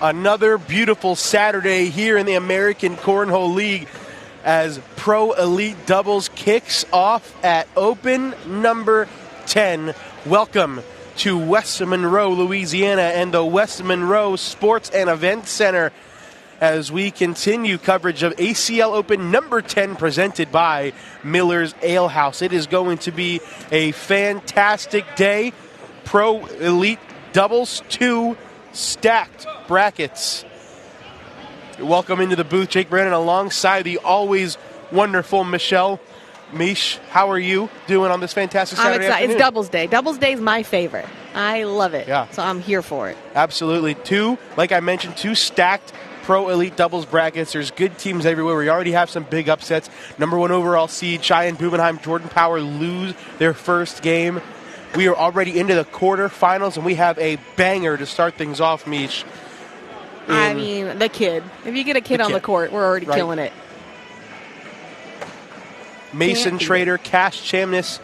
Another beautiful Saturday here in the American Cornhole League as Pro Elite Doubles kicks off at Open number 10. Welcome to West Monroe, Louisiana, and the West Monroe Sports and Event Center as we continue coverage of ACL Open number 10 presented by Miller's Ale House. It is going to be a fantastic day. Pro Elite Doubles, 2 stacked brackets. Welcome into the booth, Jake Brandon, alongside the always wonderful Michelle. Mish, how are you doing on this fantastic Saturday afternoon? It's Doubles Day. Doubles Day is my favorite. I love it. Yeah. So I'm here for it. Absolutely. 2, like I mentioned, 2 stacked Pro Elite Doubles brackets. There's good teams everywhere. We already have some big upsets. Number 1 overall seed, Cheyenne Bubenheim, Jordan Power lose their first game. We are already into the quarterfinals, and we have a banger to start things off, Mish. I mean, the kid. If you get a kid on the court, we're already killing it. Mason Trader, Cash Chamness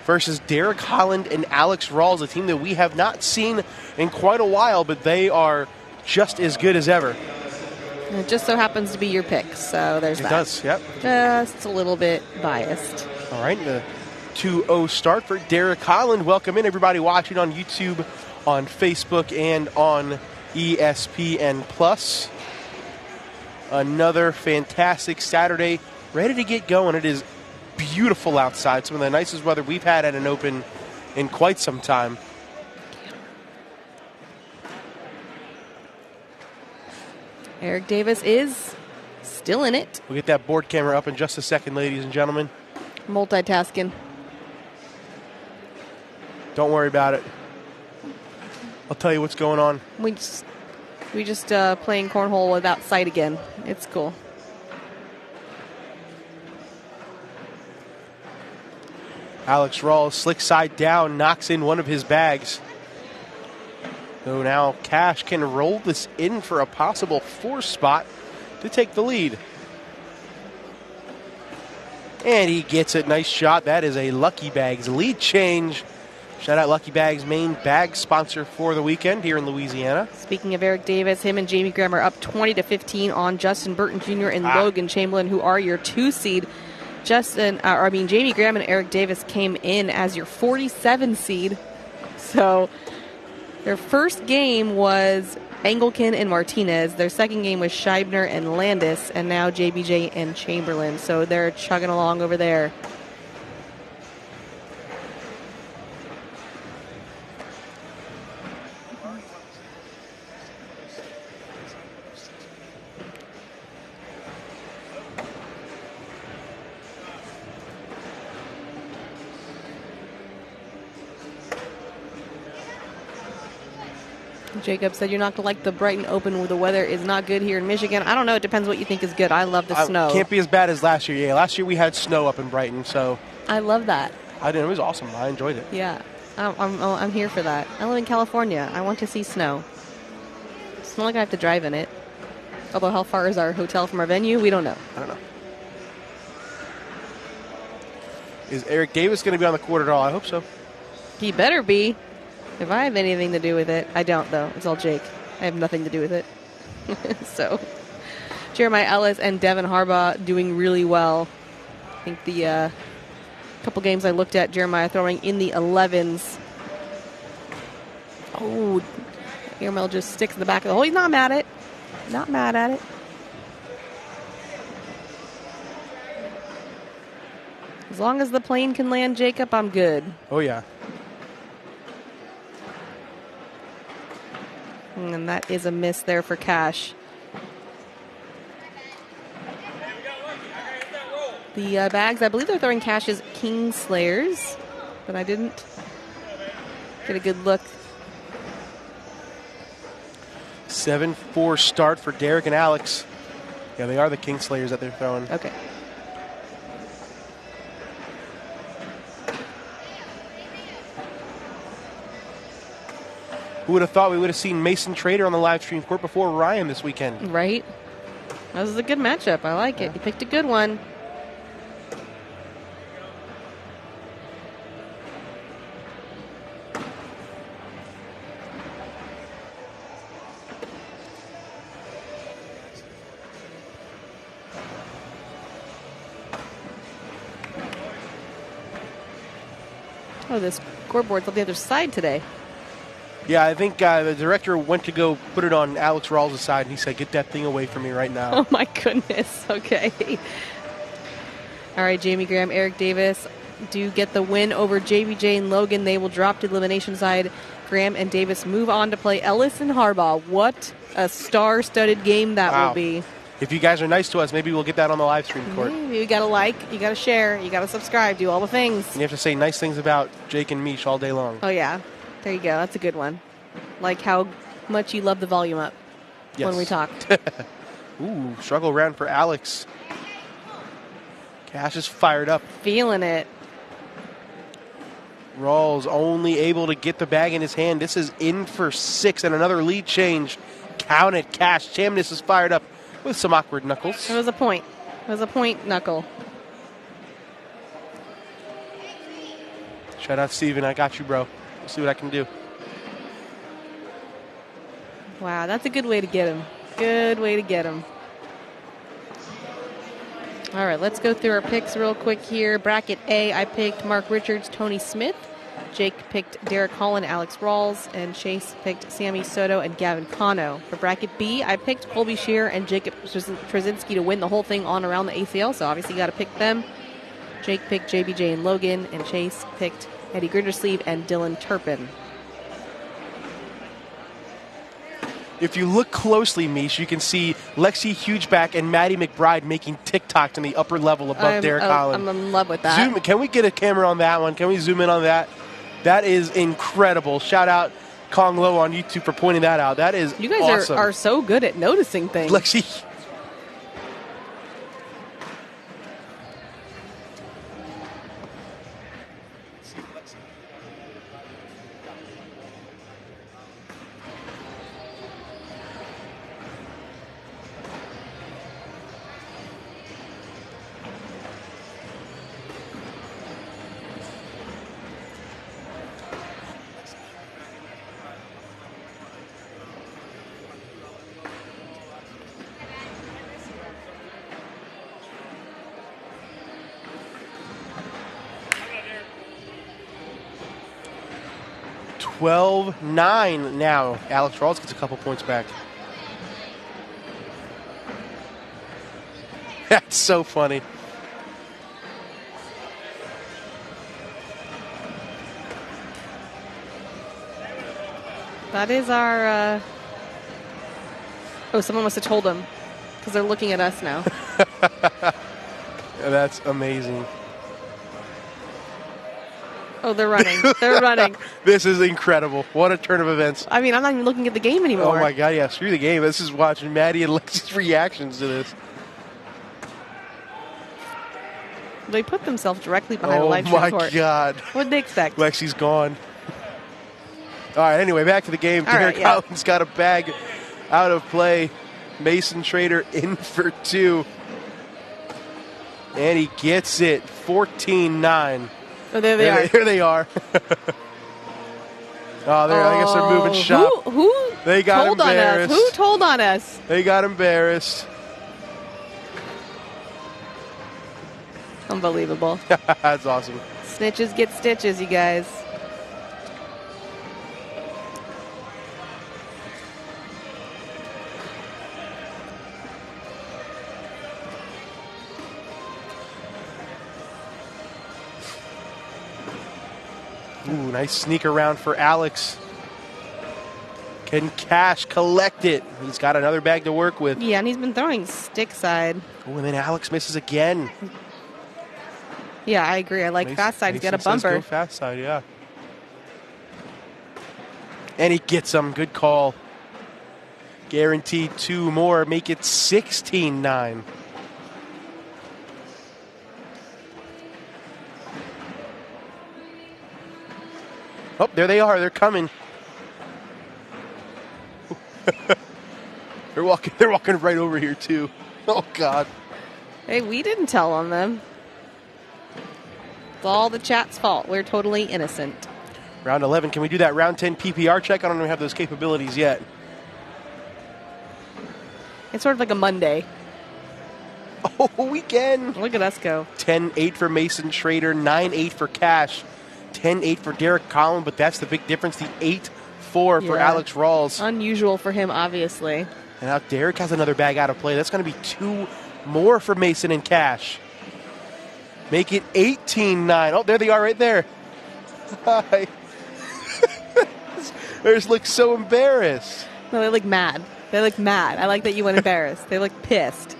versus Derek Holland and Alex Rawls, a team that we have not seen in quite a while, but they are just as good as ever. And it just so happens to be your pick, so there's that. It does, yep. Just a little bit biased. All right, the 2-0 start for Derek Holland. Welcome in, everybody watching on YouTube, on Facebook, and on ESPN+. Another fantastic Saturday, ready to get going. It is beautiful outside. Some of the nicest weather we've had at an Open in quite some time. Eric Davis is still in it. We'll get that board camera up in just a second, ladies and gentlemen. Multitasking. Don't worry about it. I'll tell you what's going on. We just playing cornhole without sight again. It's cool. Alex Rawls, slick side down, knocks in one of his bags. So now Cash can roll this in for a possible 4 spot to take the lead. And he gets it. Nice shot. That is a Lucky Bags lead change. Shout out Lucky Bags, main bag sponsor for the weekend here in Louisiana. Speaking of Eric Davis, him and Jamie Graham are up 20-15 on Justin Burton Jr. and Logan Chamberlain, who are your 2 seed. Jamie Graham and Eric Davis came in as your 47 seed. So their first game was Engelken and Martinez. Their second game was Scheibner and Landis, and now JBJ and Chamberlain. So they're chugging along over there. Jacob said you're not going to like the Brighton Open where the weather is not good here in Michigan. I don't know. It depends what you think is good. I love the snow. Can't be as bad as last year. Yeah, last year we had snow up in Brighton, so. I love that. It was awesome. I enjoyed it. Yeah. I'm here for that. I live in California. I want to see snow. It's not like I have to drive in it. Although how far is our hotel from our venue? We don't know. I don't know. Is Eric Davis going to be on the court at all? I hope so. He better be. If I have anything to do with it, I don't, though. It's all Jake. I have nothing to do with it. So, Jeremiah Ellis and Devin Harbaugh doing really well. I think the couple games I looked at, Jeremiah throwing in the 11s. Oh, Jeremiah just sticks in the back of the hole. He's not mad at it. Not mad at it. As long as the plane can land, Jacob, I'm good. Oh, yeah. And that is a miss there for Cash. The bags, I believe they're throwing Cash's Kingslayers, but I didn't get a good look. 7-4 start for Derek and Alex. Yeah, they are the Kingslayers that they're throwing. Okay. Who would have thought we would have seen Mason Trader on the live stream court before Ryan this weekend? Right. That was a good matchup. I like it. You picked a good one. Oh, the scoreboard's on the other side today. Yeah, I think the director went to go put it on Alex Rawls' side, and he said, "Get that thing away from me right now." Oh, my goodness. Okay. All right, Jamie Graham, Eric Davis do get the win over JBJ and Logan. They will drop to the elimination side. Graham and Davis move on to play Ellis and Harbaugh. What a star-studded game that will be. If you guys are nice to us, maybe we'll get that on the live stream, Court. You got to like, you got to share, you got to subscribe, do all the things. And you have to say nice things about Jake and Mish all day long. Oh, yeah. There you go. That's a good one. Like how much you love the volume up when we talk. Ooh, struggle round for Alex. Cash is fired up. Feeling it. Rawls only able to get the bag in his hand. This is in for 6 and another lead change. Count it, Cash. Chamness is fired up with some awkward knuckles. It was a point. It was a point knuckle. Shout out, Steven. I got you, bro. We'll see what I can do. Wow, that's a good way to get him. Good way to get him. All right, let's go through our picks real quick here. Bracket A, I picked Mark Richards, Tony Smith. Jake picked Derek Holland, Alex Rawls, and Chase picked Sammy Soto and Gavin Cano. For bracket B, I picked Colby Shear and Jacob Trzynski to win the whole thing on around the ACL, so obviously you got to pick them. Jake picked JBJ and Logan, and Chase picked Eddie Grindersleeve and Dylan Turpin. If you look closely, Mish, you can see Lexi Hugeback and Maddie McBride making TikToks in the upper level above Derek Holland. I'm in love with that. Can we get a camera on that one? Can we zoom in on that? That is incredible. Shout out Kong Lo on YouTube for pointing that out. That is You guys awesome. are so good at noticing things. Lexi. 12-9 now. Alex Rawls gets a couple points back. That's so funny. That is our... Oh, someone must have told them because they're looking at us now. That's amazing. Oh, they're running. They're running. This is incredible. What a turn of events. I mean, I'm not even looking at the game anymore. Oh, my God. Yeah, screw the game. This is watching Maddie and Lexi's reactions to this. They put themselves directly behind the live stream court. Oh, my God. What did they expect? Lexi's gone. All right, anyway, back to the game. Derek Collins got a bag out of play. Mason Trader in for 2. And he gets it. 14-9. Oh, there they are. Here they are. I guess they're moving shop. Who they got told embarrassed. on us? Who told on us? They got embarrassed. Unbelievable. That's awesome. Snitches get stitches, you guys. Ooh, nice sneak around for Alex. Can Cash collect it? He's got another bag to work with. Yeah, and he's been throwing stick side. Oh, and then Alex misses again. Yeah, I agree. I like fast side. He's got a bumper. Go fast side, yeah. And he gets them. Good call. Guaranteed 2 more. Make it 16-9. Oh, there they are. They're coming. They're walking right over here too. Oh God. Hey, we didn't tell on them. It's all the chat's fault. We're totally innocent. Round 11. Can we do that round 10 PPR check? I don't even have those capabilities yet. It's sort of like a Monday. Oh, weekend. Look at us go. 10-8 for Mason Schrader. 9-8 for Cash. 10-8 for Derek Collin, but that's the big difference. The 8-4 for Alex Rawls. Unusual for him, obviously. And now Derek has another bag out of play. That's going to be 2 more for Mason and Cash. Make it 18-9. Oh, there they are right there. Hi. They just look so embarrassed. No, they look mad. They look mad. I like that you went embarrassed. They look pissed.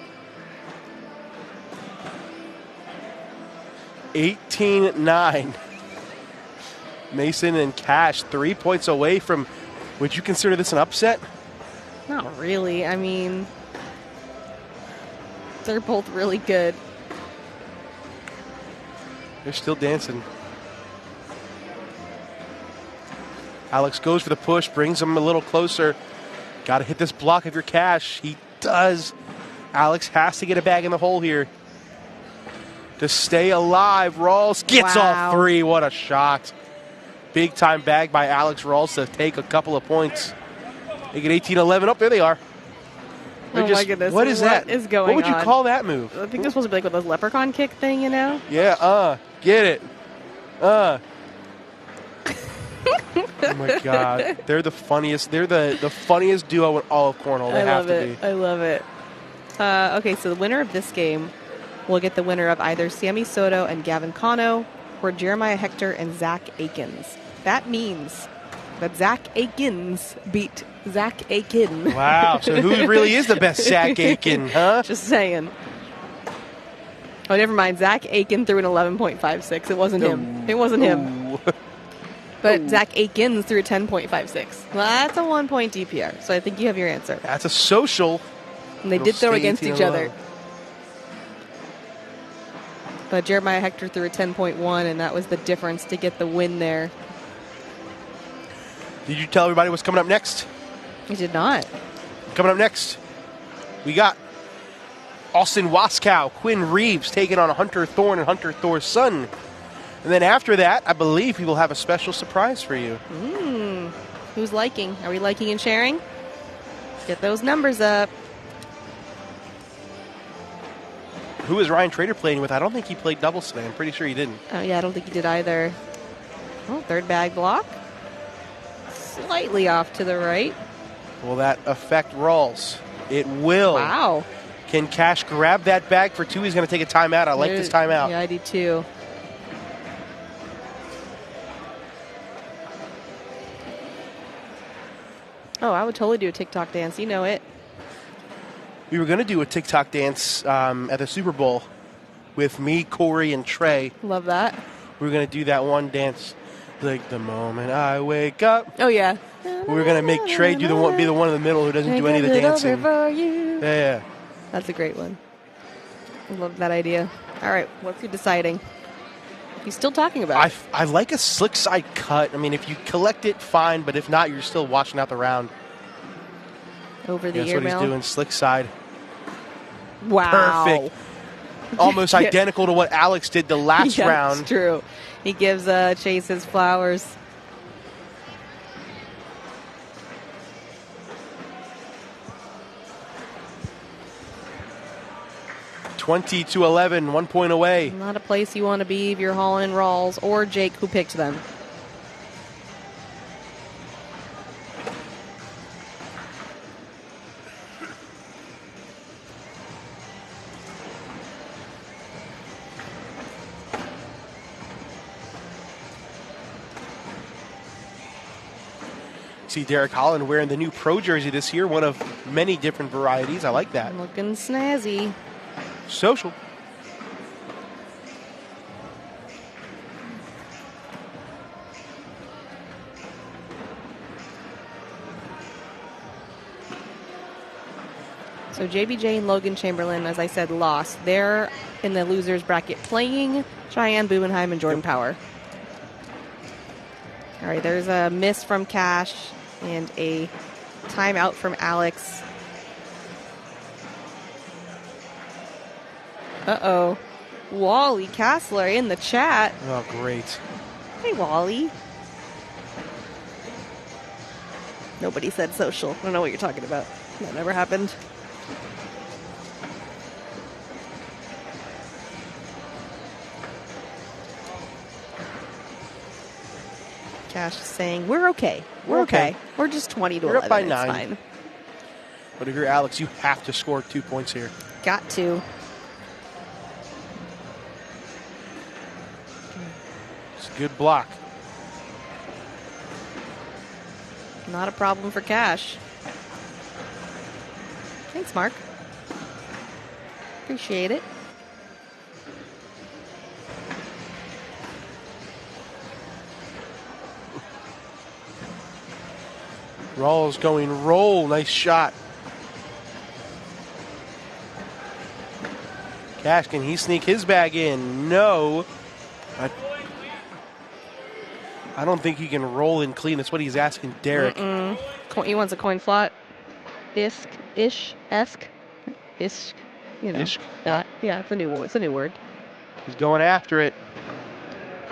18-9. Mason and Cash 3 points away from, would you consider this an upset? Not really. I mean, they're both really good. They're still dancing. Alex goes for the push, brings him a little closer. Got to hit this block of your Cash. He does. Alex has to get a bag in the hole here to stay alive. Rawls gets all 3. What a shot. Big time bag by Alex Rawls to take a couple of points. They get 18-11. Oh, there they are. My goodness. What is that? What is going on? What would you call that move? I think this supposed to be like with those leprechaun kick thing, you know? Yeah, get it. Oh my God. They're the funniest. They're the funniest duo in all of cornhole. They have to be. I love it. Okay, so the winner of this game will get the winner of either Sammy Soto and Gavin Cano or Jeremiah Hector and Zach Akins. That means that Zach Akins beat Zach Aiken. Wow. So who really is the best Zach Aiken, huh? Just saying. Oh, never mind. Zach Aiken threw an 11.56. It wasn't him. It wasn't him. But Zach Akins threw a 10.56. Well, that's a 1 point DPR. So I think you have your answer. That's a social. And they did throw against each other. But Jeremiah Hector threw a 10.1, and that was the difference to get the win there. Did you tell everybody what's coming up next? I did not. Coming up next, we got Austin Waskow, Quinn Reeves taking on Hunter Thorne and Hunter Thorson. And then after that, I believe we will have a special surprise for you. Who's liking? Are we liking and sharing? Get those numbers up. Who is Ryan Trader playing with? I don't think he played doubles today. I'm pretty sure he didn't. Oh, yeah, I don't think he did either. Oh, third bag block. Slightly off to the right. Will that affect Rawls? It will. Wow. Can Cash grab that bag for 2? He's going to take a timeout. I like this timeout. Yeah, I do too. Oh, I would totally do a TikTok dance. You know it. We were going to do a TikTok dance at the Super Bowl with me, Corey, and Trey. Love that. We were going to do that one dance, like the moment I wake up. Oh, yeah. We were going to make Trey be the one in the middle who doesn't do any of the dancing. For you. Yeah. That's a great one. I love that idea. All right, what's he deciding? He's still talking about it. I like a slick side cut. I mean, if you collect it, fine, but if not, you're still watching out the round. Over the That's ear what he's doing, slick side. Wow. Perfect. Almost identical to what Alex did the last round. That's true. He gives Chase his flowers. (20-11), 1 point away. Not a place you want to be if you're hauling in Rawls or Jake, who picked them. See Derek Holland wearing the new Pro jersey this year, one of many different varieties. I like that. Looking snazzy. Social. So JBJ and Logan Chamberlain, as I said, lost. They're in the losers bracket playing Cheyenne Bubenheim and Jordan Power. All right, there's a miss from Cash and a timeout from Alex. Uh-oh. Wally Kassler in the chat. Oh, great. Hey, Wally. Nobody said social. I don't know what you're talking about. That never happened. Cash is saying, we're okay. We're okay. We're just 20 to You're 11. up by It's 9. fine. But if you're Alex, you have to score 2 points here. Got to. It's a good block. Not a problem for Cash. Thanks, Mark. Appreciate it. Rawls going roll. Nice shot. Cash, can he sneak his bag in? No. I don't think he can roll in clean. That's what he's asking Derek. He wants a coin flop. Isk. You know. Isk? Yeah, it's a new word. He's going after it.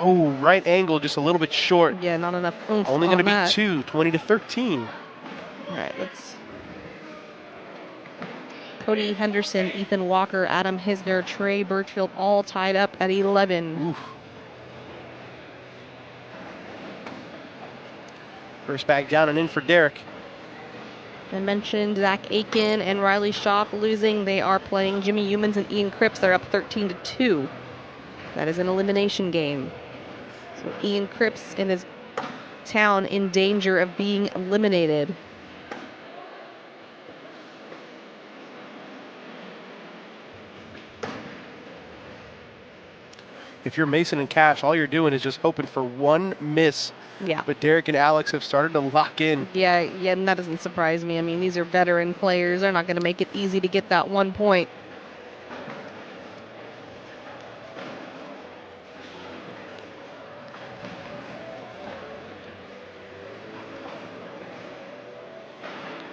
Oh, right angle, just a little bit short. Yeah, not enough oomph. Only going to be that. 2, 20 to 13. All right, let's. Cody Henderson, Ethan Walker, Adam Hisner, Trey Birchfield, all tied up at 11. Oof. First bag down and in for Derek. I mentioned Zach Aiken and Riley Schaff losing. They are playing Jimmy Humans and Ian Cripps. They're up 13 to 2. That is an elimination game. So Ian Cripps and his town in danger of being eliminated. If you're Mason and Cash, all you're doing is just hoping for one miss. Yeah. But Derek and Alex have started to lock in. Yeah, and that doesn't surprise me. I mean, these are veteran players. They're not going to make it easy to get that 1 point.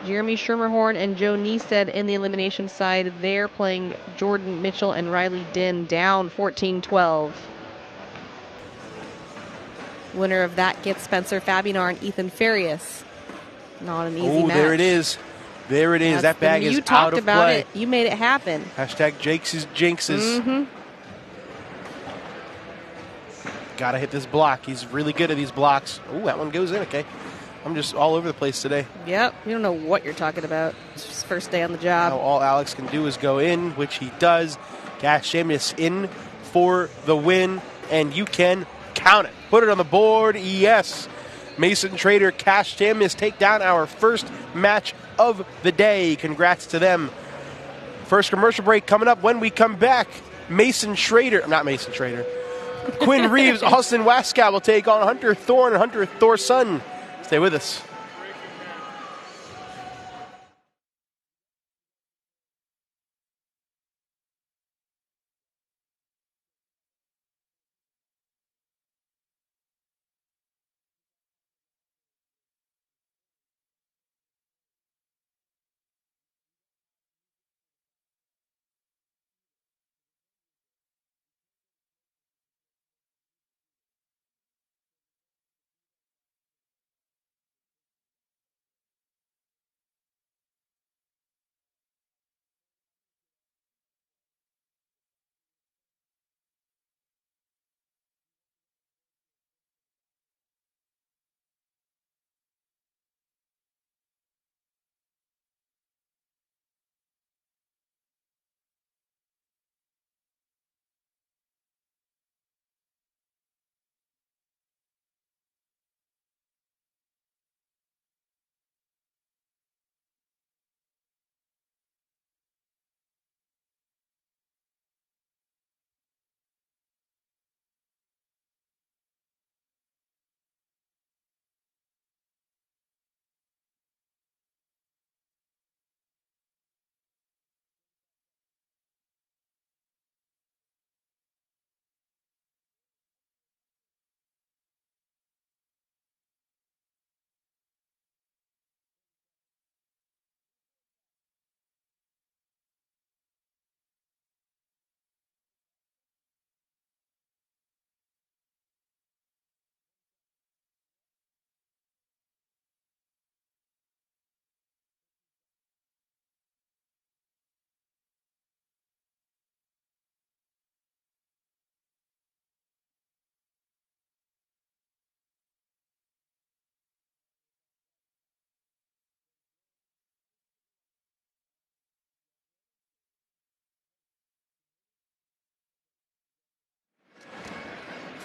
Jeremy Schermerhorn and Joe Neested in the elimination side. They're playing Jordan Mitchell and Riley Dinn, down 14-12. Winner of that gets Spencer Fabinar and Ethan Farias. Not an easy match. Oh, there it is. There it is. That bag is you out talked of about play. it. You made it happen. Hashtag Jake's jinxes. Mm-hmm. Got to hit this block. He's really good at these blocks. Oh, that one goes in. Okay. I'm just all over the place today. Yep. You don't know what you're talking about. It's just first day on the job. Now all Alex can do is go in, which he does. Cash Sheamus in for the win, and you can count it. Put it on the board. Yes. Mason Trader, Cash Sheamus take down our first match of the day. Congrats to them. First commercial break coming up when we come back. Mason Schrader, not Mason Schrader. Quinn Reeves, Austin Waskow will take on Hunter Thorne and Hunter Thorson. Stay with us.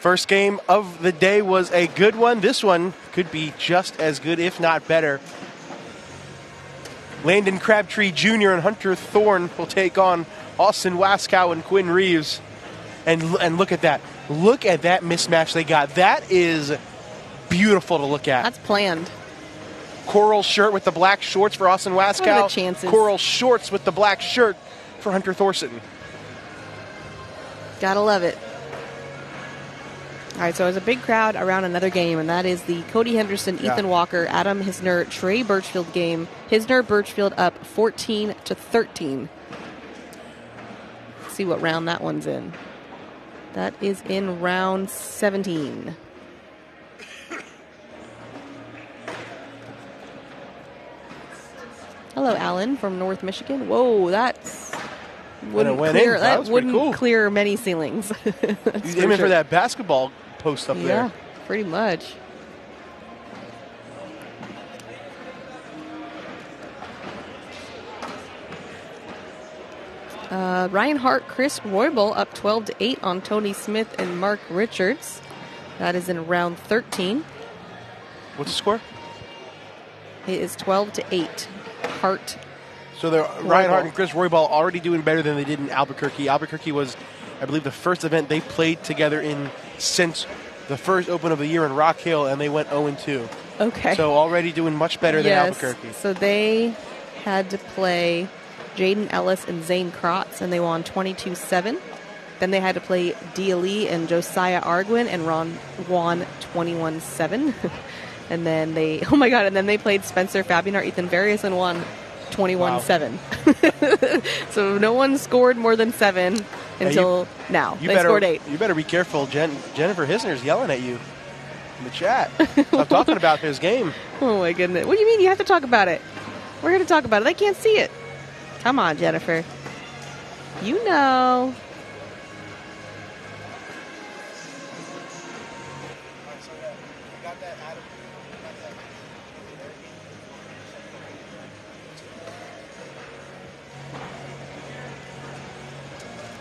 First game of the day was a good one. This one could be just as good, if not better. Landon Crabtree Jr. and Hunter Thorne will take on Austin Waskow and Quinn Reeves. And look at that. Look at that mismatch they got. That is beautiful to look at. That's planned. Coral shirt with the black shorts for Austin Waskow. What are the chances? Coral shorts with the black shirt for Hunter Thorson. Gotta love it. All right, so there's a big crowd around another game, and that is the Cody Henderson, Ethan Walker, Adam Hisner, Trey Birchfield game. Hisner-Birchfield up 14-13. Let's see what round that one's in. That is in round 17. Hello, Alan from North Michigan. Whoa, that's wouldn't clear. That wouldn't clear many ceilings. He's aiming for that basketball post up there. Yeah, pretty much. Ryan Hart, Chris Roybal up 12-8 on Tony Smith and Mark Richards. That is in round 13. What's the score? It is 12-8. Hart. So Ryan Hart and Chris Roybal already doing better than they did in Albuquerque. Albuquerque was, I believe, the first event they played together in since the first Open of the year in Rock Hill, and they went 0-2. Okay. So already doing much better than Albuquerque. So they had to play Jaden Ellis and Zane Krotz, and they won 22-7. Then they had to play Dia Lee and Josiah Arguin, and Ron won 21-7. And then they played Spencer Fabinar, Ethan Various, and won 21-7. So no one scored more than 7 until now. They scored 8. You better be careful. Jennifer Hisner's yelling at you in the chat. I'm talking about his game. Oh, my goodness. What do you mean you have to talk about it? We're here to talk about it. They can't see it. Come on, Jennifer. You know.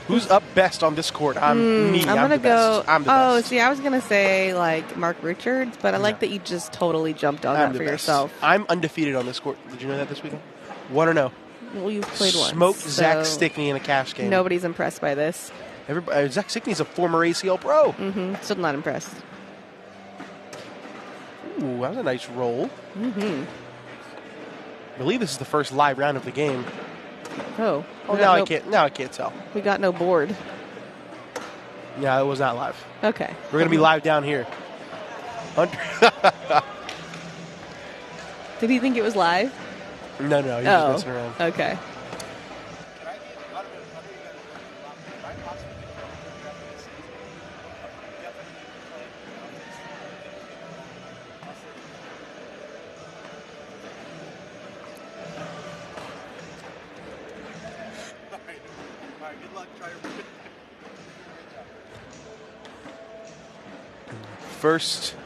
Who's up best on this court? I'm gonna go. I'm the best. See, I was gonna say like Mark Richards, but I like that you just totally jumped on that for yourself. I'm undefeated on this court. Did you know that this weekend? 1-0. Well, you've played once. Smoked Zach Stickney in a cash game. Nobody's impressed by this. Zach Stickney's a former ACL pro. Still not impressed. Ooh, that was a nice roll. I believe this is the first live round of the game. Oh, now I can't tell. We got no board. Yeah, it was not live. Okay. We're going to be live down here. Did he think it was live? No, he's just messing around. Okay. First,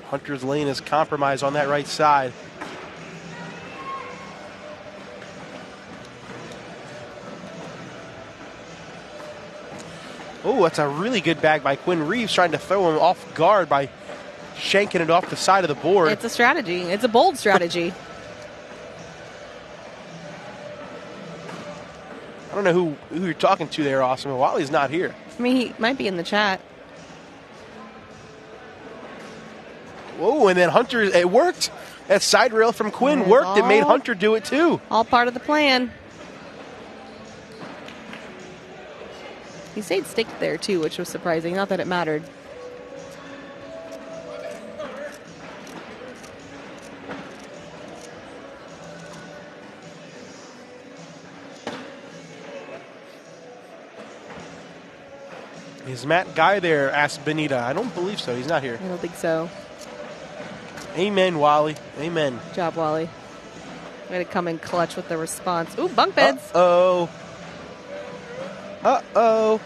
Hunter's lane is compromised on that right side. Oh, that's a really good bag by Quinn Reeves, trying to throw him off guard by shanking it off the side of the board. It's a strategy. It's a bold strategy. I don't know who you're talking to there, Austin. Wally's not here. I mean, he might be in the chat. Whoa, and then Hunter, it worked. That side rail from Quinn worked. It made Hunter do it too. All part of the plan. He stayed sticked there too, which was surprising. Not that it mattered. Is Matt Guy there? Asked Benita. I don't believe so. He's not here. I don't think so. Amen, Wally. Amen. Good job, Wally. Way to come in clutch with the response. Ooh, bunk beds. Uh-oh. Uh-oh.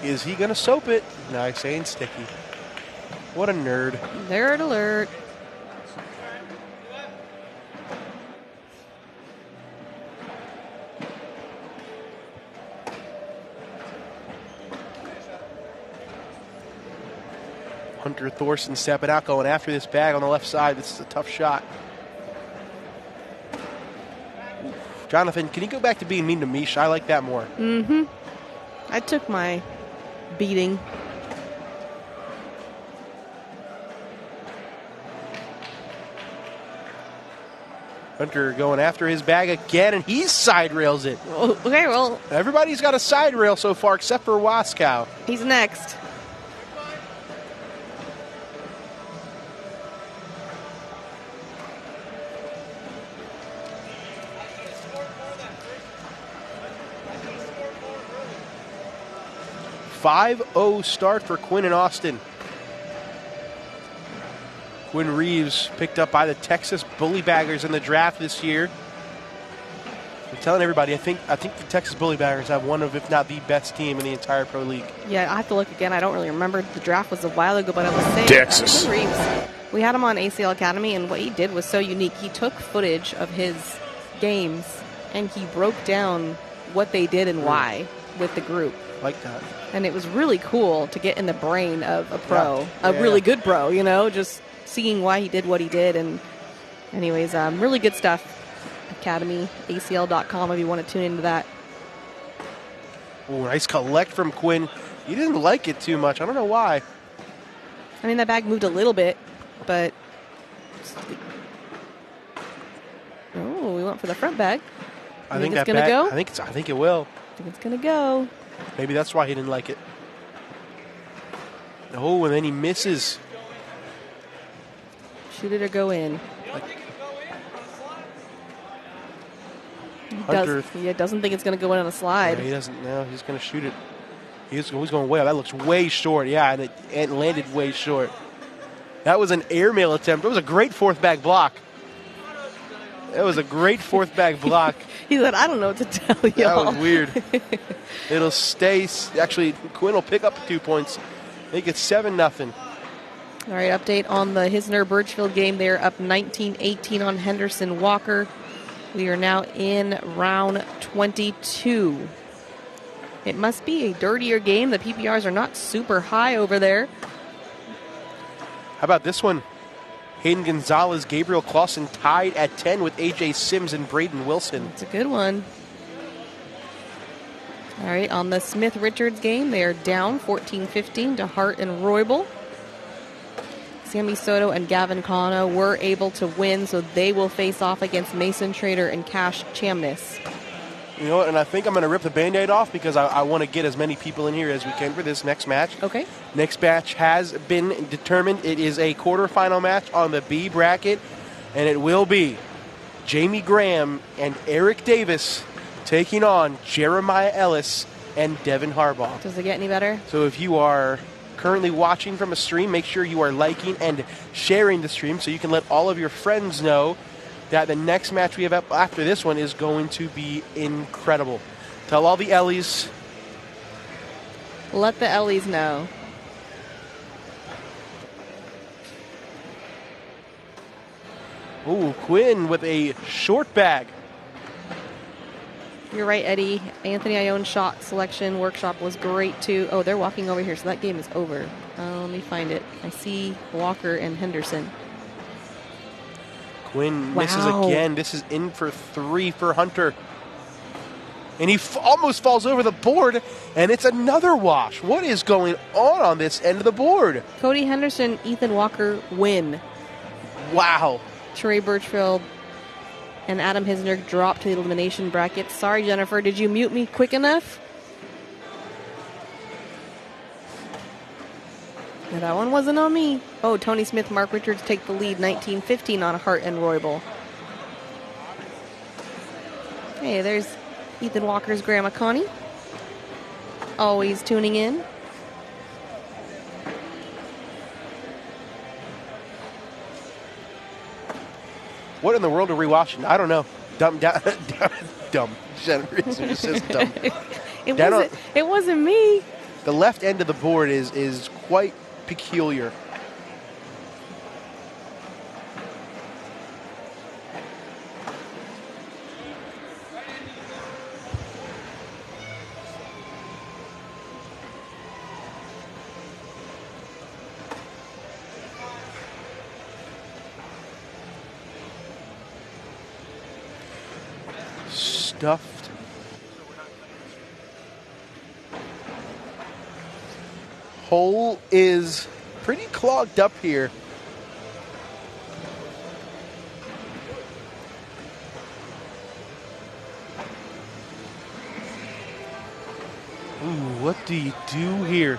Is he going to soap it? Nice and sticky. What a nerd. Nerd alert. Hunter Thorson stepping out, going after this bag on the left side. This is a tough shot. Jonathan, can you go back to being mean to Misha? I like that more. Mm-hmm. I took my beating. Hunter going after his bag again, and he side rails it. Okay, well. Everybody's got a side rail so far except for Waskow. He's next. .50 start for Quinn and Austin. Quinn Reeves picked up by the Texas Bullybaggers in the draft this year. I'm telling everybody, I think the Texas Bullybaggers have one of, if not the best team in the entire pro league. Yeah, I have to look again. I don't really remember. The draft was a while ago, but I was saying Texas. Quinn Reeves, we had him on ACL Academy, and what he did was so unique. He took footage of his games, and he broke down what they did and why with the group. Like that. And it was really cool to get in the brain of a pro, Yeah. a really good pro, just seeing why he did what he did. And anyways, really good stuff. Academy, ACL.com if you want to tune into that. Oh, nice collect from Quinn. He didn't like it too much. I don't know why. I mean, that bag moved a little bit, but... Oh, we went for the front bag. I think it's that going to bag, go? I think it will. I think it's going to go. Maybe that's why he didn't like it. Oh, and then he misses. Shoot it or go in. Hunter. He doesn't think it's going to go in on a slide. Yeah, he doesn't. No, he's going to shoot it. He's going way. That looks way short. Yeah, and it landed way short. That was an airmail attempt. It was a great fourth bag block. That was a great fourth bag block. He said, I don't know what to tell y'all. That was weird. It'll stay. Actually, Quinn will pick up 2 points. I think it's 7-0. All right, update on the Hisner-Birchfield game. They're up 19-18 on Henderson Walker. We are now in round 22. It must be a dirtier game. The PPRs are not super high over there. How about this one? Hayden Gonzalez, Gabriel Clausen tied at 10 with A.J. Sims and Braden Wilson. It's a good one. All right, on the Smith-Richards game, they are down 14-15 to Hart and Roybal. Sammy Soto and Gavin Kano were able to win, so they will face off against Mason Trader and Cash Chamness. You know what, and I think I'm going to rip the Band-Aid off because I want to get as many people in here as we can for this next match. Okay. Next match has been determined. It is a quarterfinal match on the B bracket, and it will be Jamie Graham and Eric Davis taking on Jeremiah Ellis and Devin Harbaugh. Does it get any better? So if you are currently watching from a stream, make sure you are liking and sharing the stream so you can let all of your friends know that the next match we have up after this one is going to be incredible. Tell all the Ellies. Let the Ellies know. Ooh, Quinn with a short bag. You're right, Eddie. Anthony Ione's shot selection workshop was great, too. Oh, they're walking over here, so that game is over. Let me find it. I see Walker and Henderson. Quinn misses again. This is in for 3 for Hunter. And he almost falls over the board, and it's another wash. What is going on this end of the board? Cody Henderson, Ethan Walker win. Wow. Trey Birchfield and Adam Hisner drop to the elimination bracket. Sorry, Jennifer, did you mute me quick enough? No, that one wasn't on me. Oh, Tony Smith, Mark Richards take the lead, 19-15 on Hart and Roybal. Hey, there's Ethan Walker's Grandma Connie. Always tuning in. What in the world are we watching? I don't know. Dumb. Jennifer just says dumb. It wasn't me. The left end of the board is quite peculiar. stuffed. Hole is pretty clogged up here. Ooh, what do you do here?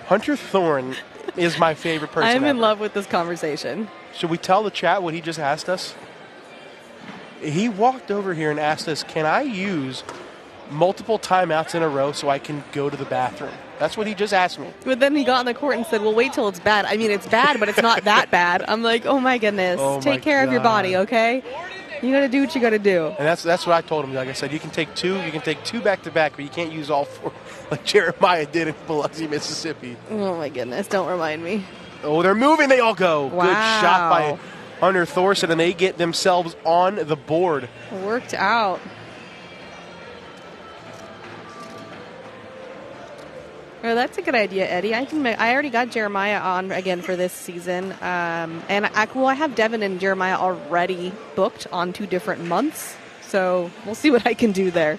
Hunter Thorne is my favorite person. I'm in ever. love with this conversation. Should we tell the chat what he just asked us? He walked over here and asked us, can I use multiple timeouts in a row so I can go to the bathroom? That's what he just asked me. But then he got on the court and said, well, wait till it's bad. I mean, it's bad, but it's not that bad. I'm like, oh, my goodness. Oh, Take my care of your God. body, okay? You got to do what you got to do. And that's what I told him. Like I said, you can take two back-to-back, but you can't use all four like Jeremiah did in Biloxi, Mississippi. Oh, my goodness. Don't remind me. Oh, they're moving. They all go. Wow. Good shot by Hunter Thorson, and they get themselves on the board. Worked out. Well, that's a good idea, Eddie. I already got Jeremiah on again for this season, and I have Devin and Jeremiah already booked on 2 different months, so we'll see what I can do there.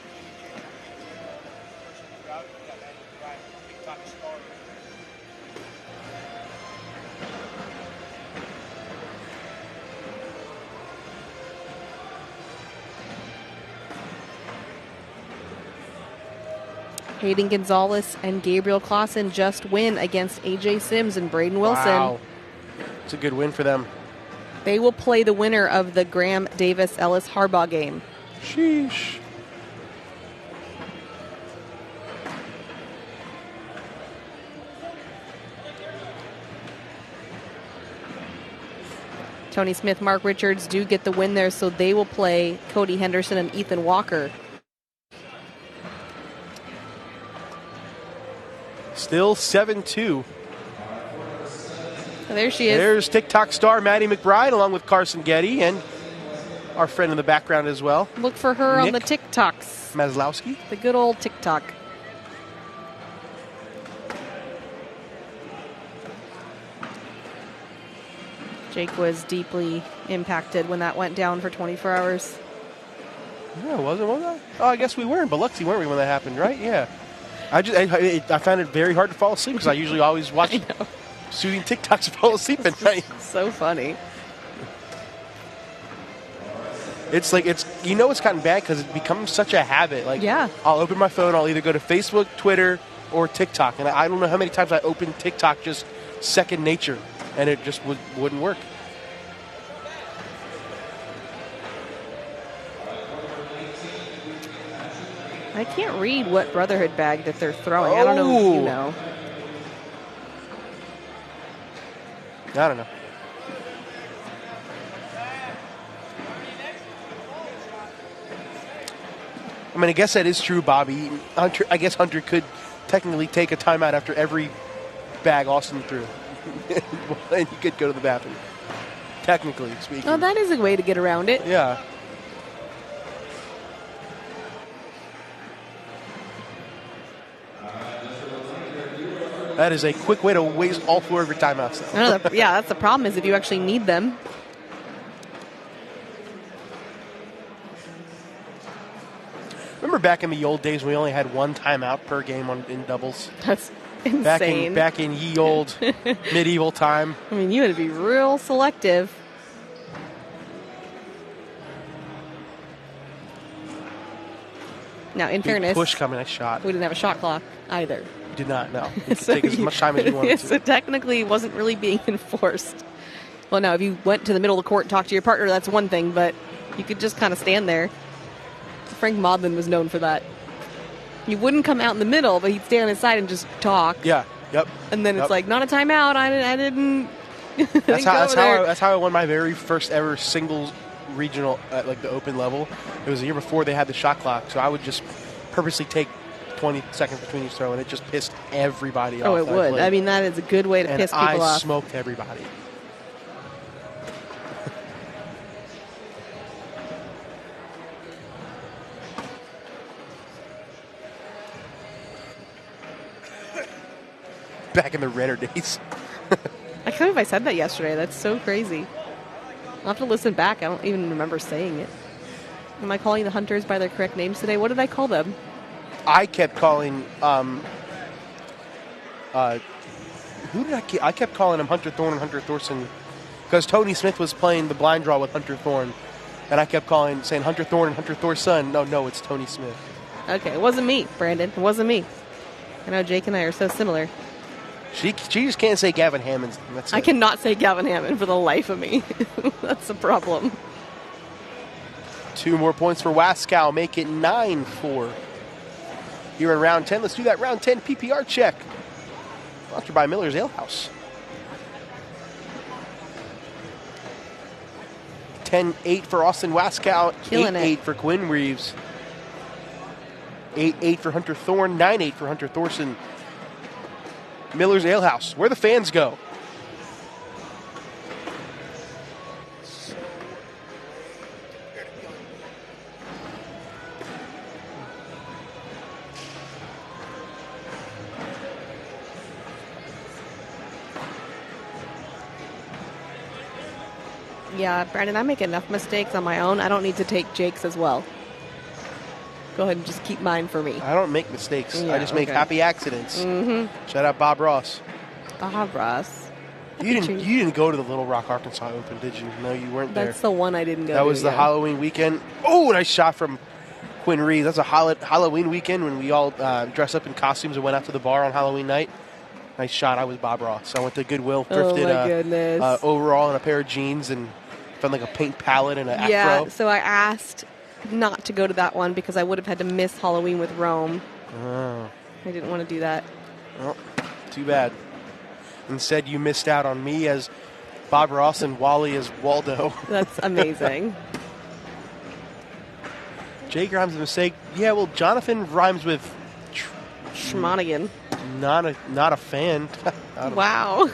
Hayden Gonzalez and Gabriel Clausen just win against AJ Sims and Braden Wilson. Wow. It's a good win for them. They will play the winner of the Graham Davis Ellis Harbaugh game. Sheesh. Tony Smith, Mark Richards do get the win there, so they will play Cody Henderson and Ethan Walker. Still 7-2. There she is. There's TikTok star Maddie McBride along with Carson Getty and our friend in the background as well. Look for her on the Nick TikToks. Maslowski. The good old TikTok. Jake was deeply impacted when that went down for 24 hours. Yeah, was I? Oh, I guess we were in Biloxi, weren't we, when that happened, right? Yeah. I found it very hard to fall asleep because I usually always watch shooting TikToks to fall asleep at night. So funny. It's like, it's gotten bad because it becomes such a habit. Like, Yeah. I'll open my phone, I'll either go to Facebook, Twitter, or TikTok. And I don't know how many times I open TikTok just second nature, and it just wouldn't work. I can't read what Brotherhood bag that they're throwing. I don't know if you know. I don't know. I mean, I guess that is true, Bobby. I guess Hunter could technically take a timeout after every bag Austin threw. And he could go to the bathroom. Technically speaking. Oh, that is a way to get around it. Yeah. That is a quick way to waste all 4 of your timeouts. Yeah, that's the problem is if you actually need them. Remember back in the old days when we only had 1 timeout per game in doubles? That's insane. Back in ye old medieval time. I mean, you had to be real selective. Now, in Big fairness, push coming, nice shot. we didn't have a shot clock either. We did not, no. We could take as much time as we wanted to. So technically, it wasn't really being enforced. Well, now, if you went to the middle of the court and talked to your partner, that's one thing, but you could just kind of stand there. Frank Maudlin was known for that. He wouldn't come out in the middle, but he'd stay on his side and just talk. Yeah, yep. And then it's like, not a timeout. I didn't. That's how I won my very first ever singles regional at like the open level. It was the year before they had the shot clock, so I would just purposely take 20 seconds between each throw, and it just pissed everybody off. Oh, it would. I mean, that is a good way to piss people I off. Smoked everybody. Back in the Renner days. I can't believe I said that yesterday. That's so crazy. I'll have to listen back. I don't even remember saying it. Am I calling the hunters by their correct names today? What did I call them? I kept calling, I kept calling him Hunter Thorne and Hunter Thorson because Tony Smith was playing the blind draw with Hunter Thorne. And I kept saying Hunter Thorne and Hunter Thorson. No, it's Tony Smith. Okay, it wasn't me, Brandon. It wasn't me. I know Jake and I are so similar. She just can't say Gavin Hammond's name. That's I it. cannot say Gavin Hammond for the life of me. That's the problem. 2 more points for Wascow. Make it 9-4. Here in round 10. Let's do that round 10 PPR check. Sponsored by Miller's Ale House. 10-8 for Austin Wascow. 8-8 for Quinn Reeves. 8-8 for Hunter Thorne. 9-8 for Hunter Thorson. Miller's Ale House, where the fans go. Yeah, Brandon, I make enough mistakes on my own. I don't need to take Jake's as well. Go ahead and just keep mine for me. I don't make mistakes. Yeah, I just make happy accidents. Mm-hmm. Shout out Bob Ross. Bob Ross. You didn't go to the Little Rock, Arkansas Open, did you? No, you weren't there. That's the one I didn't go to. That was the Halloween weekend. Oh, nice shot from Quinn Reeves. That's a Halloween weekend when we all dressed up in costumes and went out to the bar on Halloween night. Nice shot. I was Bob Ross. I went to Goodwill, thrifted overall and a pair of jeans, and found like a pink palette and an afro. Yeah, so I asked not to go to that one because I would have had to miss Halloween with Rome. Oh. I didn't want to do that. Well, too bad. Instead, you missed out on me as Bob Ross and Wally as Waldo. That's amazing. Jake rhymes with mistake. Yeah, well, Jonathan rhymes with Schmonigan. Not a fan. Wow.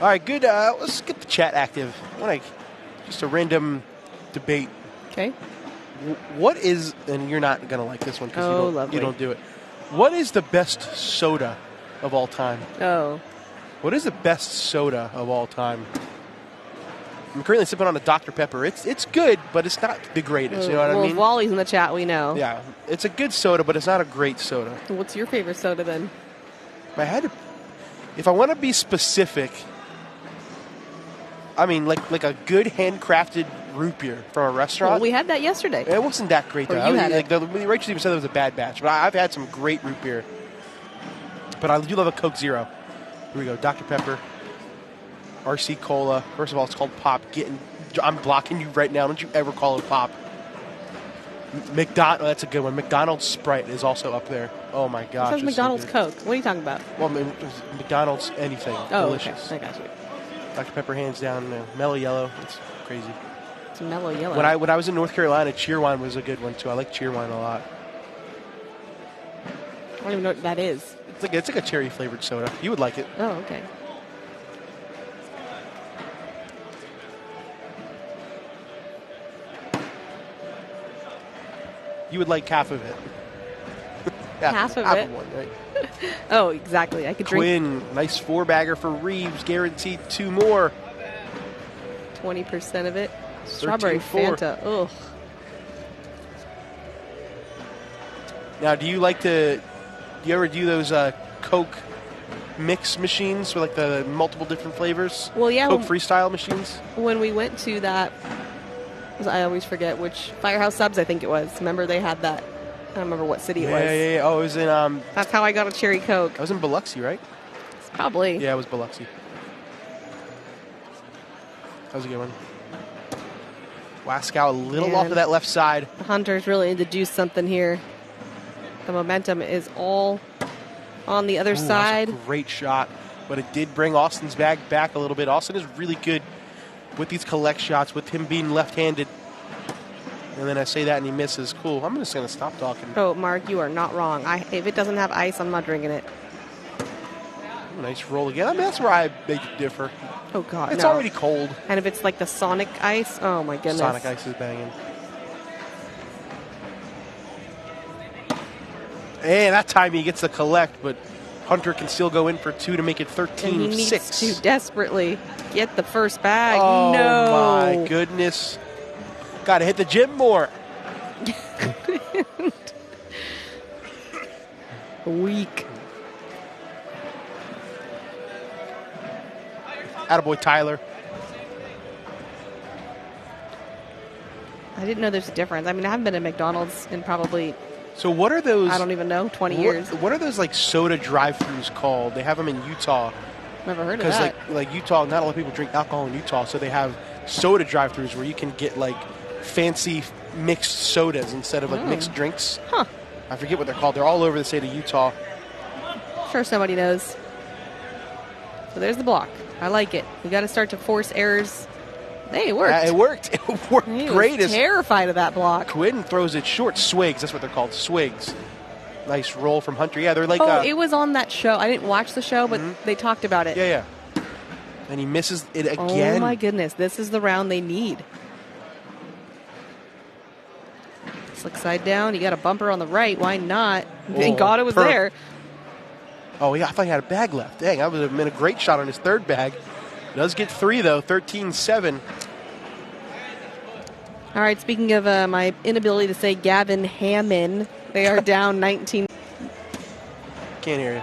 All right, good. Let's get the chat active. Just a random debate. Okay. What is, and you're not going to like this one because you don't do it. What is the best soda of all time? Oh. What is the best soda of all time? I'm currently sipping on a Dr. Pepper. It's good, but it's not the greatest. You know what I mean? Well, Wally's in the chat, we know. Yeah, it's a good soda, but it's not a great soda. What's your favorite soda then? If I want to be specific, I mean, like a good handcrafted root beer from a restaurant. Well, we had that yesterday. It wasn't that great, though. Rachel even said it was a bad batch, but I've had some great root beer. But I do love a Coke Zero. Here we go, Dr. Pepper, RC Cola. First of all, it's called Pop. I'm blocking you right now. Don't you ever call it Pop. That's a good one. McDonald's Sprite is also up there. Oh, my gosh. It says McDonald's Coke. What are you talking about? Well, McDonald's anything. Oh, delicious. Okay. I got you. Dr. Pepper, hands down. Mellow Yellow. It's crazy. It's Mellow Yellow. When I was in North Carolina, Cheerwine was a good one, too. I like Cheerwine a lot. I don't even know what that is. It's like a cherry-flavored soda. You would like it. Oh, okay. You would like half of it. Half of it? One, right? Oh, exactly. I could drink. Quinn, nice 4-bagger for Reeves. Guaranteed 2 more. 20% of it. Strawberry 13-4. Fanta. Ugh. Now, do you ever do those Coke mix machines with like the multiple different flavors? Well, yeah. Coke freestyle machines? When we went to that, I always forget which, Firehouse Subs, I think it was. Remember they had that? I don't remember what city it was. Yeah. Oh, it was in... That's how I got a cherry Coke. I was in Biloxi, right? Probably. Yeah, it was Biloxi. That was a good one. Wascow a little off of that left side. The Hunters really need to do something here. The momentum is all on the other side. That's a great shot, but it did bring Austin's bag back a little bit. Austin is really good with these collect shots, with him being left-handed. And then I say that and he misses. Cool. I'm just going to stop talking. Oh, Mark, you are not wrong. If it doesn't have ice, I'm not drinking it. Nice roll again. I mean, that's where I beg to differ. Oh, God, It's no. already cold. And if it's like the Sonic ice, oh, my goodness. Sonic ice is banging. And that time he gets the collect, but Hunter can still go in for 2 to make it 13-6. And he needs to desperately get the first bag. Oh, no. my goodness. Got to hit the gym more. Weak. Attaboy Tyler. I didn't know there's a difference. I mean, I haven't been to McDonald's in probably, So what are those? I don't even know, 20 years. What are those like soda drive-thrus called? They have them in Utah. Never heard of that. Because like Utah, not a lot of people drink alcohol in Utah, so they have soda drive-thrus where you can get like fancy mixed sodas instead of like mixed drinks. Huh. I forget what they're called. They're all over the state of Utah. Sure somebody knows. So there's the block. I like it. We got to start to force errors. Hey, it worked. It worked. It worked He great. was terrified of that block. Quinn throws it short. Swigs. That's what they're called. Swigs. Nice roll from Hunter. Yeah, they're like. It was on that show. I didn't watch the show, but they talked about it. Yeah. And he misses it again. Oh, my goodness. This is the round they need. Slick side down. You got a bumper on the right. Why not? Thank God it was there. Oh, yeah. I thought he had a bag left. Dang, that would have been a great shot on his third bag. Does get 3, though. 13-7. All right. Speaking of my inability to say Gavin Hammond, they are down 19. Can't hear you.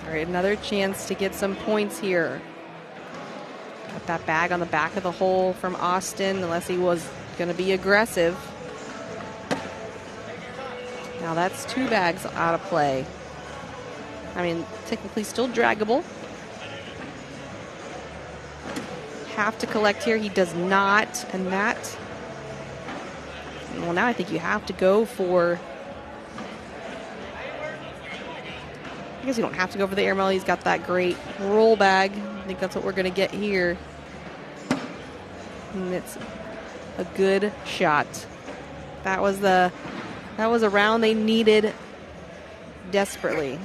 All right, another chance to get some points here. Got that bag on the back of the hole from Austin, unless he was going to be aggressive. Now that's 2 bags out of play. I mean, technically still draggable. Have to collect here. He does not. And that, well, now I think you have to go for, I guess you don't have to go for the air mail. He's got that great roll bag. I think that's what we're going to get here. And it's a good shot. That was a round they needed desperately.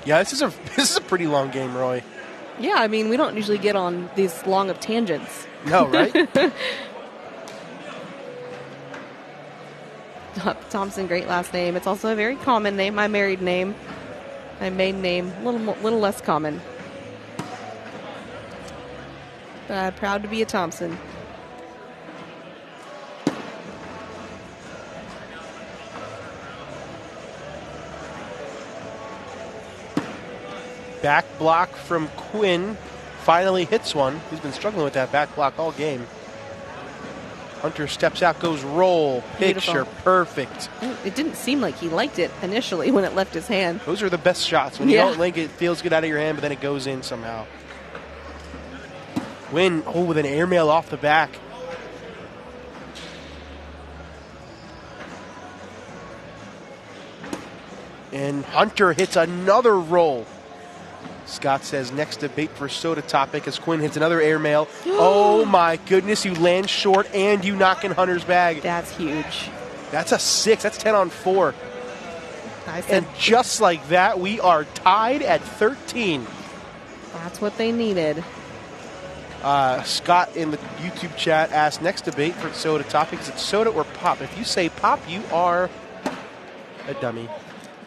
Yeah, this is a pretty long game, Roy. Yeah, I mean, we don't usually get on these long of tangents. No, right? Thompson, great last name. It's also a very common name. My married name. My maiden name, a little less common. But proud to be a Thompson. Back block from Quinn. Finally hits one. He's been struggling with that back block all game. Hunter steps out, goes roll. Picture perfect. It didn't seem like he liked it initially when it left his hand. Those are the best shots. When you don't like it, it feels good out of your hand, but then it goes in somehow. Quinn, with an airmail off the back. And Hunter hits another roll. Scott says next debate for soda topic as Quinn hits another airmail. Oh my goodness, you land short and you knock in Hunter's bag. That's huge. That's a 6. That's 10 on 4. I said, and just like that, we are tied at 13. That's what they needed. Scott in the YouTube chat asked next debate for soda topic. Is it soda or pop? If you say pop, you are a dummy.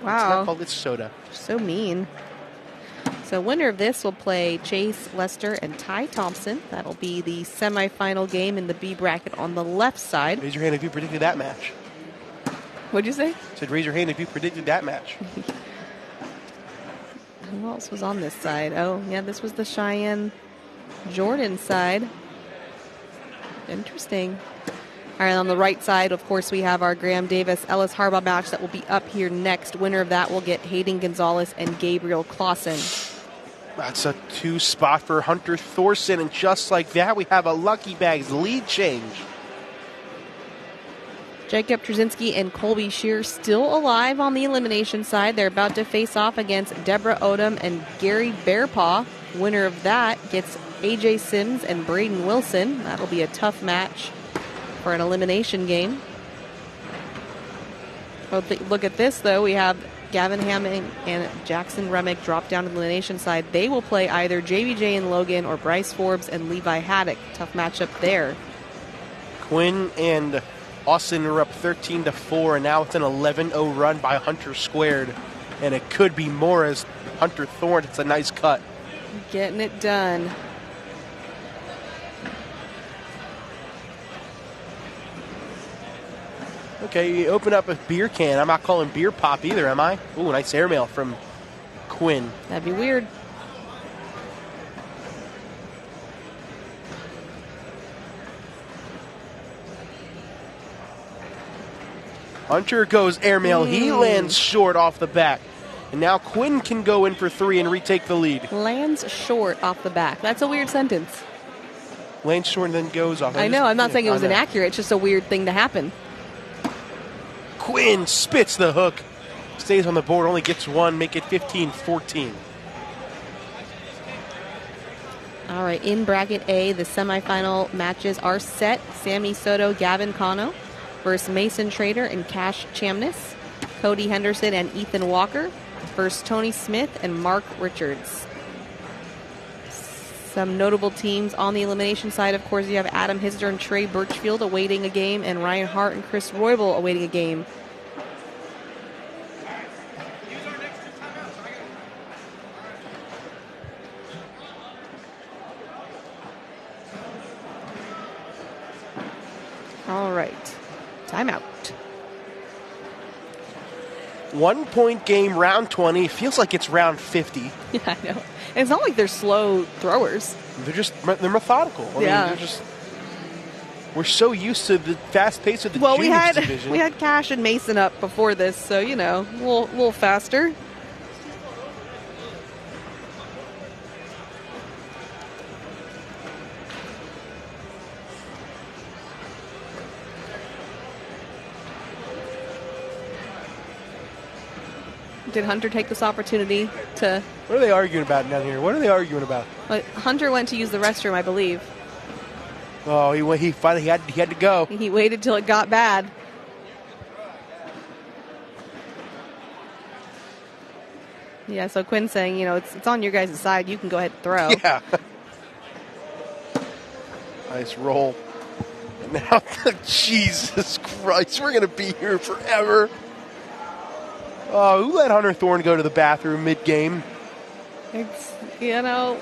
Wow. It's not called, it's soda. So mean. So winner of this will play Chase Lester and Ty Thompson. That'll be the semifinal game in the B bracket on the left side. Raise your hand if you predicted that match. What'd you say? I said raise your hand if you predicted that match. Who else was on this side? Oh, yeah, this was the Cheyenne Jordan side. Interesting. All right, on the right side, of course, we have our Graham Davis-Ellis Harbaugh match that will be up here next. Winner of that will get Hayden Gonzalez and Gabriel Clausen. That's a 2 spot for Hunter Thorson, and just like that, we have a Lucky Bags lead change. Jacob Trzynski and Colby Shear still alive on the elimination side. They're about to face off against Deborah Odom and Gary Bearpaw. Winner of that gets AJ Sims and Braden Wilson. That'll be a tough match for an elimination game. Look at this, though. We have Gavin Hammond and Jackson Remick drop down to the elimination side. They will play either JBJ and Logan or Bryce Forbes and Levi Haddock. Tough matchup there. Quinn and Austin are up 13-4, and now it's an 11-0 run by Hunter Squared. And it could be more as Hunter Thorne. It's a nice cut. Getting it done. Okay, you open up a beer can. I'm not calling beer pop either, am I? Ooh, nice airmail from Quinn. That'd be weird. Hunter goes airmail. He lands short off the back. And now Quinn can go in for 3 and retake the lead. Lands short off the back. That's a weird sentence. Lands short and then goes off. I know. I'm not saying it was inaccurate. It's just a weird thing to happen. Quinn spits the hook. Stays on the board. Only gets 1. Make it 15-14. All right. In bracket A, the semifinal matches are set. Sammy Soto, Gavin Cano versus Mason Trader and Cash Chamness. Cody Henderson and Ethan Walker versus Tony Smith and Mark Richards. Some notable teams on the elimination side, of course, you have Adam Hisder and Trey Birchfield awaiting a game, and Ryan Hart and Chris Roybal awaiting a game. All right. Timeout. 1 point game, round 20. Feels like it's round 50. Yeah, I know. And it's not like they're slow throwers. They're methodical. I mean, we're so used to the fast pace of the juniors division. We had Cash and Mason up before this, so, you know, a little faster. Did Hunter take this opportunity to... What are they arguing about down here? What are they arguing about? Hunter went to use the restroom, I believe. Oh, he finally had to go. He waited till it got bad. Yeah, so Quinn's saying, you know, it's on your guys' side. You can go ahead and throw. Yeah. Nice roll. Now, Jesus Christ, we're going to be here forever. Oh, who let Hunter Thorne go to the bathroom mid-game? It's, you know,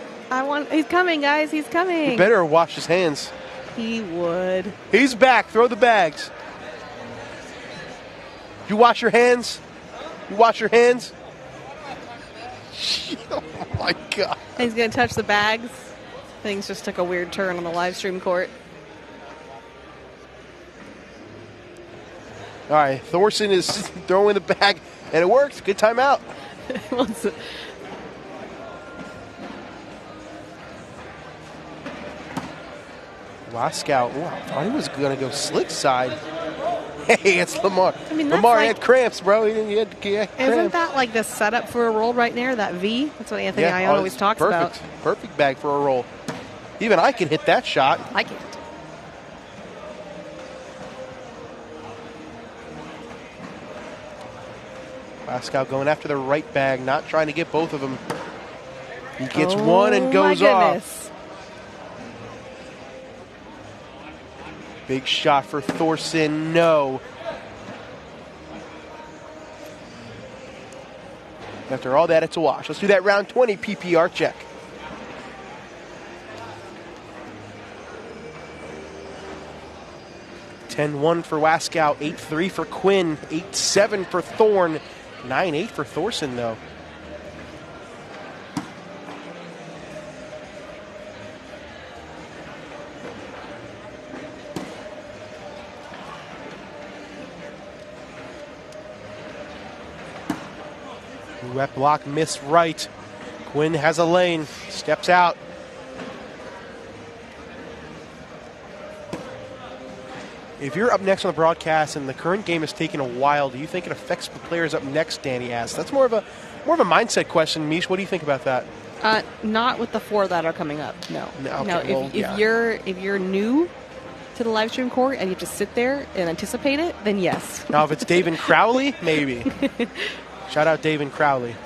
he's coming, guys. He's coming. He better wash his hands. He would. He's back. Throw the bags. You wash your hands? You wash your hands? Oh, my God. He's going to touch the bags. Things just took a weird turn on the live stream court. All right, Thorson is throwing the bag, and it works. Good timeout. Wascout. Oh, I thought he was going to go slick side. Hey, it's Lamar. I mean, Lamar had cramps, bro. He had cramps. Isn't that like the setup for a roll right there, that V? That's what Anthony Ione always talks about. Perfect bag for a roll. Even I can hit that shot. I can't. Wascout going after the right bag, not trying to get both of them. He gets one and goes off. Big shot for Thorson. No. After all that, it's a wash. Let's do that round 20 PPR check. $10-1 for Wascout, 8-3 for Quinn, 8-7 for Thorne, 9-8 for Thorson, though. Two-wet block, miss right. Quinn has a lane, steps out. If you're up next on the broadcast and the current game is taking a while, do you think it affects the players up next? Danny asked. That's more of a mindset question. Mish, what do you think about that? Not with the 4 that are coming up. No. Okay, no. If you're new to the live stream court and you have to sit there and anticipate it, then yes. Now, if it's Dave and Crowley, maybe. Shout out Dave and Crowley.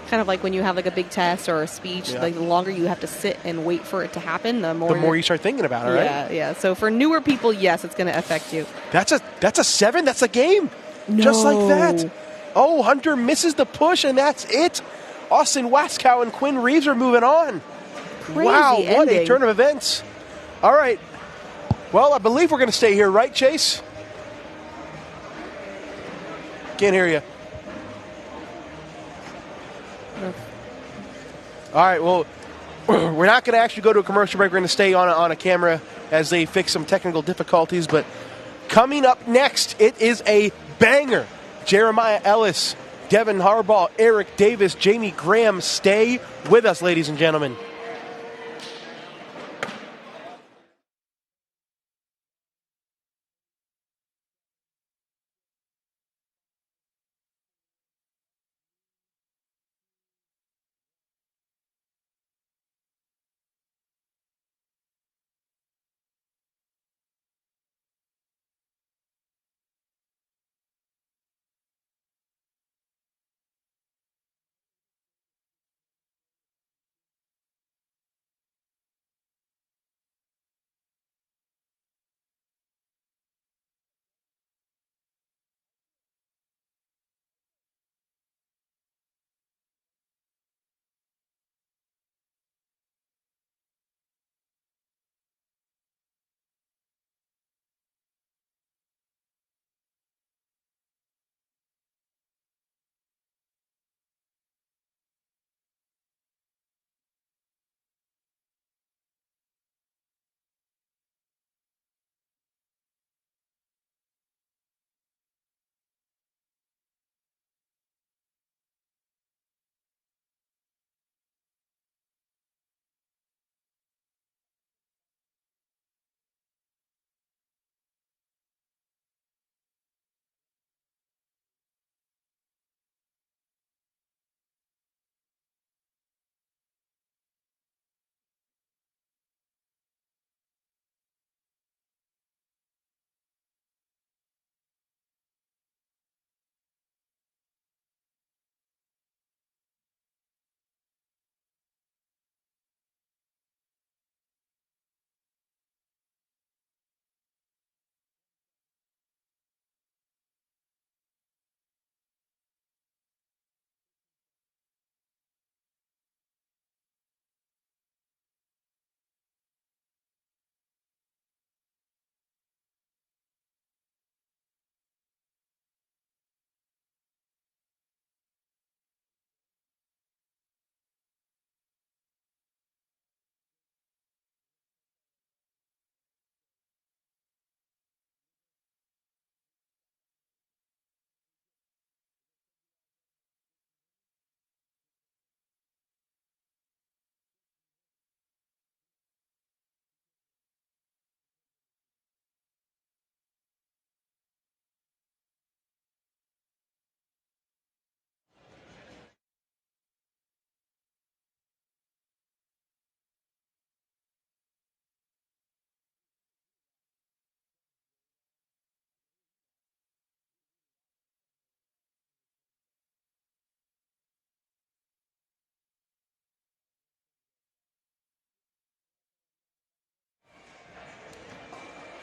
Kind of like when you have like a big test or a speech, like the longer you have to sit and wait for it to happen, the more you start thinking about it, right? Yeah. So for newer people, yes, it's going to affect you. That's a 7. That's a game. No. Just like that. Oh, Hunter misses the push, and that's it. Austin Waskow and Quinn Reeves are moving on. Crazy wow, ending. What a turn of events. All right. Well, I believe we're going to stay here, right, Chase? Can't hear you. All right, well, we're not going to actually go to a commercial break. We're going to stay on a camera as they fix some technical difficulties. But coming up next, it is a banger. Jeremiah Ellis, Devin Harbaugh, Eric Davis, Jamie Graham. Stay with us, ladies and gentlemen.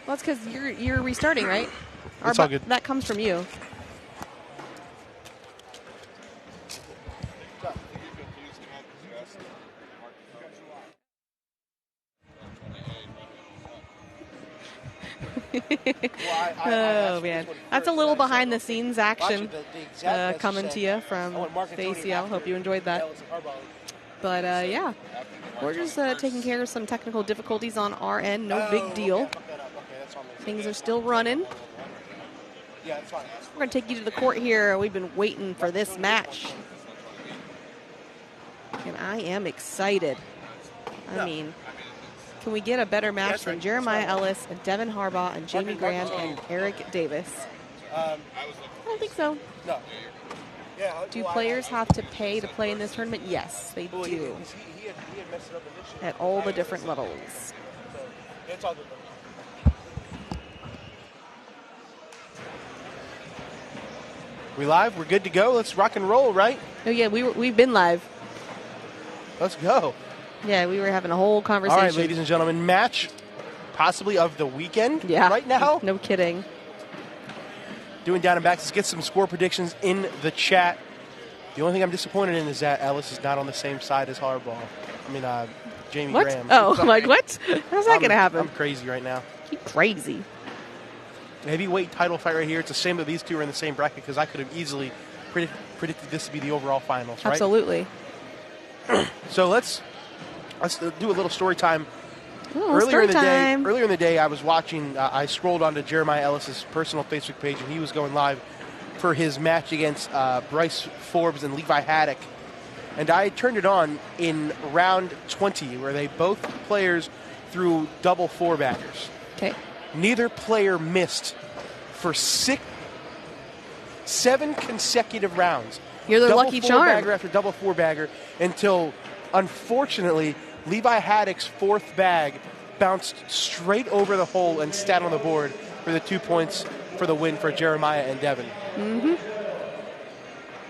Well, it's because you're restarting, right? It's all good. That comes from you. Oh, man. That's a little behind-the-scenes action coming to you from the ACL. Hope you enjoyed that. But, yeah, we're just taking care of some technical difficulties on our end. No big deal. Things are still running. Yeah, that's fine. We're going to take you to the court here. We've been waiting for this match. And I am excited. I mean, can we get a better match than Jeremiah Ellis and Devin Harbaugh and Jamie Graham and Eric Davis? I don't think so. No. Do players have to pay to play in this tournament? Yes, they do. He had messed it up initially. At all the different levels. So, it's all good. We live? We're good to go? Let's rock and roll, right? Oh, yeah, we've been live. Let's go. Yeah, we were having a whole conversation. All right, ladies and gentlemen, match possibly of the weekend right now. No kidding. Doing down and backs. Let's get some score predictions in the chat. The only thing I'm disappointed in is that Ellis is not on the same side as Harbaugh. Jamie what? Graham. Oh, I'm like, what? How's that going to happen? I'm crazy right now. You're crazy. Heavyweight title fight right here. It's a shame that these two are in the same bracket because I could have easily predicted this to be the overall finals, right? Absolutely. So let's do a little story time. Ooh, Earlier in the day, I was watching. I scrolled onto Jeremiah Ellis's personal Facebook page, and he was going live for his match against Bryce Forbes and Levi Haddock. And I turned it on in round 20, where they both players threw double four-baggers. Okay. Neither player missed for 7 consecutive rounds. You're the double lucky four-bagger charm. after double four-bagger until, unfortunately, Levi Haddock's fourth bag bounced straight over the hole and sat on the board for the 2 points for the win for Jeremiah and Devin. Mm-hmm.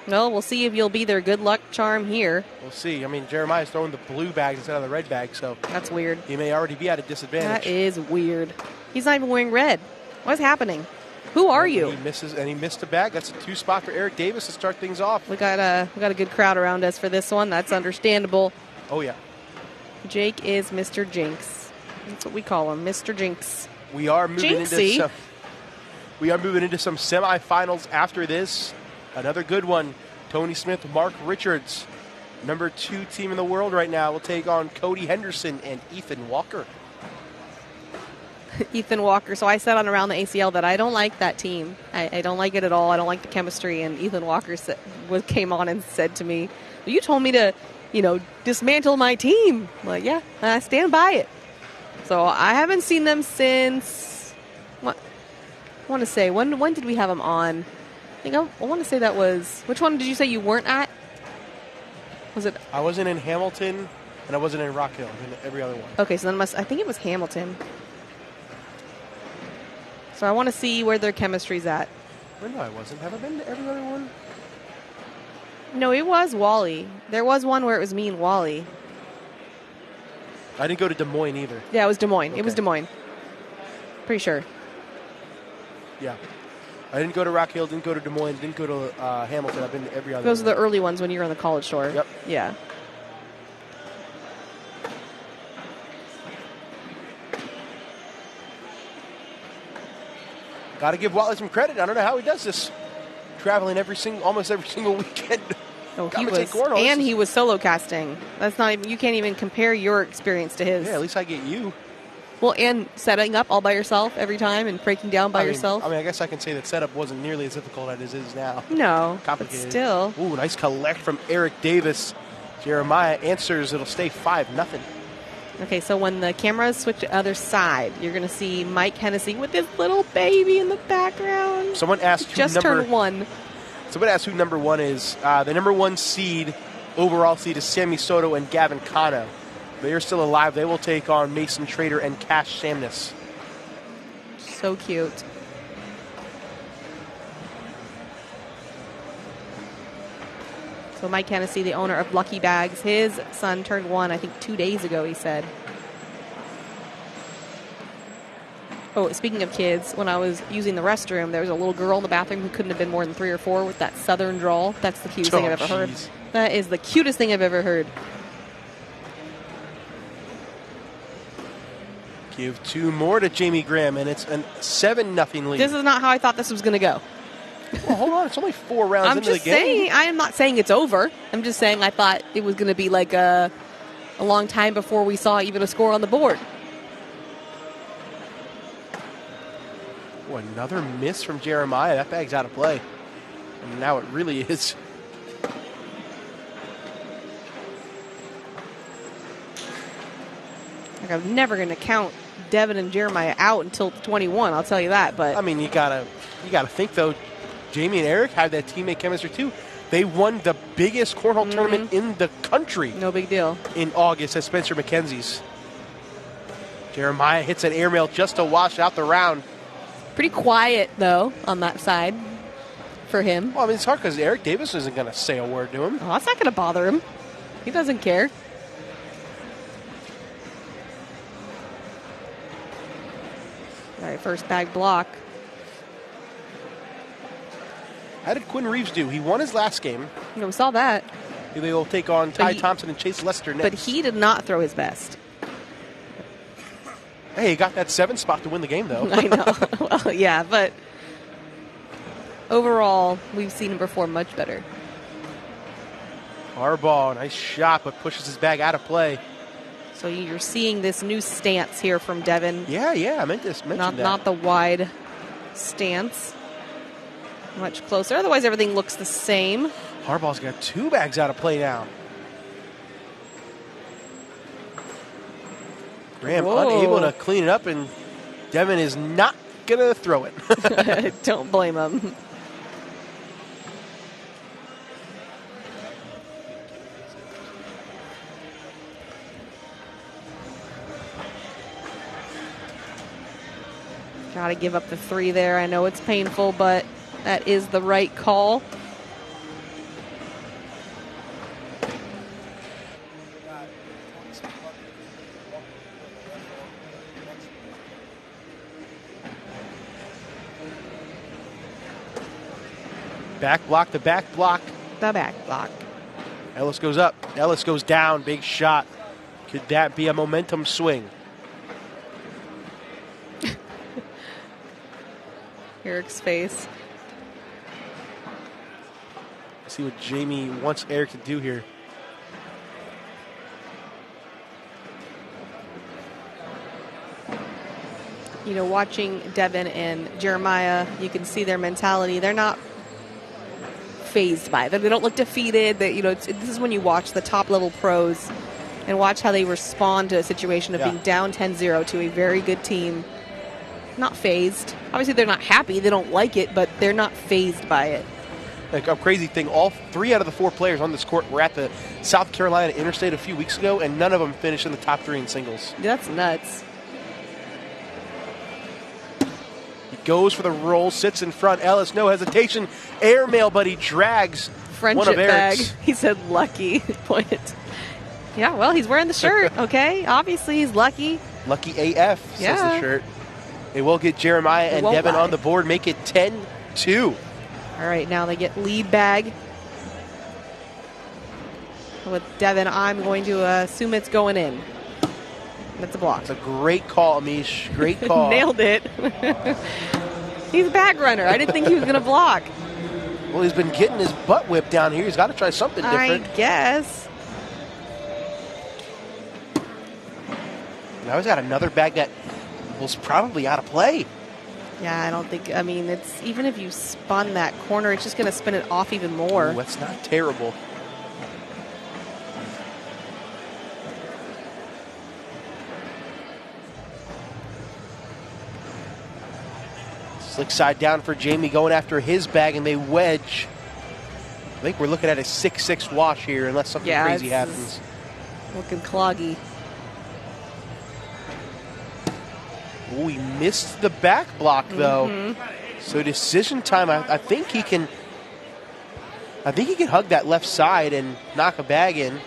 Well, we'll see if you'll be their good luck charm here. We'll see. Jeremiah's throwing the blue bags instead of the red bag, so that's weird. He may already be at a disadvantage. That is weird. He's not even wearing red. What's happening? Who are you? He missed a bag. That's a 2 spot for Eric Davis to start things off. We got a good crowd around us for this one. That's understandable. Oh yeah. Jake is Mr. Jinx. That's what we call him, Mr. Jinx. We are moving into some semifinals after this. Another good one. Tony Smith, Mark Richards, number 2 team in the world right now, will take on Cody Henderson and Ethan Walker. Ethan Walker. So I said on Around the ACL that I don't like that team. I don't like it at all. I don't like the chemistry. And Ethan Walker came on and said to me, well, you told me to, dismantle my team. I'm like, yeah, I stand by it. So I haven't seen them since, I want to say, when did we have them on? I want to say that was, which one did you say you weren't at? Was it? I wasn't in Hamilton, and I wasn't in Rock Hill, in every other one. Okay, so then I think it was Hamilton. So I want to see where their chemistry's at. No, I wasn't. Have I been to every other one? No, it was Wally. There was one where it was me and Wally. I didn't go to Des Moines either. Yeah, it was Des Moines. Okay. It was Des Moines. Pretty sure. Yeah. I didn't go to Rock Hill, didn't go to Des Moines, didn't go to Hamilton. I've been to every other Those one. are the early ones when you were on the college tour. Yep. Yeah. Got to give Wally some credit. I don't know how he does this. Traveling almost every single weekend. Oh, he was solo casting. That's not even, you can't even compare your experience to his. Yeah, at least I get you. Well, and setting up all by yourself every time and breaking down by yourself. I guess I can say that setup wasn't nearly as difficult as it is now. No, complicated. But still. Ooh, nice collect from Eric Davis. Jeremiah answers. It'll stay 5-0. Okay, so when the cameras switch to other side, you're going to see Mike Hennessy with this little baby in the background. Someone asked turned 1. Someone asked who number 1 is. The number 1 seed, overall seed, is Sammy Soto and Gavin Cano. They are still alive. They will take on Mason Trader and Cash Samness. So cute. So Mike Hennessy, the owner of Lucky Bags, his son turned 1, I think 2 days ago, he said. Oh, speaking of kids, when I was using the restroom, there was a little girl in the bathroom who couldn't have been more than 3 or 4 with that southern drawl. That's the cutest thing I've ever heard. That is the cutest thing I've ever heard. Give 2 more to Jamie Graham, and it's a 7-0 lead. This is not how I thought this was going to go. Well, hold on. It's only 4 rounds into the game. I am not saying it's over. I'm just saying I thought it was going to be like a long time before we saw even a score on the board. Oh, another miss from Jeremiah. That bag's out of play. And now it really is. Like, I'm never going to count Devin and Jeremiah out until 21. I'll tell you that. But I mean, you gotta think though. Jamie and Eric had that teammate chemistry too. They won the biggest cornhole tournament in the country. No big deal. In August at Spencer McKenzie's. Jeremiah hits an airmail just to wash out the round. Pretty quiet though on that side for him. Well, I mean, it's hard because Eric Davis isn't going to say a word to him. Oh, that's not going to bother him. He doesn't care. All right, first bag block. How did Quinn Reeves do? He won his last game. No, we saw that. They will take on Ty Thompson and Chase Lester next. But he did not throw his best. Hey, he got that 7th spot to win the game, though. I know. Well, yeah, but overall, we've seen him perform much better. Harbaugh, nice shot, but pushes his bag out of play. So you're seeing this new stance here from Devin. Yeah, I meant to mention that. Not the wide stance. Much closer. Otherwise, everything looks the same. Harbaugh's got 2 bags out of play now. Graham unable to clean it up, and Devin is not going to throw it. Don't blame him. Got to give up the 3 there. I know it's painful, but that is the right call. Back block, the back block. The back block. Ellis goes up. Ellis goes down. Big shot. Could that be a momentum swing? Eric's face. See what Jamie wants Eric to do here. You know, watching Devin and Jeremiah, you can see their mentality. They're not phased by it. They don't look defeated. This is when you watch the top level pros and watch how they respond to a situation of being down 10-0 to a very good team. Not phased. Obviously, they're not happy. They don't like it, but they're not phased by it. Like a crazy thing, all 3 out of the 4 players on this court were at the South Carolina Interstate a few weeks ago, and none of them finished in the top 3 in singles. That's nuts. He goes for the roll, sits in front. Ellis, no hesitation. Airmail, but he drags Friendship one of Eric's. bag. He said lucky. Point. Yeah, well, he's wearing the shirt, okay? Obviously, he's lucky. Lucky AF, says the shirt. They will get Jeremiah and Devin on the board, make it 10-2. All right, now they get lead bag. With Devin, I'm going to assume it's going in. That's a block. It's a great call, Amish. Great call. Nailed it. He's a bag runner. I didn't think he was going to block. Well, he's been getting his butt whipped down here. He's got to try something different. I guess. Now he's got another bag that was probably out of play. Yeah, I don't think, it's even if you spun that corner, it's just going to spin it off even more. Ooh, that's not terrible. Slick side down for Jamie going after his bag, and they wedge. I think we're looking at a 6-6 wash here unless something crazy happens. Looking cloggy. Oh, he missed the back block, though. So decision time, I think he can hug that left side and knock a bag in.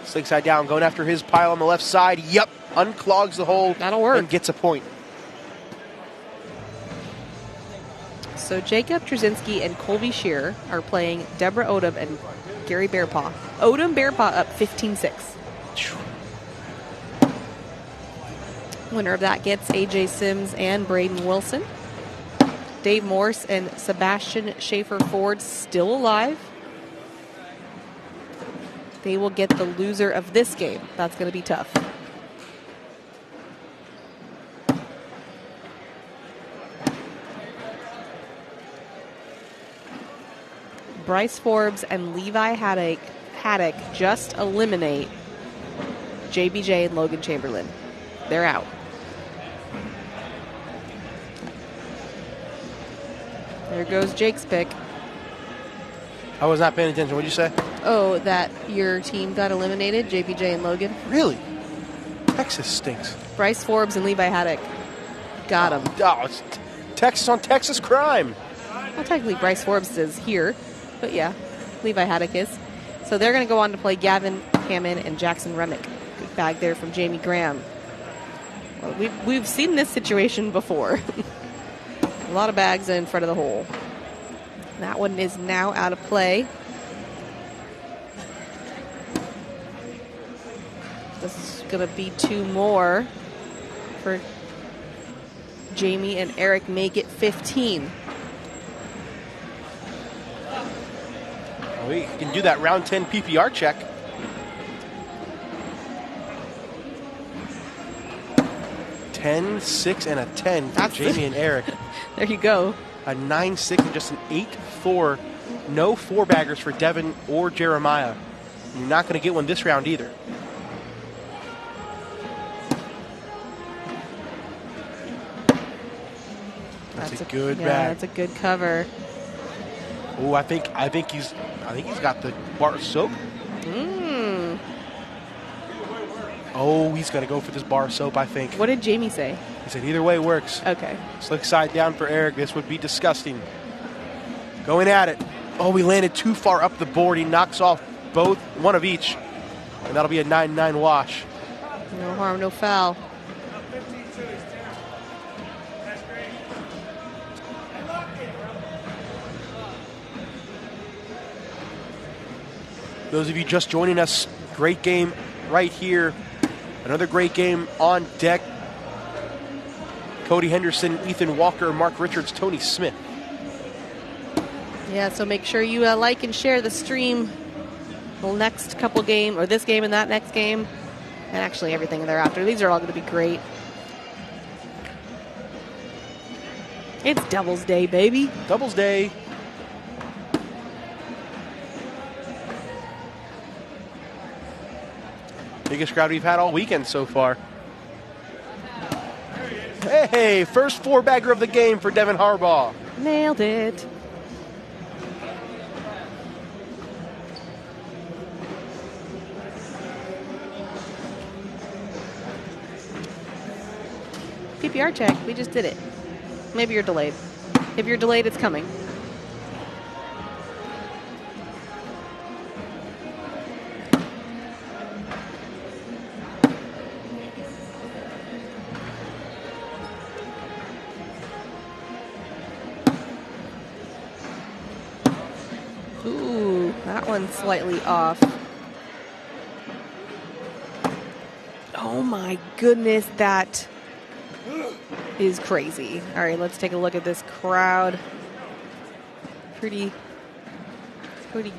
Slick side down, going after his pile on the left side. Yep, unclogs the hole. That'll work. And gets a point. So Jacob Trzynski and Colby Shearer are playing Deborah Odom and Gary Bearpaw. Odom Bearpaw up 15-6. Winner of that gets AJ Sims and Braden Wilson. Dave Morse and Sebastian Schaefer Ford still alive. they will get the loser of this game. That's going to be tough. Bryce Forbes and Levi Haddock just eliminate JBJ and Logan Chamberlain. They're out. There goes Jake's pick. I was not paying attention. What did you say? Oh, that your team got eliminated, JBJ and Logan. Really? Texas stinks. Bryce Forbes and Levi Haddock got him. Oh, it's Texas on Texas crime. Well, technically Bryce Forbes is here, but yeah, Levi Haddock is. So they're going to go on to play Gavin Hammond and Jackson Remick. Good bag there from Jamie Graham. Well, we've seen this situation before. A lot of bags in front of the hole. That one is now out of play. This is going to be 2 more for Jamie and Eric. Make it 15. We can do that round 10 PPR check. $10, 6, and a 10 for Jamie and Eric. There you go. A 9, 6, and just an 8, 4. No 4-baggers for Devin or Jeremiah. You're not going to get one this round either. That's a good bag. That's a good cover. Oh, I think he's got the bar of soap. Oh, he's going to go for this bar of soap, I think. What did Jamie say? He said either way works. Okay. Slick side down for Eric. This would be disgusting. Going at it. Oh, he landed too far up the board. He knocks off one of each. And that'll be a 9-9 wash. No harm, no foul. Those of you just joining us, great game right here. Another great game on deck. Cody Henderson, Ethan Walker, Mark Richards, Tony Smith. Yeah, so make sure you like and share the stream. The next couple game, or this game and that next game, and actually everything thereafter. These are all going to be great. It's Doubles Day, baby. Doubles Day. Biggest crowd we've had all weekend so far. Hey, first 4-bagger of the game for Devin Harbaugh. Nailed it. PPR check. We just did it. Maybe you're delayed. If you're delayed, it's coming. Ooh, that one's slightly off. Oh my goodness, that is crazy. All right, let's take a look at this crowd. Pretty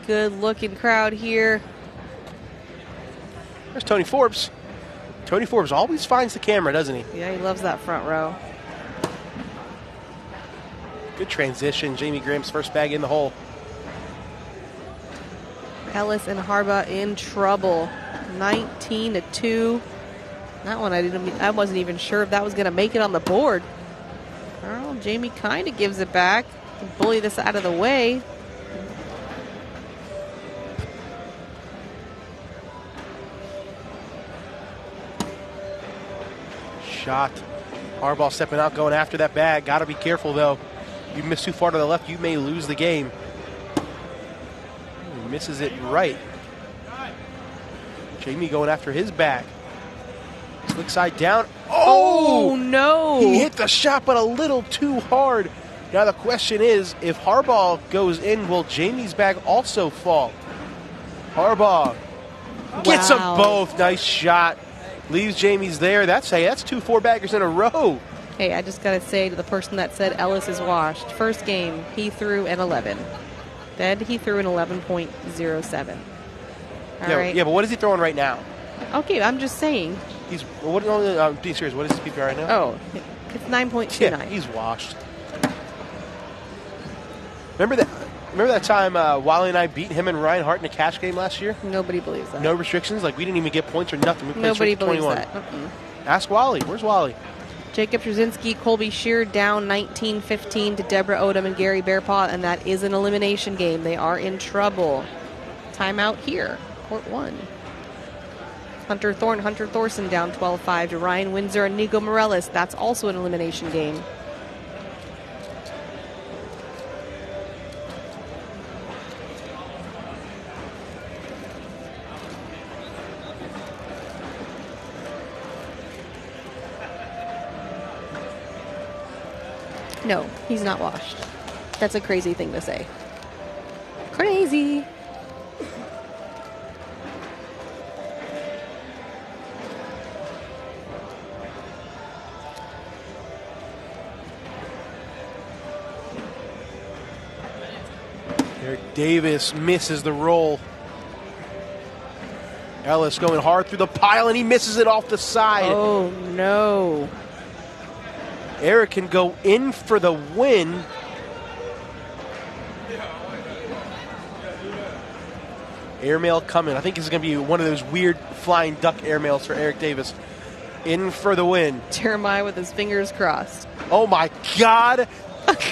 good looking crowd here. There's Tony Forbes. Tony Forbes always finds the camera, doesn't he? Yeah, he loves that front row. Good transition. Jamie Graham's first bag in the hole. Ellis and Harbaugh in trouble. 19-2. That one I wasn't even sure if that was going to make it on the board. Well, Jamie kind of gives it back. Bully this out of the way. Shot. Harbaugh stepping out, going after that bag. Got to be careful, though. You miss too far to the left, you may lose the game. He misses it right. Jamie going after his bag. Slick side down. Oh, no. He hit the shot, but a little too hard. Now the question is, if Harbaugh goes in, will Jamie's bag also fall? Harbaugh gets them both. Nice shot. Leaves Jamie's there. That's 2 4-baggers in a row. Hey, I just got to say to the person that said Ellis is washed, first game, he threw an 11. Then he threw an 11.07. Yeah, right. yeah, but what is he throwing right now? Okay, I'm just saying. He's what? I'm being serious. What is his PPR right now? Oh, it's 9.29. Yeah, he's washed. Remember that time Wally and I beat him and Ryan Hart in a cash game last year? Nobody believes that. No restrictions. Like we didn't even get points or nothing. We played Nobody straight to believes 21. that. Ask Wally. Where's Wally? Jacob Trzynski, Colby Shear down 19-15 to Deborah Odom and Gary Bearpaw, and that is an elimination game. They are in trouble. Timeout here, court 1. Hunter Thorson down 12-5 to Ryan Windsor and Nico Morellis. That's also an elimination game. No, he's not washed. That's a crazy thing to say. Crazy. Eric Davis misses the roll. Ellis going hard through the pile, and he misses it off the side. Oh, no. Eric can go in for the win. Airmail coming. I think this is going to be one of those weird flying duck airmails for Eric Davis. In for the win. Jeremiah with his fingers crossed. Oh, my God.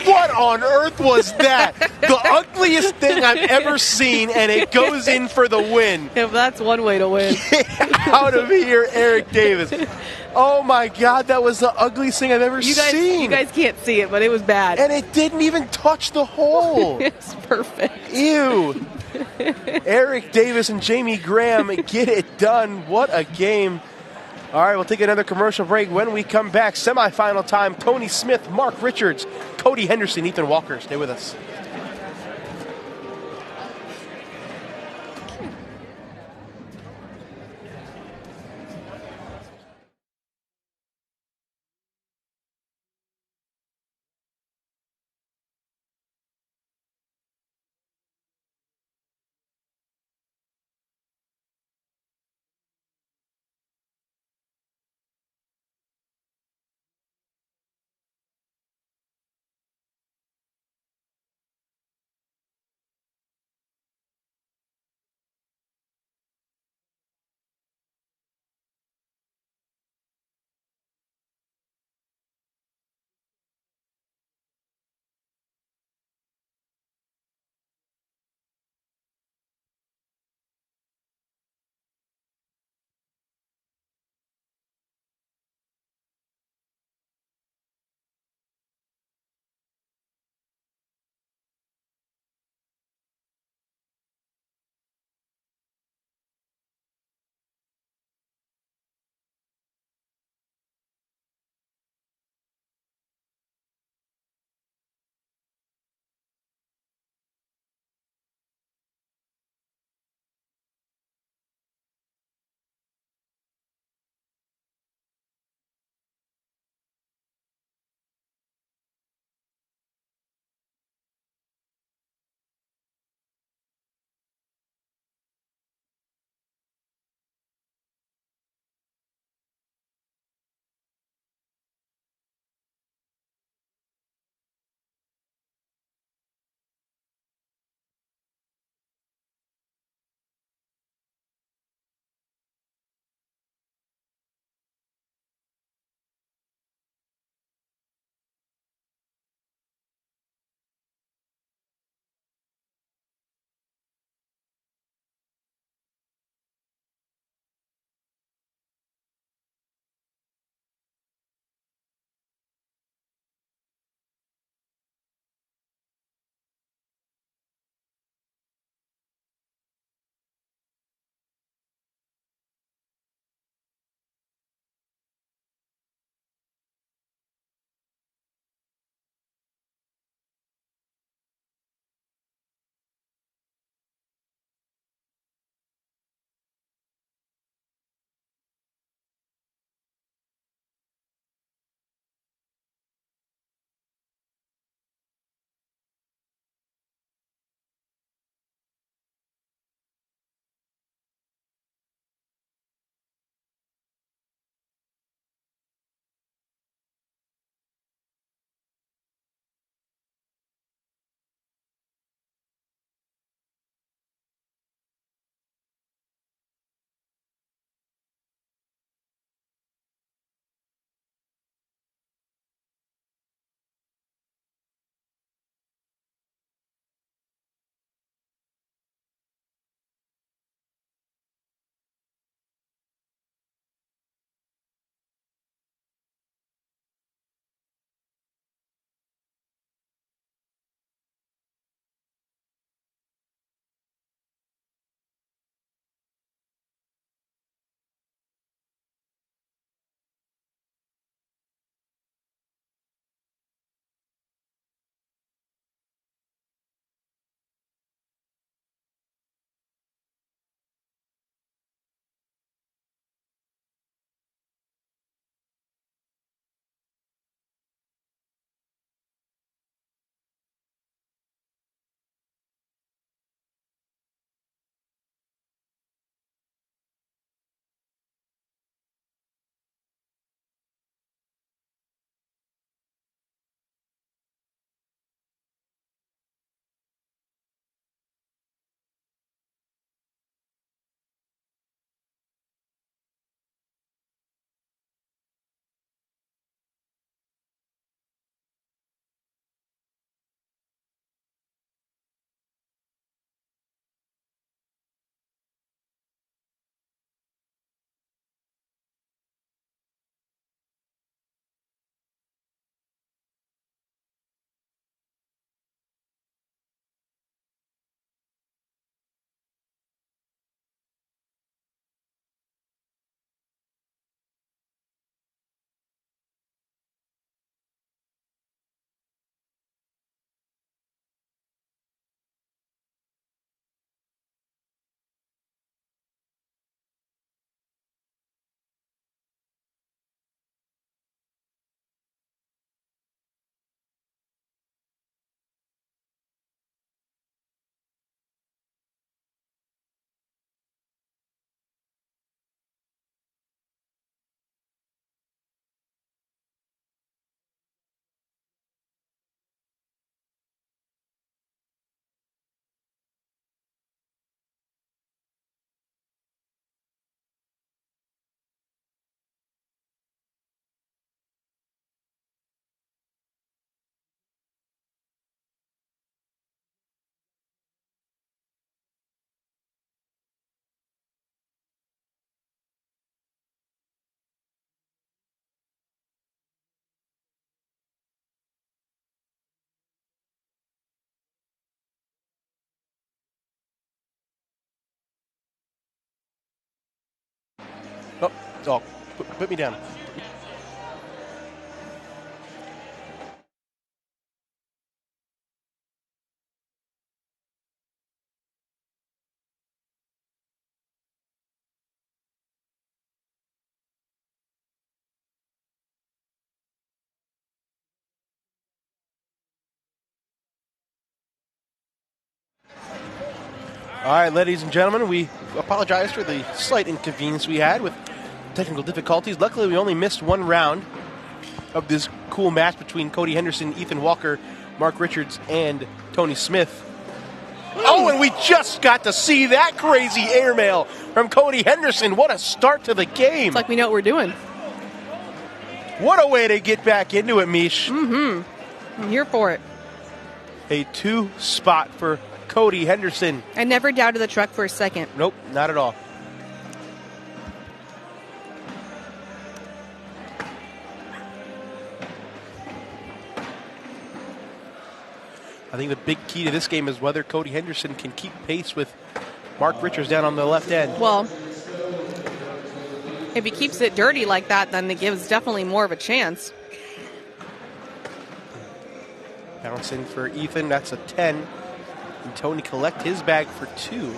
What on earth was that? The ugliest thing I've ever seen, and it goes in for the win. If that's one way to win. Get out of here, Eric Davis. Oh, my God. That was the ugliest thing I've ever seen. You guys can't see it, but it was bad. And it didn't even touch the hole. It's perfect. Ew. Eric Davis and Jamie Graham get it done. What a game. All right, we'll take another commercial break. When we come back, semifinal time, Tony Smith, Mark Richards, Cody Henderson, Ethan Walker. Stay with us. Oh, put me down. All right, ladies and gentlemen, we apologize for the slight inconvenience we had with technical difficulties. Luckily, we only missed one round of this cool match between Cody Henderson, Ethan Walker, Mark Richards, and Tony Smith. Oh, and we just got to see that crazy airmail from Cody Henderson. What a start to the game. It's like we know what we're doing. What a way to get back into it, Mish. Mm-hmm. I'm here for it. A 2 spot for Cody Henderson. I never doubted the truck for a second. Nope, not at all. I think the big key to this game is whether Cody Henderson can keep pace with Mark Richards down on the left end. Well, if he keeps it dirty like that, then it gives definitely more of a chance. Bouncing for Ethan, that's a 10. And Tony collect his bag for 2.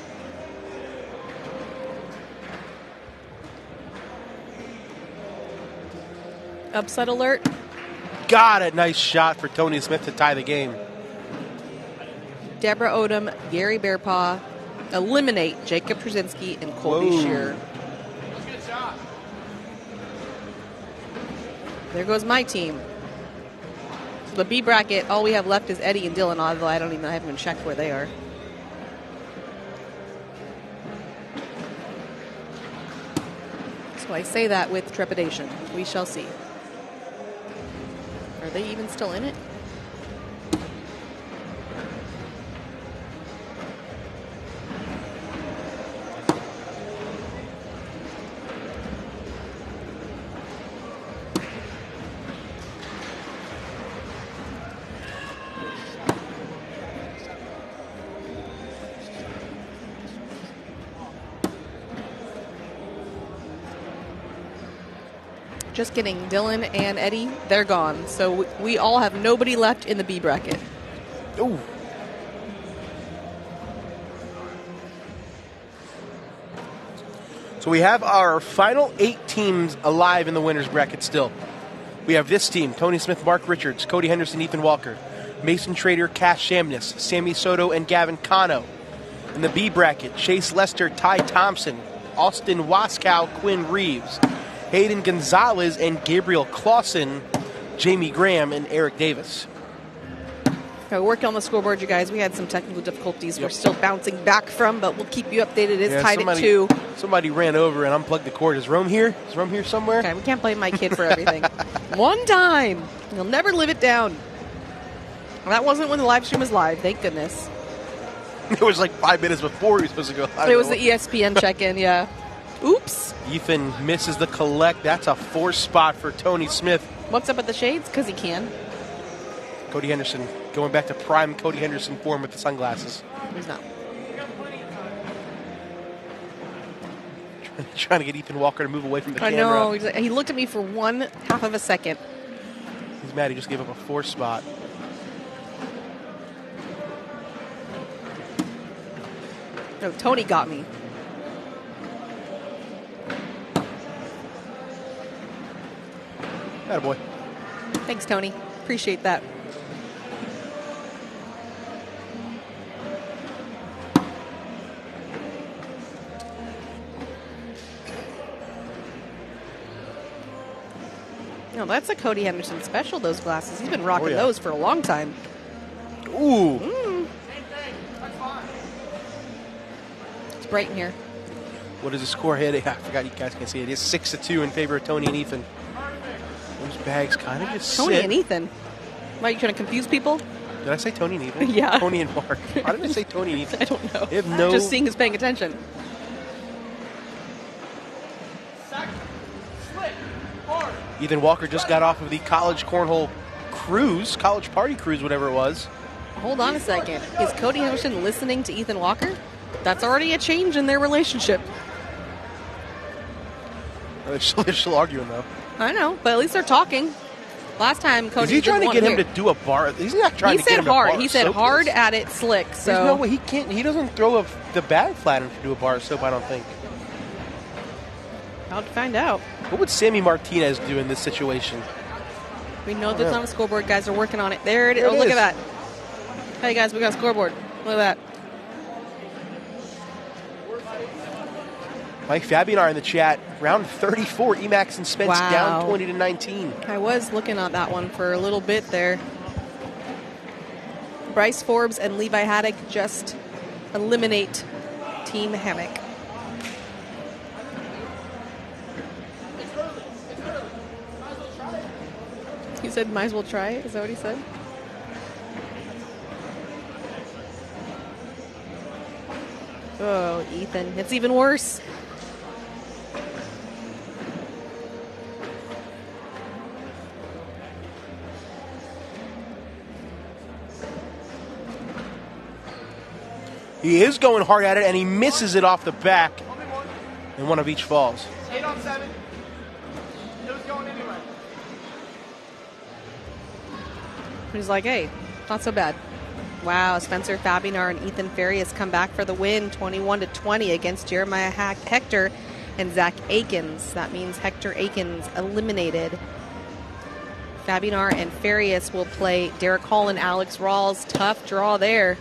Upset alert. Got it. Nice shot for Tony Smith to tie the game. Deborah Odom, Gary Bearpaw eliminate Jacob Brzezinski and Colby Shearer. There goes my team. The B bracket, all we have left is Eddie and Dylan, although I haven't even checked where they are. So I say that with trepidation. We shall see. Are they even still in it? Just kidding. Dylan and Eddie, they're gone. So we all have nobody left in the B bracket. Ooh. So we have our final 8 teams alive in the winner's bracket still. We have this team: Tony Smith, Mark Richards, Cody Henderson, Ethan Walker, Mason Trader, Cash Shamness, Sammy Soto, and Gavin Cano. In the B bracket, Chase Lester, Ty Thompson, Austin Waskow, Quinn Reeves, Hayden Gonzalez and Gabriel Clausen, Jamie Graham, and Eric Davis. We're working on the scoreboard, you guys. We had some technical difficulties we're still bouncing back from, but we'll keep you updated. It's tied at 2. Somebody ran over and unplugged the cord. Is Rome here? Is Rome here somewhere? Okay, we can't blame my kid for everything. One time. You'll never live it down. That wasn't when the live stream was live, thank goodness. It was like 5 minutes before we were supposed to go live. It was the ESPN check-in, yeah. Oops. Ethan misses the collect. That's a 4 spot for Tony Smith. What's up with the shades? Because he can. Cody Henderson going back to prime Cody Henderson form with the sunglasses. He's not. Trying to get Ethan Walker to move away from the camera. I know. He looked at me for 1/2 of a second. He's mad he just gave up a 4 spot. No, Tony got me. Attaboy. Thanks, Tony. Appreciate that. No, that's a Cody Henderson special, those glasses. He's been rocking those for a long time. Ooh. It's bright in here. What is the score here? I forgot you guys can see it. It's 6-2 in favor of Tony and Ethan. Those bags kind of just Tony sit. and Ethan. Why, are you trying to confuse people? Did I say Tony and Ethan? Yeah. Tony and Mark. Why did I say Tony and Ethan? I don't know. They have no... Just seeing who's paying attention. Ethan Walker just got off of the college cornhole cruise, college party cruise, whatever it was. Hold on a second. Is Cody Henderson listening to Ethan Walker? That's already a change in their relationship. They're still arguing, though. I know, but at least they're talking. Last time, Cody. Is he trying to get him to do a bar? He's not trying to get him to bar. He said hard at it, slick. So there's no way he can't. He doesn't throw the bag flat and do a bar of soap, I don't think. I'll find out. What would Sammy Martinez do in this situation? We know that's on the scoreboard. Guys are working on it. There it is. There it look is. at that. Hey, guys, we got a scoreboard. Look at that. Mike Fabianar in the chat. Round 34, Emacs and Spence Wow. down 20-19. I was looking at that one for a little bit there. Bryce Forbes and Levi Haddock just eliminate Team Hammock. He said, might as well try it. Is that what he said? Oh, Ethan. It's even worse. He is going hard at it, and he misses it off the back. And one of each falls. 8 on 7. It was going anyway. He's like, hey, not so bad. Wow, Spencer Fabianar and Ethan Farias come back for the win, 21-20 against Jeremiah Hector and Zach Akins. That means Hector Akins eliminated. Fabianar and Farias will play Derek Hall and Alex Rawls. Tough draw there.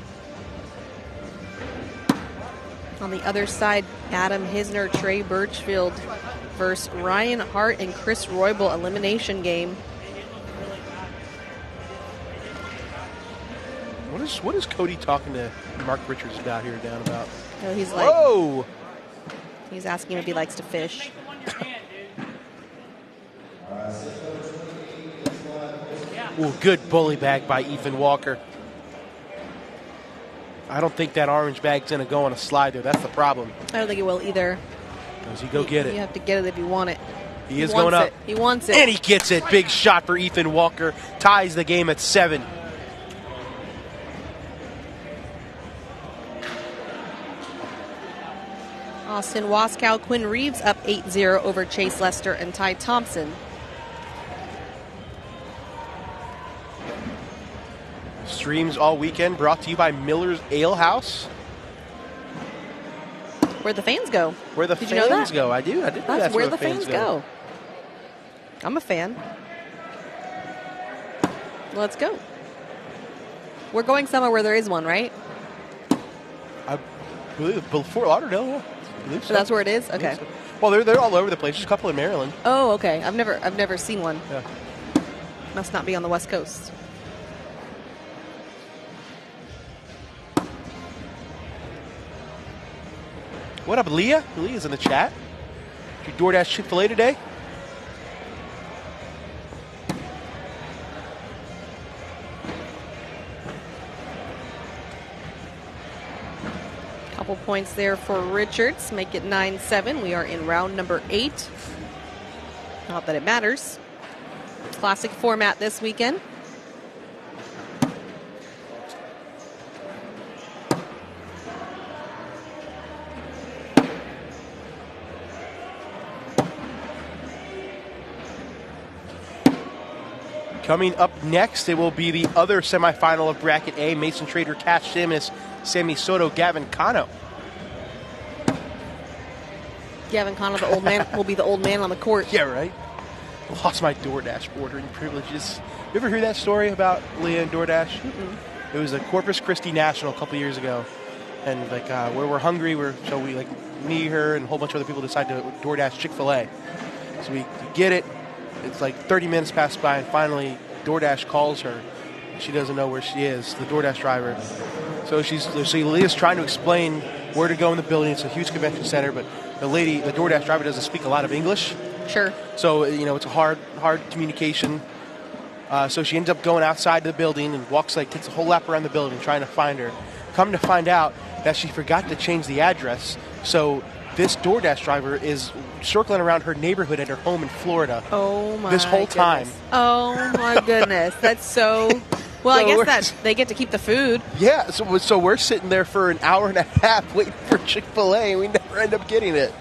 On the other side, Adam Hisner, Trey Birchfield versus Ryan Hart and Chris Roybal elimination game. What is Cody talking to Mark Richards about here down about? Oh, he's like, Whoa! He's asking him if he likes to fish. Ooh, good bully bag by Ethan Walker. I don't think that orange bag's going to go on a slide there. That's the problem. I don't think he will either. Does he go get it? You have to get it if you want it. He is going up. He wants it. And he gets it. Big shot for Ethan Walker. Ties the game at 7. Austin Waskow, Quinn Reeves up 8-0 over Chase Lester and Ty Thompson. Streams all weekend brought to you by Miller's Ale House. Where the fans go. Where the Did you know fans that? go. I do. I did know That's where the fans go. I'm a fan. Let's go. We're going somewhere where there is one, right? I believe Fort Lauderdale. Yeah. I believe so. So that's where it is? Okay. So. Well, they're all over the place. There's a couple in Maryland. Oh, okay. I've never seen one. Yeah. Must not be on the West Coast. What up, Leah? Leah's in the chat. Did you DoorDash Chick-fil-A today? Couple points there for Richards. Make it 9-7. We are in round number 8. Not that it matters. Classic format this weekend. Coming up next, it will be the other semifinal of Bracket A. Mason Trader, Cash Simmons, Sammy Soto, Gavin Cano. Gavin Cano, the old man, will be the old man on the court. Yeah, right? Lost my DoorDash ordering privileges. You ever hear that story about Leah and DoorDash? Mm-mm. It was a Corpus Christi National a couple years ago. And like we're hungry, so we like me, her, and a whole bunch of other people decide to DoorDash Chick-fil-A. So we get it. It's like 30 minutes pass by, and finally DoorDash calls her. She doesn't know where she is, the DoorDash driver. So Leah's trying to explain where to go in the building. It's a huge convention center, but the DoorDash driver doesn't speak a lot of English. Sure. So, it's a hard communication. So she ends up going outside the building and takes a whole lap around the building trying to find her. Come to find out that she forgot to change the address. So this DoorDash driver is circling around her neighborhood at her home in Florida. Oh my! This whole time. Oh my goodness, that's so. Well, So I guess we're- that they get to keep the food. Yeah, so we're sitting there for an hour and a half waiting for Chick-fil-A, and we never end up getting it.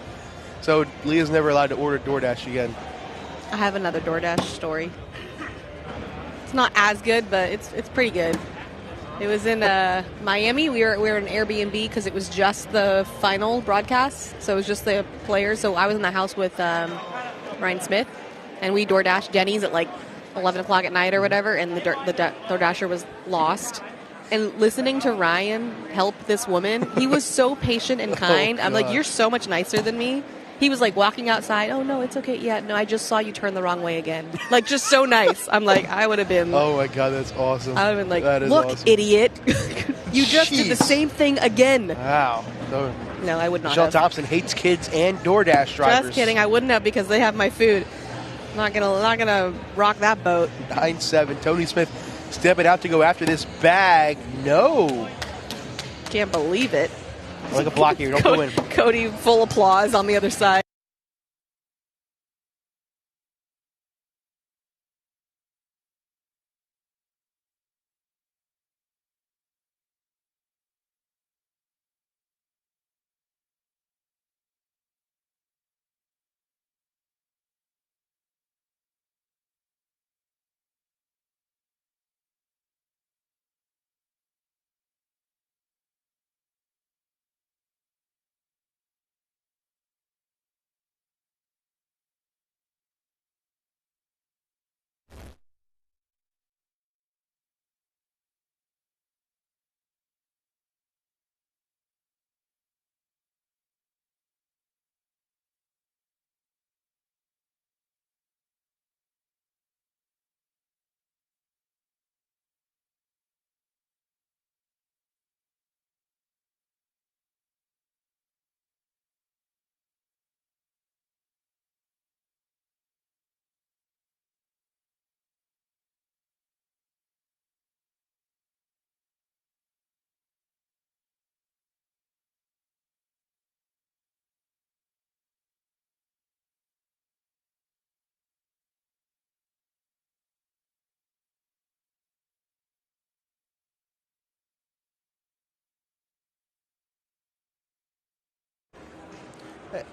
So Leah's never allowed to order DoorDash again. I have another DoorDash story. It's not as good, but it's pretty good. It was in Miami. We were in Airbnb because it was just the final broadcast, so it was just the players. So I was in the house with Ryan Smith, and we DoorDashed Denny's at like 11 o'clock at night or whatever, and the DoorDasher was lost. And listening to Ryan help this woman, he was so patient and kind. I'm like, you're so much nicer than me. He was like walking outside. Oh, no, it's okay. Yeah, no, I just saw you turn the wrong way again. Like, just so nice. I'm like, I would have been. Oh, my God, that's awesome. I would have been like, that is look, awesome. Idiot. You just did the same thing again. Wow. No, I would not Michelle have. Thompson hates kids and DoorDash drivers. Just kidding. I wouldn't have because they have my food. Not gonna rock that boat. 9-7. Tony Smith stepping out to go after this bag. No. Can't believe it. Like a block here. Don't go in. Cody, full applause on the other side.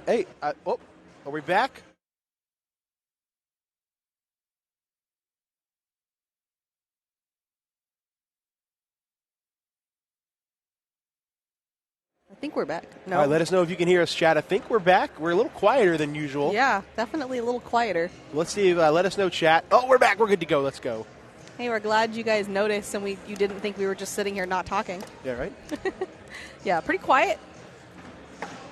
Hey, are we back? I think we're back. No. All right, let us know if you can hear us, chat. I think we're back. We're a little quieter than usual. Yeah, definitely a little quieter. Let's see. Let us know, chat. Oh, we're back. We're good to go. Let's go. Hey, we're glad you guys noticed and you didn't think we were just sitting here not talking. Yeah, right? Yeah, pretty quiet.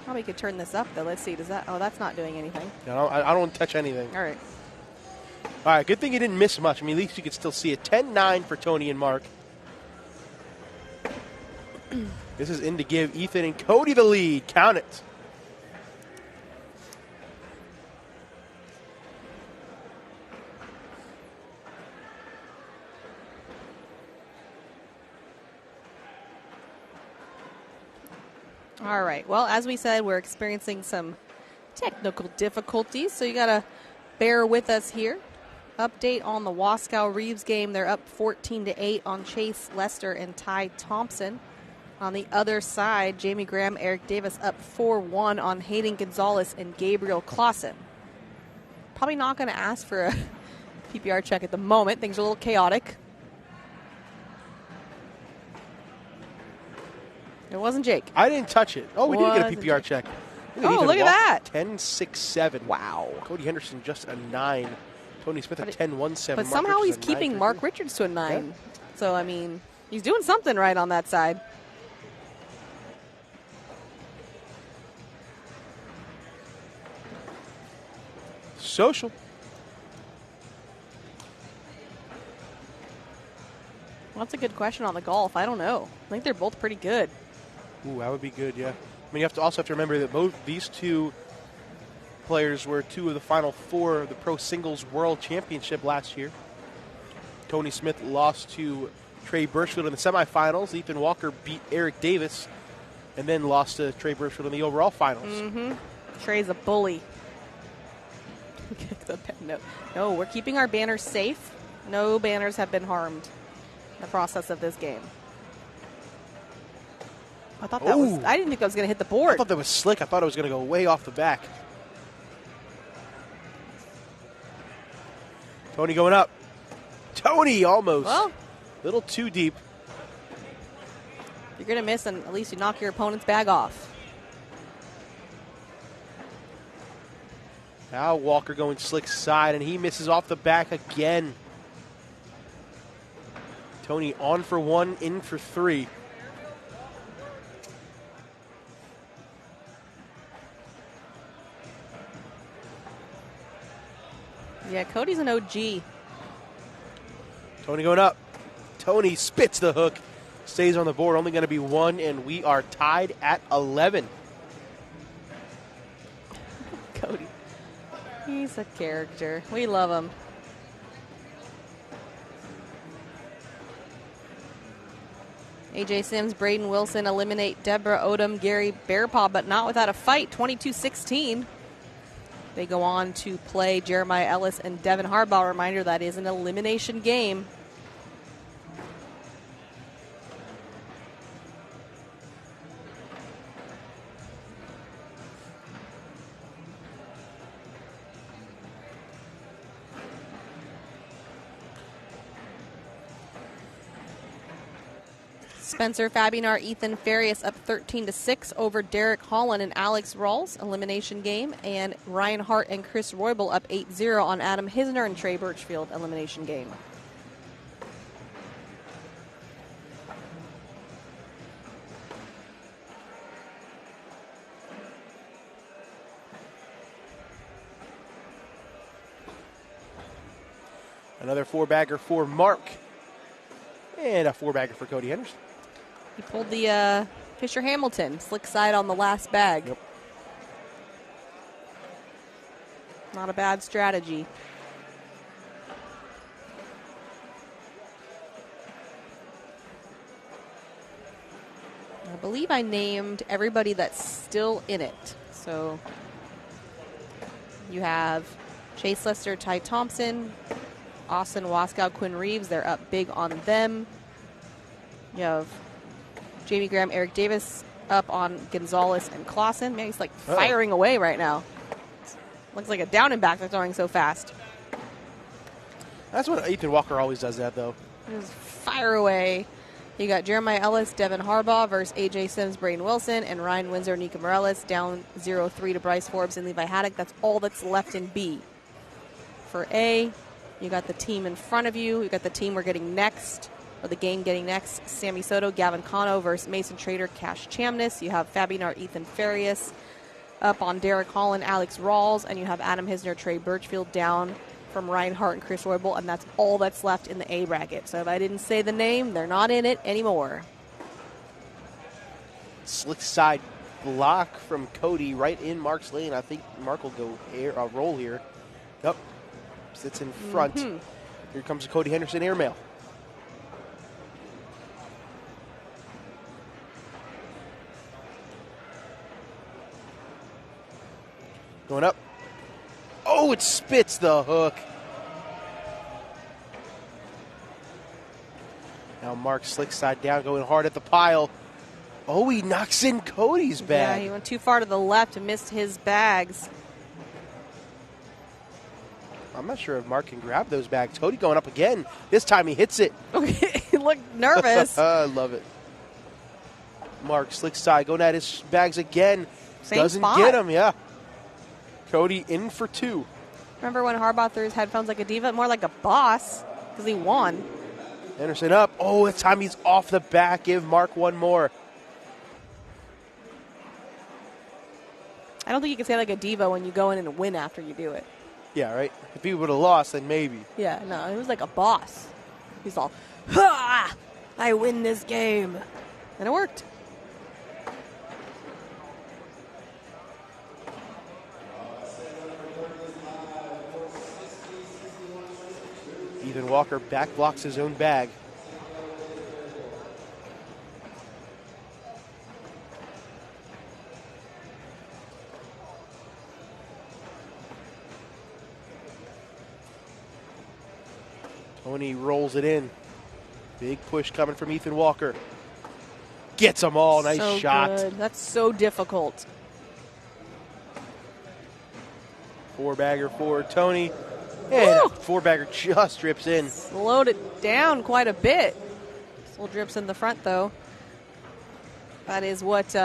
Probably could turn this up, though. Let's see. Does that? Oh, that's not doing anything. No, I don't want to touch anything. All right. All right, good thing you didn't miss much. I mean, at least you could still see it. 10-9 for Tony and Mark. This is in to give Ethan and Cody the lead. Count it. All right. Well, as we said, we're experiencing some technical difficulties, so you got to bear with us here. Update on the Wascow Reeves game. They're up 14-8 on Chase Lester and Ty Thompson. On the other side, Jamie Graham, Eric Davis up 4-1 on Hayden Gonzalez and Gabriel Clausen. Probably not going to ask for a PPR check at the moment. Things are a little chaotic. It wasn't Jake. I didn't touch it. Oh, we did get a PPR check. Oh, look at that. 10-6-7. Wow. Cody Henderson just a 9. Tony Smith a 10-1-7. But somehow he's keeping Mark Richards to a 9. Yeah. So, I mean, he's doing something right on that side. Social. Well, that's a good question on the golf. I don't know. I think they're both pretty good. Ooh, that would be good, yeah. I mean, you also have to remember that both these two players were two of the final four of the Pro Singles World Championship last year. Tony Smith lost to Trey Birchfield in the semifinals. Ethan Walker beat Eric Davis and then lost to Trey Birchfield in the overall finals. Mm-hmm. Trey's a bully. No, we're keeping our banners safe. No banners have been harmed in the process of this game. I thought that was. I didn't think that was going to hit the board. I thought that was slick. I thought it was going to go way off the back. Tony going up. Tony almost. Well, a little too deep. you're going to miss, and at least you knock your opponent's bag off. Now Walker going slick side, and he misses off the back again. Tony on for 1, in for 3. Yeah, Cody's an OG. Tony going up. Tony spits the hook. Stays on the board. Only going to be 1, and we are tied at 11. Cody. He's a character. We love him. AJ Sims, Braden Wilson eliminate Deborah Odom, Gary Bearpaw, but not without a fight, 22-16. They go on to play Jeremiah Ellis and Devin Harbaugh. Reminder, that is an elimination game. Spencer Fabinar, Ethan Farias up 13-6 over Derek Holland and Alex Rawls, elimination game. And Ryan Hart and Chris Roybal up 8-0 on Adam Hisner and Trey Birchfield, elimination game. Another 4-bagger for Mark. And a 4-bagger for Cody Henderson. He pulled the Fisher Hamilton slick side on the last bag. Yep. Not a bad strategy. I believe I named everybody that's still in it. So you have Chase Lester, Ty Thompson, Austin Waskow, Quinn Reeves. They're up big on them. You have Jamie Graham, Eric Davis up on Gonzalez and Clausen. Man, he's like firing away right now. Looks like a down and back. They're throwing so fast. That's what Ethan Walker always does that, though. Just fire away. You got Jeremiah Ellis, Devin Harbaugh versus AJ Sims, Braden Wilson, and Ryan Windsor, Nika Morales down 0-3 to Bryce Forbes and Levi Haddock. That's all that's left in B. For A, you got the team in front of you. You got the team we're getting next, or the game getting next. Sammy Soto, Gavin Cano versus Mason Trader, Cash Chamness. You have Fabinar, Ethan Farias up on Derek Holland, Alex Rawls, and you have Adam Hisner, Trey Birchfield down from Ryan Hart and Chris Roybal, and that's all that's left in the A bracket. So if I didn't say the name, they're not in it anymore. Slick side block from Cody right in Mark's lane. I think Mark will go roll here. Yep. Sits in front. Here comes the Cody Henderson airmail. Going up. Oh, it spits the hook. Now Mark slick side down, going hard at the pile. Oh, he knocks in Cody's bag. Yeah, he went too far to the left and missed his bags. I'm not sure if Mark can grab those bags. Cody going up again. This time he hits it. Okay, he looked nervous. I love it. Mark slick side going at his bags again. Same Doesn't spot. get him, yeah. Cody in for 2. Remember when Harbaugh threw his headphones like a diva? More like a boss, because he won. Anderson up. Oh, this time he's off the back. Give Mark one more. I don't think you can say like a diva when you go in and win after you do it. Yeah, right? If he would have lost, then maybe. Yeah, no, it was like a boss. He's all, ha! I win this game. And it worked. Ethan Walker back blocks his own bag. Tony rolls it in. Big push coming from Ethan Walker. Gets them all. Nice so shot. Good. That's so difficult. 4-bagger for Tony. And Woo! a four-bagger just drips in. Slowed it down quite a bit. Still drips in the front, though. That is what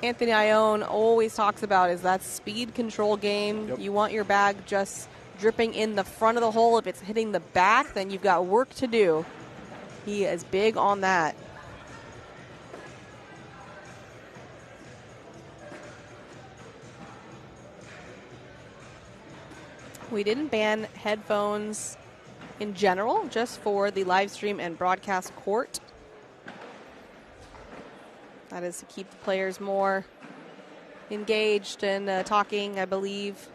Anthony Ione always talks about, is that speed control game. Yep. You want your bag just dripping in the front of the hole. If it's hitting the back, then you've got work to do. He is big on that. We didn't ban headphones in general, just for the live stream and broadcast court. That is to keep the players more engaged and talking, I believe.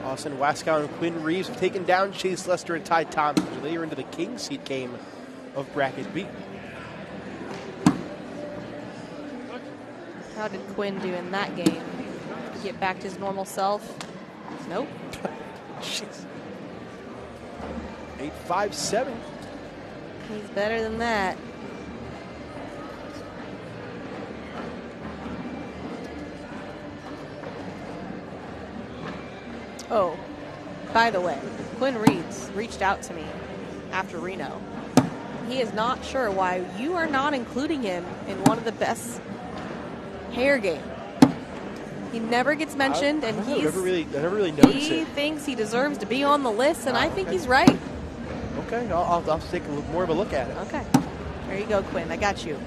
Austin Waskow and Quinn Reeves have taken down Chase Lester and Ty Thompson. They are into the king seat game of bracket B. How did Quinn do in that game? Get back to his normal self? Nope. Jeez. 8-5-7. He's better than that. Oh, by the way, Quinn Reeves reached out to me after Reno. He is not sure why you are not including him in one of the best hair games. He never gets mentioned, and I never really noticed he it. thinks he deserves to be on the list, and I think he's right. Okay, I'll take more of a look at it. Okay. There you go, Quinn. I got you.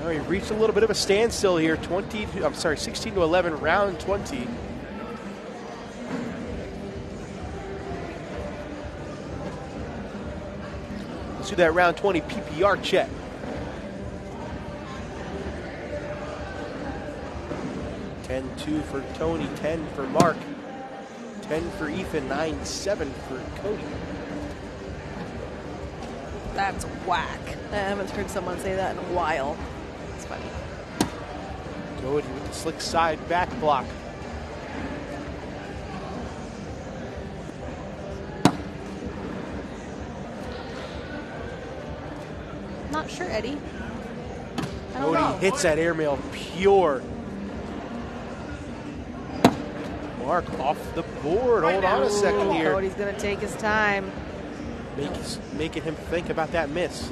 All right, reached a little bit of a standstill here. 16-11, round 20. Let's do that round 20 PPR check. $10-2 for Tony, 10 for Mark, 10 for Ethan, 9-7 for Cody. That's whack. I haven't heard someone say that in a while. It's funny. Cody with the slick side back block. Not sure, Eddie. I don't Cody know. hits that airmail pure. Mark off the board. Hold on a second here. Cody's going to take his time. Making him think about that miss.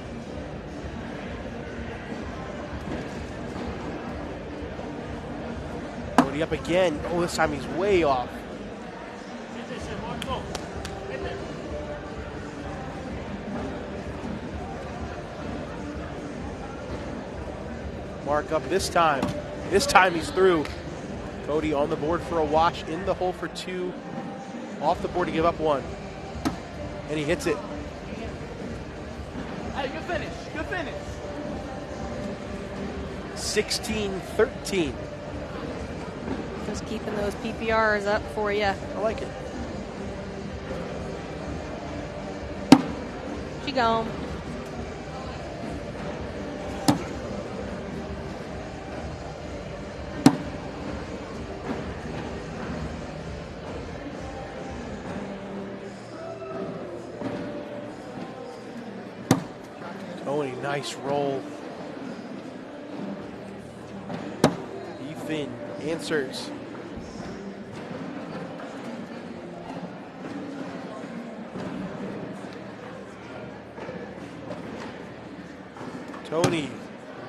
Cody up again. Oh, this time he's way off. Mark up this time. This time he's through. Cody on the board for a wash, in the hole for 2, off the board to give up 1. And he hits it. Hey, good finish. Good finish. 16-13. Just keeping those PPRs up for you. I like it. She gone. Tony, nice roll. Ethan answers. Tony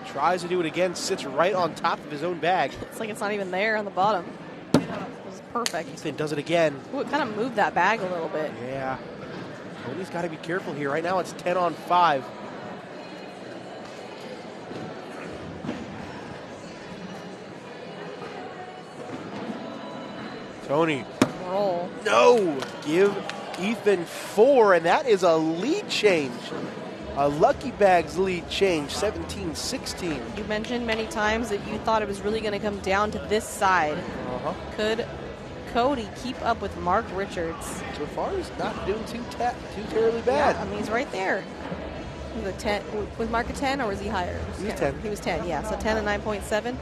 tries to do it again, sits right on top of his own bag. It's like it's not even there on the bottom. It was perfect. Ethan does it again. Ooh, it kind of moved that bag a little bit. Yeah. Tony's got to be careful here. Right now it's 10-5. Tony. Roll. No! Give Ethan 4, and that is a lead change. A Lucky Bags lead change, 17-16. You mentioned many times that you thought it was really going to come down to this side. Could Cody keep up with Mark Richards? So far, he's not doing too terribly bad. Yeah, I mean, he's right there. Was it 10? Was Mark a 10 or was he higher? He was 10. He was 10, yeah. So 10 and 9.7.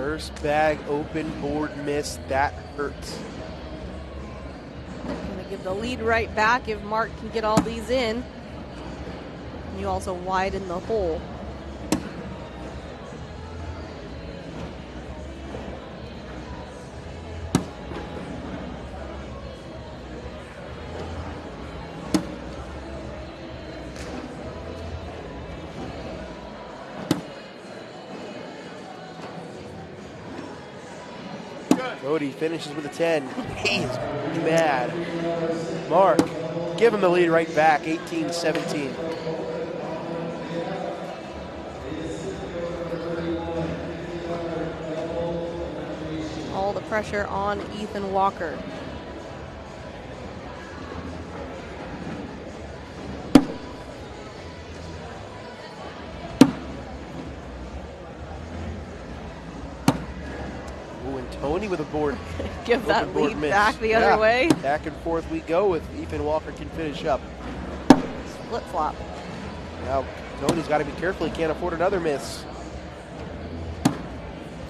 First bag open board miss. That hurts. Going to give the lead right back if Mark can get all these in. And you also widen the hole. Cody finishes with a 10. He is mad. Mark, give him the lead right back, 18-17. All the pressure on Ethan Walker. Tony with a board. Give that lead miss. back the other way. Back and forth we go with Ethan Walker can finish up. Flip flop. Now Tony's got to be careful. He can't afford another miss.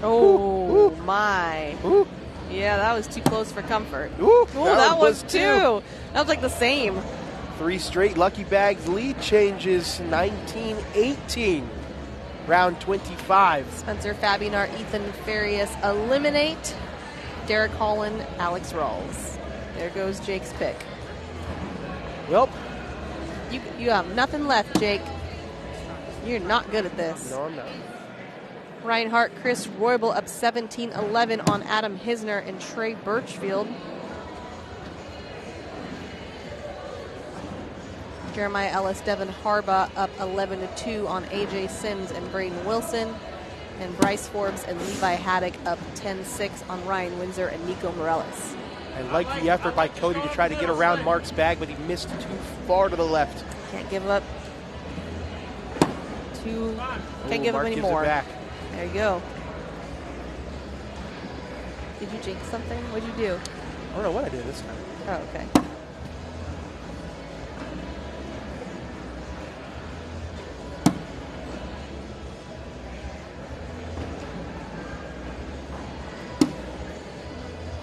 Oh, ooh, ooh. my. Ooh. Yeah, that was too close for comfort. Ooh, that was two. That was like the same. 3 straight lucky bags. Lead changes 19-18. Round 25. Spencer Fabinar, Ethan Farias eliminate. Derek Holland, Alex Rawls. There goes Jake's pick. Well, you have nothing left, Jake. You're not good at this. No, I'm not. Reinhardt, Chris Roybal up 17-11 on Adam Hisner and Trey Birchfield. Jeremiah Ellis, Devin Harbaugh up 11-2 on AJ Sims and Braden Wilson. And Bryce Forbes and Levi Haddock up 10-6 on Ryan Windsor and Nico Morales. I like the effort by Cody to try to get around Mark's bag, but he missed too far to the left. Can't give up. Can't give up Mark any gives more. It back. There you go. Did you jinx something? What did you do? I don't know what I did this time. Oh, okay.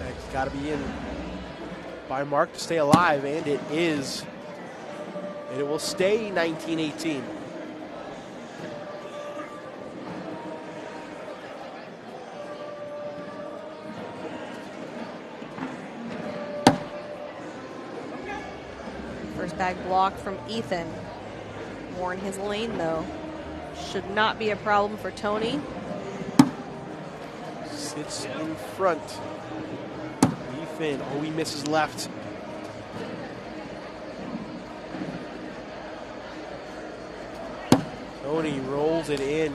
It's got to be in by Mark to stay alive, and it is. And it will stay 19-18. First bag blocked from Ethan. More in his lane, though. Should not be a problem for Tony. Sits in front. Ethan, oh, he misses left. Tony rolls it in.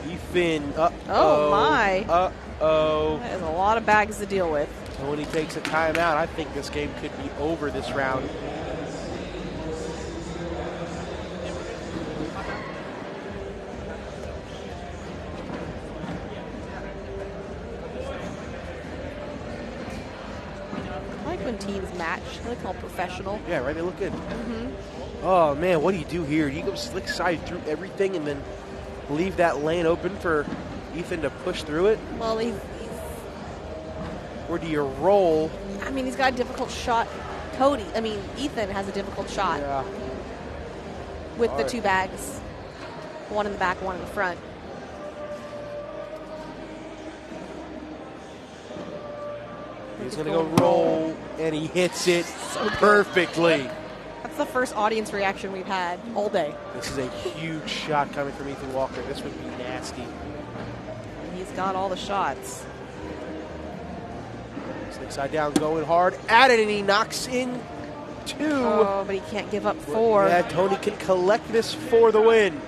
Ethan, Oh, my. Uh-oh. That is a lot of bags to deal with. Tony takes a timeout. I think this game could be over this round. I like when teams match. They look all professional. Yeah, right? They look good. Oh, man, what do you do here? Do you go slick side through everything and then leave that lane open for Ethan to push through it? Well, Or do you roll? I mean, he's got a difficult shot. Ethan has a difficult shot Yeah. with All the right. 2 bags. One in the back, one in the front. He's going to go roll, and he hits it perfectly. That's the first audience reaction we've had all day. This is a huge shot coming from Ethan Walker. This would be nasty. He's got all the shots. Slick side down, going hard. At it, and he knocks in 2. Oh, but he can't give up 4. Yeah, Tony can collect this for the win.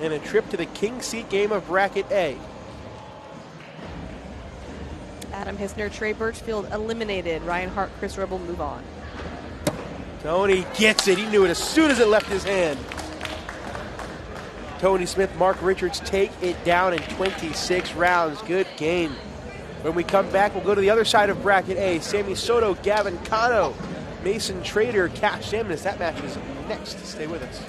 And a trip to the King Seat game of Bracket A. Adam Hisner, Trey Birchfield eliminated. Ryan Hart, Chris Rebel move on. Tony gets it. He knew it as soon as it left his hand. Tony Smith, Mark Richards take it down in 26 rounds. Good game. When we come back, we'll go to the other side of Bracket A. Sammy Soto, Gavin Cano, Mason Trader, Cash Shamness. That match is next. Stay with us.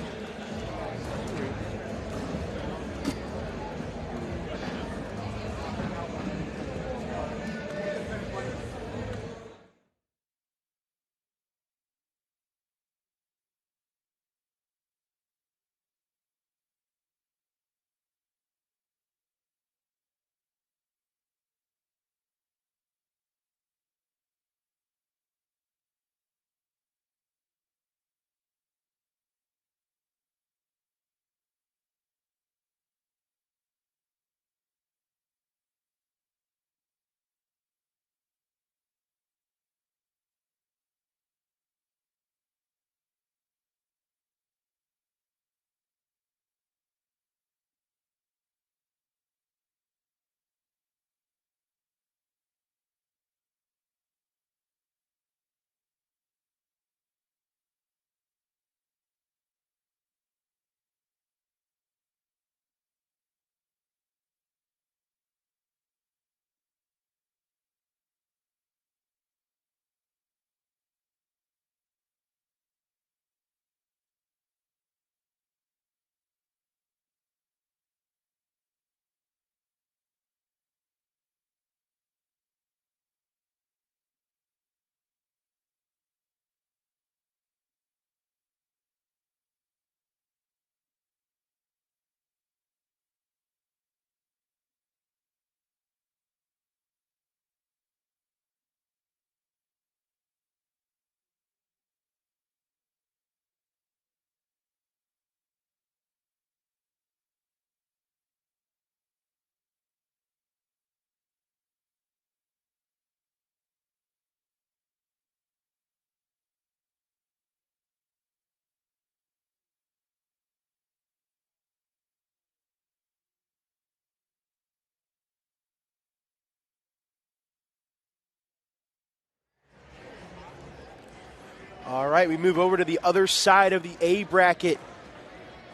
All right, we move over to the other side of the A bracket.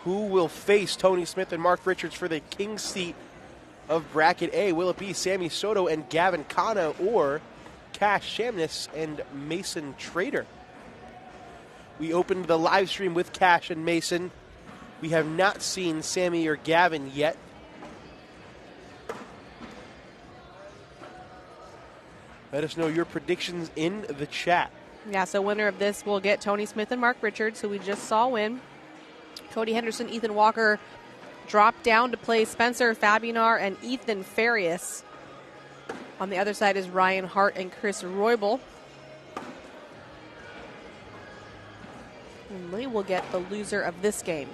Who will face Tony Smith and Mark Richards for the king seat of bracket A? Will it be Sammy Soto and Gavin Cano, or Cash Shamness and Mason Trader? We opened the live stream with Cash and Mason. We have not seen Sammy or Gavin yet. Let us know your predictions in the chat. Yeah, so winner of this will get Tony Smith and Mark Richards, who we just saw win. Cody Henderson, Ethan Walker dropped down to play Spencer Fabinar and Ethan Farias. On the other side is Ryan Hart and Chris Roybal. And they will get the loser of this game.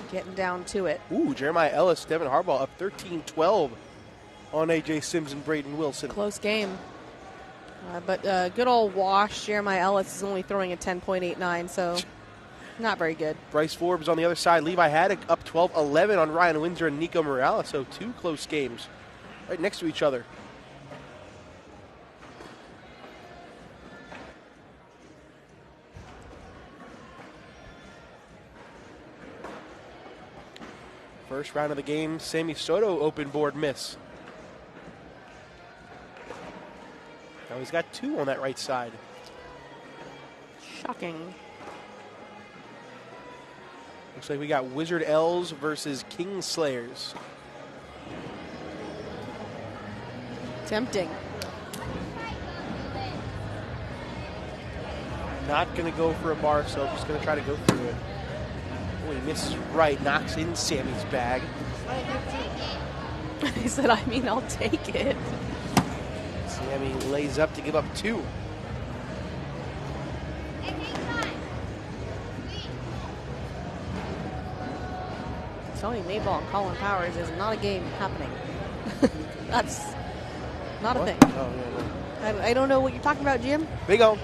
Getting down to it. Ooh, Jeremiah Ellis, Devin Harbaugh up 13-12 on A.J. Sims and Braden Wilson. Close game. But good old wash. Jeremiah Ellis is only throwing a 10.89, so not very good. Bryce Forbes on the other side. Levi Haddock up 12-11 on Ryan Windsor and Nico Morales. So two close games right next to each other. First round of the game, Sammy Soto open board miss. Now he's got two on that right side. Shocking. Looks like we got Wizard L's versus King Slayers. Tempting. Not going to go for a bar soap, just going to try to go through it. Oh, he misses right, knocks in Sammy's bag. He said, I'll take it. Sammy lays up to give up two. Tony Mayball and Colin Powers is not a game happening. That's not a thing. Oh, yeah, no. I don't know what you're talking about, Jim. Big O.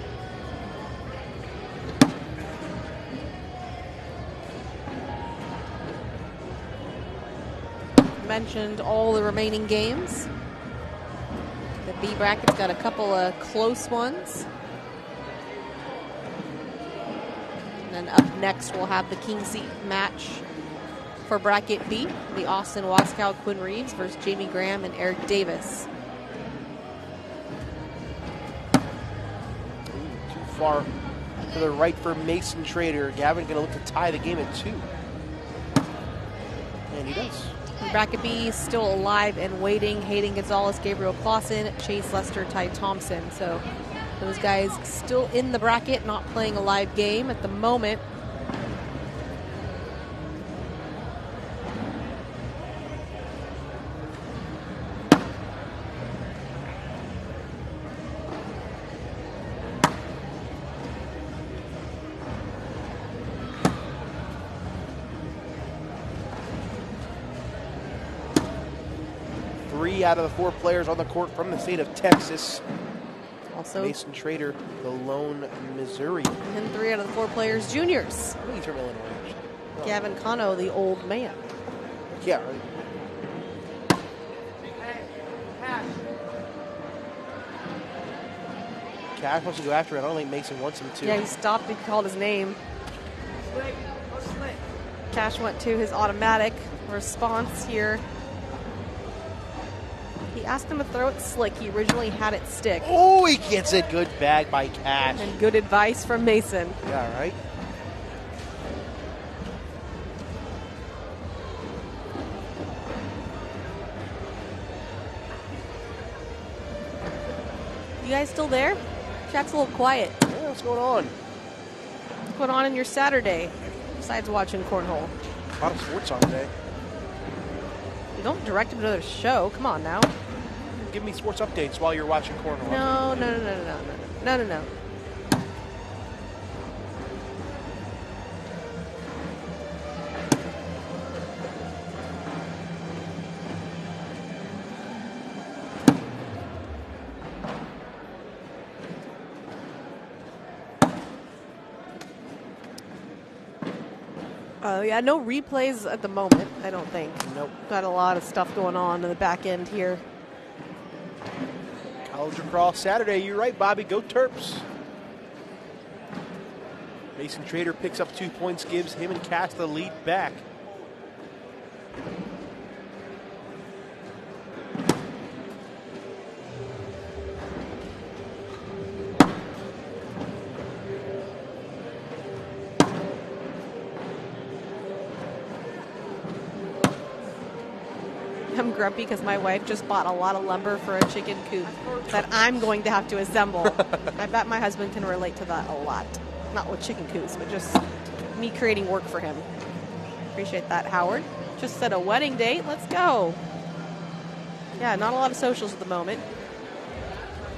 Mentioned all the remaining games. The B bracket's got a couple of close ones. And then up next, we'll have the King Seat match for bracket B. The Austin Waskow Quinn Reeves versus Jamie Graham and Eric Davis. Too far to the right for Mason Trader. Gavin going to look to tie the game at 2. And he does. Bracket B still alive and waiting. Hayden Gonzalez, Gabriel Clausen, Chase Lester, Ty Thompson. So those guys still in the bracket, not playing a live game at the moment. Out of the 4 players on the court from the state of Texas. Also, Mason Trader, the lone Missouri. And 3 out of the 4 players, juniors. I think he's from Illinois. Oh. Gavin Cano, the old man. Yeah, right. Cash wants to go after it. I don't think Mason wants him to. Yeah, he stopped and called his name. Cash went to his automatic response here. He asked him to throw it slick. He originally had it stick. Oh, he gets it. Good bag by Cash. And good advice from Mason. Yeah, right. You guys still there? Chat's a little quiet. Yeah, what's going on? What's going on in your Saturday besides watching cornhole? A lot of sports on today. You don't direct him to another show. Come on now. Give me sports updates while you're watching cornhole. No. Yeah, no replays at the moment, I don't think. Nope. Got a lot of stuff going on in the back end here. College lacrosse Saturday. You're right, Bobby. Go Terps. Mason Trader picks up 2 points, gives him and Cass the lead back. I'm grumpy because my wife just bought a lot of lumber for a chicken coop that I'm going to have to assemble. I bet my husband can relate to that a lot. Not with chicken coops, but just me creating work for him. Appreciate that, Howard. Just set a wedding date. Let's go. Yeah, not a lot of socials at the moment.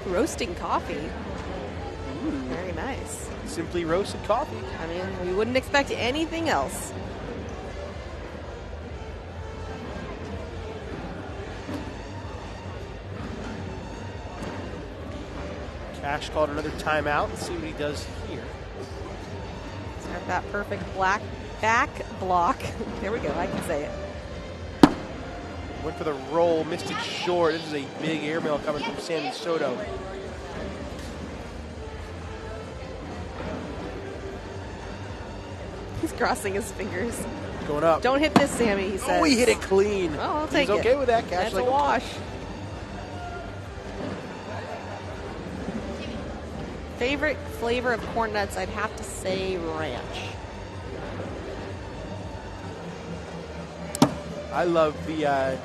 Roasting coffee. Ooh, very nice. Simply roasted coffee. I mean, we wouldn't expect anything else. Cash called another timeout. Let's see what he does here. Start that perfect back block. There we go, I can say it. Went for the roll, missed it short. This is a big airmail coming from Sammy Soto. He's crossing his fingers. Going up. Don't hit this, Sammy, he says. Oh, he hit it clean. Oh, I'll take it. He's okay with that, Cash. That's a wash. Favorite flavor of corn nuts, I'd have to say ranch. I love the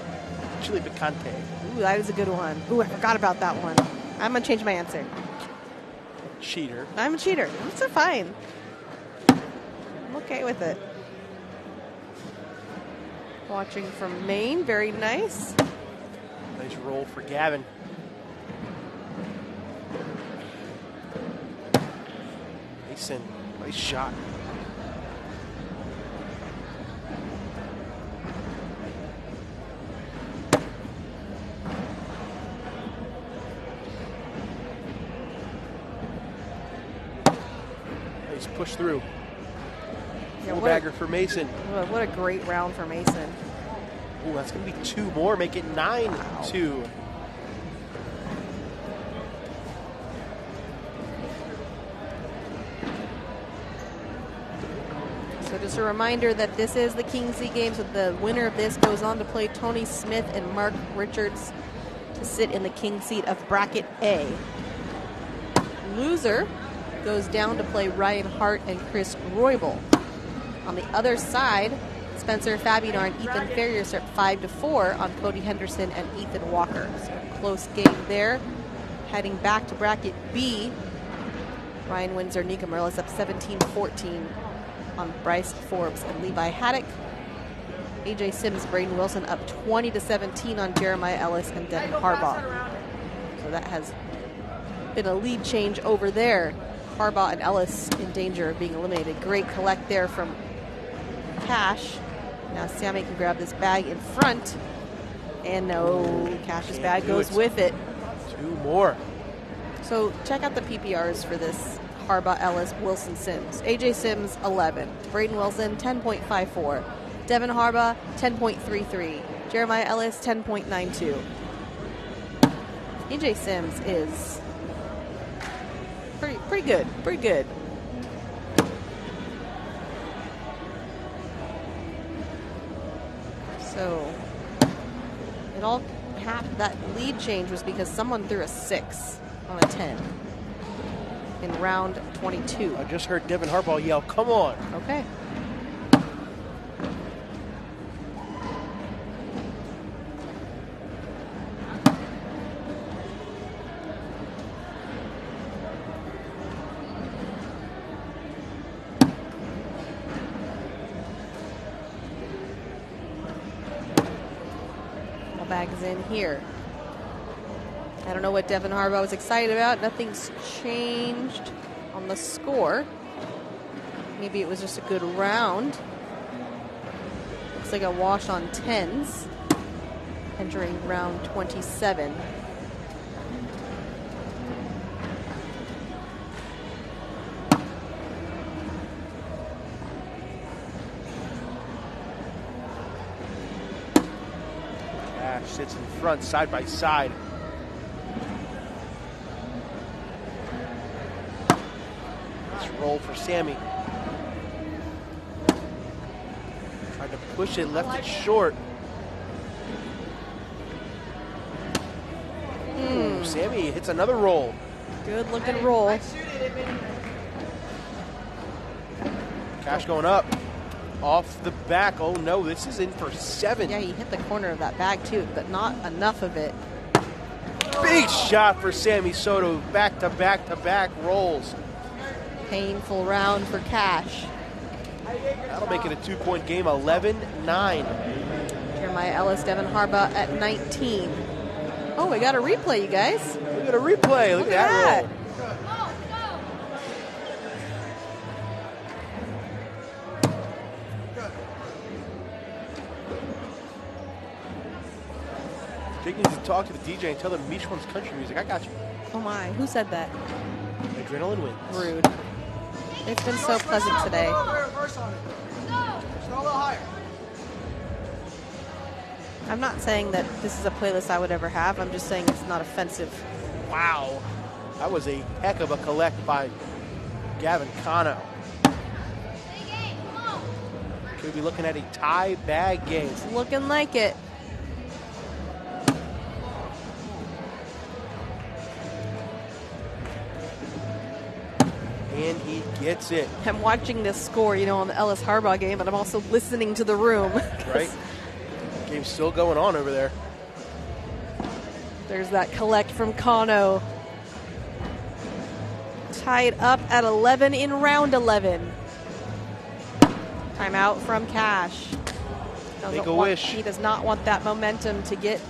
chili picante. Ooh, that is a good one. Ooh, I forgot about that one. I'm going to change my answer. Cheater. I'm a cheater. It's fine. I'm okay with it. Watching from Maine. Very nice. Nice roll for Gavin. Mason, nice shot. Nice push through. Yeah, Bagger for Mason. What a great round for Mason. Ooh, that's going to be 2 more, make it 9-2. So just a reminder that this is the King C game, so the winner of this goes on to play Tony Smith and Mark Richards to sit in the King seat of Bracket A. Loser goes down to play Ryan Hart and Chris Roybal. On the other side, Spencer Fabinar and Ethan Ferrier are 5-4 on Cody Henderson and Ethan Walker. So close game there. Heading back to Bracket B, Ryan Windsor, Nika Merlis up 17-14 on Bryce Forbes and Levi Haddock. AJ Sims, Braden Wilson up 20-17 on Jeremiah Ellis and Devin Harbaugh. So that has been a lead change over there. Harbaugh and Ellis in danger of being eliminated. Great collect there from Cash. Now Sammy can grab this bag in front. And no, Cash's bag goes with it. 2 more. So check out the PPRs for this Harbaugh, Ellis, Wilson, Sims. AJ Sims, 11. Braden Wilson, 10.54. Devin Harbaugh, 10.33. Jeremiah Ellis, 10.92. AJ Sims is pretty good. Pretty good. So it all happened. That lead change was because someone threw a 6 on a 10 in round 22. I just heard Devin Harbaugh yell, "Come on." Okay. Bags in here. I don't know what Devin Harbaugh was excited about. Nothing's changed on the score. Maybe it was just a good round. Looks like a wash on 10s. Entering round 27. Sits in front, side by side. roll for Sammy. Tried to push it, left it short. Ooh, Sammy hits another roll. Good looking roll. Cash going up. Off the back. Oh no, this is in for 7. Yeah, he hit the corner of that bag too, but not enough of it. Big shot for Sammy Soto. Back to back to back rolls. Painful round for Cash. That'll make it a 2-point game, 11-9. Jeremiah Ellis, Devin Harbaugh at 19. Oh, we got a replay, you guys. Look at a replay. Look at that roll. Jake needs to talk to the DJ and tell them Mish wants country music. I got you. Oh my, who said that? Adrenaline wins. Rude. It's been so pleasant today. Reverse on it. Just go a little higher. I'm not saying that this is a playlist I would ever have. I'm just saying it's not offensive. Wow. That was a heck of a collect by Gavin Cano. Could be looking at a tie bag game. It's looking like it. And he gets it. I'm watching this score, on the Ellis Harbaugh game, but I'm also listening to the room. Right? Game's still going on over there. There's that collect from Cano. Tied up at 11 in round 11. Timeout from Cash. Make a wish. He does not want that momentum to get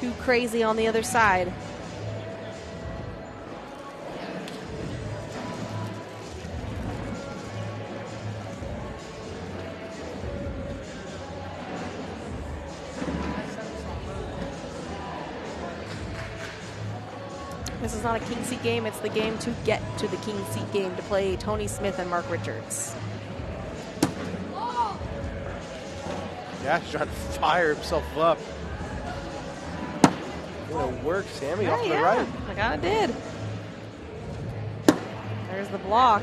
too crazy on the other side. This is not a king seat game. It's the game to get to the king seat game to play Tony Smith and Mark Richards. Yeah, he's trying to fire himself up. What a work, Sammy, off to the right. I kind of did. There's the block.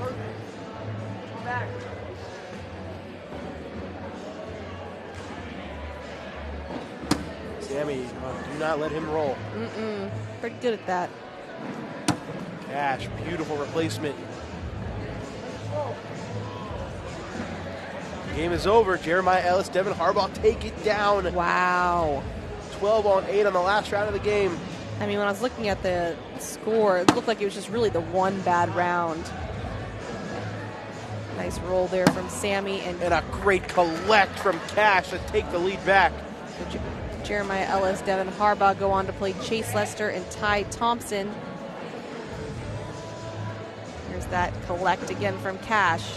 Sammy, do not let him roll. Pretty good at that. Cash, beautiful replacement. Game is over. Jeremiah Ellis, Devin Harbaugh take it down. Wow. 12-8 on the last round of the game. I mean, when I was looking at the score, it looked like it was just really the one bad round. Nice roll there from Sammy. And a great collect from Cash to take the lead back. Jeremiah Ellis, Devin Harbaugh go on to play Chase Lester and Ty Thompson. There's that collect again from Cash.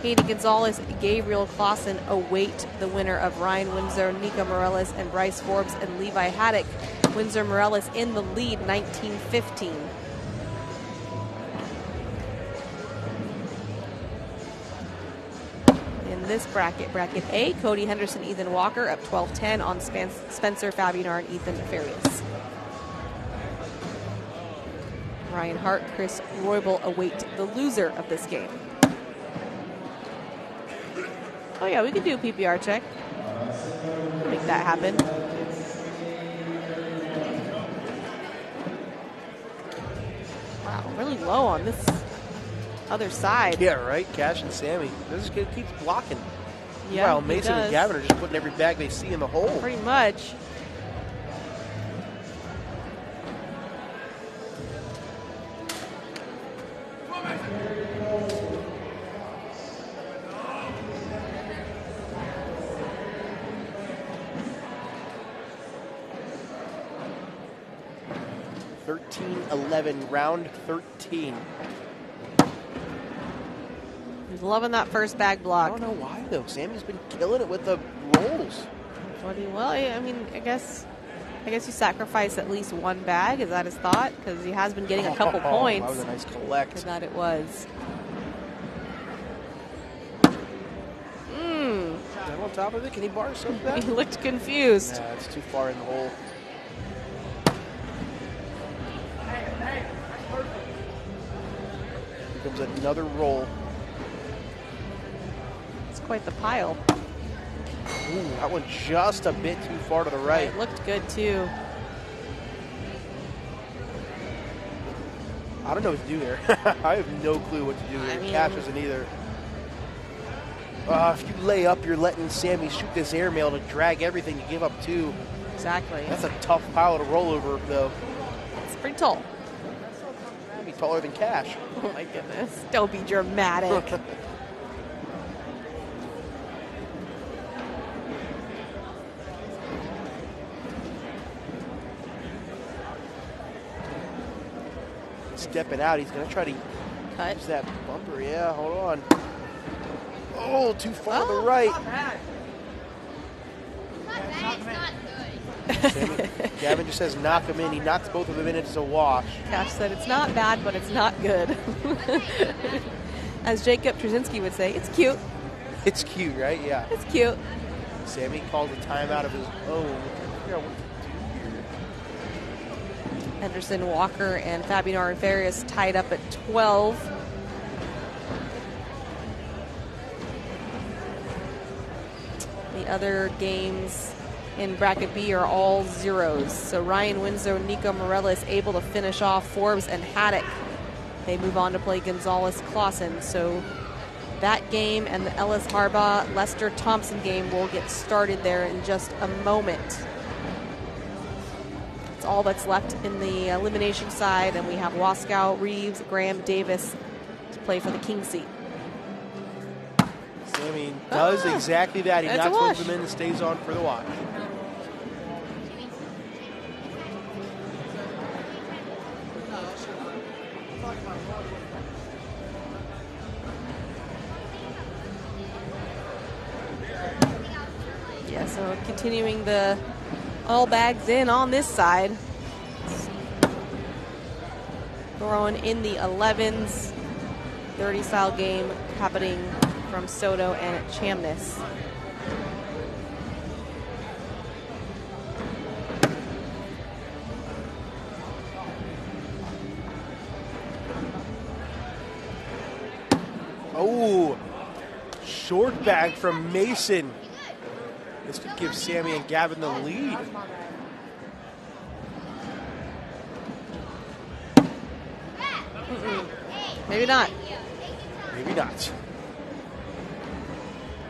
Hayden Gonzalez, Gabriel Clausen await the winner of Ryan Windsor, Nico Morales, and Bryce Forbes and Levi Haddock. Windsor Morales in the lead, 19-15. In this bracket, bracket A, Cody Henderson, Ethan Walker up 12-10 on Spencer Fabianar and Ethan Farias. Ryan Hart, Chris Roybal await the loser of this game. Oh yeah, we can do a PPR check. Make that happen. Wow, really low on this other side. Yeah, right? Cash and Sammy. This kid keeps blocking. Yeah, While Mason and Gavin are just putting every bag they see in the hole. Pretty much. Round 13. He's loving that first bag block. I don't know why though. Sammy's been killing it with the rolls. Well, I mean, I guess you sacrifice at least one bag. Is that his thought? Because he has been getting a couple points. That was a nice collect. For that it was. Is that on top of it? Can he bar some of that? He looked confused. Yeah, it's too far in the hole. Here comes another roll. It's quite the pile. Ooh, that one just a bit too far to the right. It looked good too. I don't know what to do there. I have no clue what to do there. Cash isn't either. If you lay up, you're letting Sammy shoot this airmail to drag everything to give up two. Exactly. That's a tough pile to roll over, though. It's pretty tall. That'd be taller than Cash. Oh my goodness. Don't be dramatic. Stepping out, he's going to try to use that bumper. Yeah, hold on. Oh, too far to the right. Not bad. Gavin just says knock him in. He knocks both of them in. It's a wash. Cash said it's not bad, but it's not good. As Jacob Trzynski would say, it's cute. It's cute, right? Yeah. It's cute. Sammy calls a timeout of his own. Henderson, Walker, and Fabinar and Farias tied up at 12. The other games in bracket B are all zeros. So Ryan Winslow, Nico Morellis able to finish off Forbes and Haddock. They move on to play Gonzalez Clausen. So that game and the Ellis Harbaugh Lester Thompson game will get started there in just a moment. It's all that's left in the elimination side, and we have Waskow, Reeves, Graham, Davis to play for the king seat. Sammy does exactly that. He knocks both of them in and stays on for the watch. Yeah, so continuing the all bags in on this side. Throwing in the 11s. 30 style game happening from Soto and at Chamness. Oh, short bag from Mason. This could give Sammy and Gavin the lead. Maybe not. Maybe not.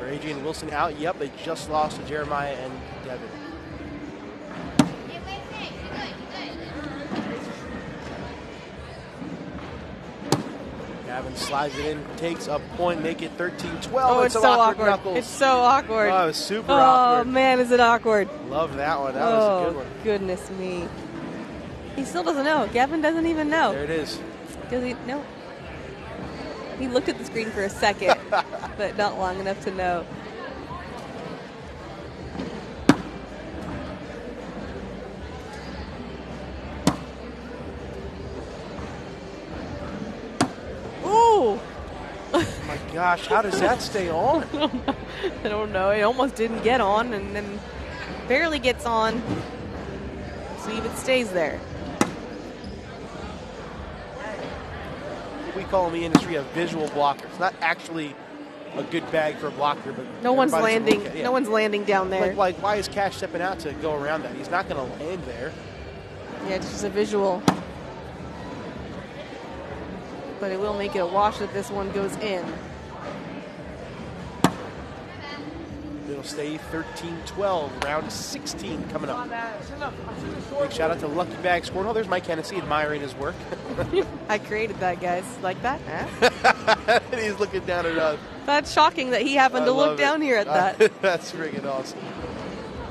Are AJ and Wilson out? Yep, they just lost to Jeremiah and Devin. Gavin slides it in, takes a point, make it 13-12. Oh, it's so awkward. Knuckles. It's so awkward. Oh, it was super awkward. Oh, man, is it awkward. Love that one. That was a good one. Goodness me. He still doesn't know. Gavin doesn't even know. There it is. Does he? No. He looked at the screen for a second, but not long enough to know. Ooh! Oh my gosh, how does that stay on? I don't know. It almost didn't get on and then barely gets on. See if it stays there. We call in the industry a visual blocker. It's not actually a good bag for a blocker, but no one's landing. Yeah. No one's landing down there. Like, why is Cash stepping out to go around that? He's not going to land there. Yeah, it's just a visual. But it will make it a wash if this one goes in. It'll stay 13-12. Round 16 coming up. Big shout out to Lucky Bags Cornhole. There's Mike Hennessy admiring his work. I created that, guys. Like that? Huh? He's looking down at us. That's shocking that he happened to look down here at that. That's freaking awesome.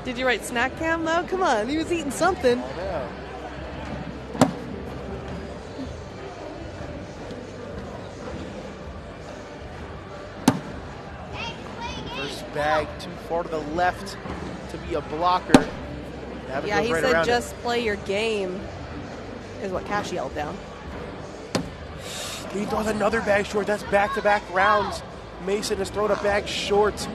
Did you write snack cam though? Come on, he was eating something. I know. First bag too far to the left to be a blocker. Yeah, he said just play your game, is what Cash yelled down. He throws another bag short. That's back-to-back rounds. Mason has thrown a bag short.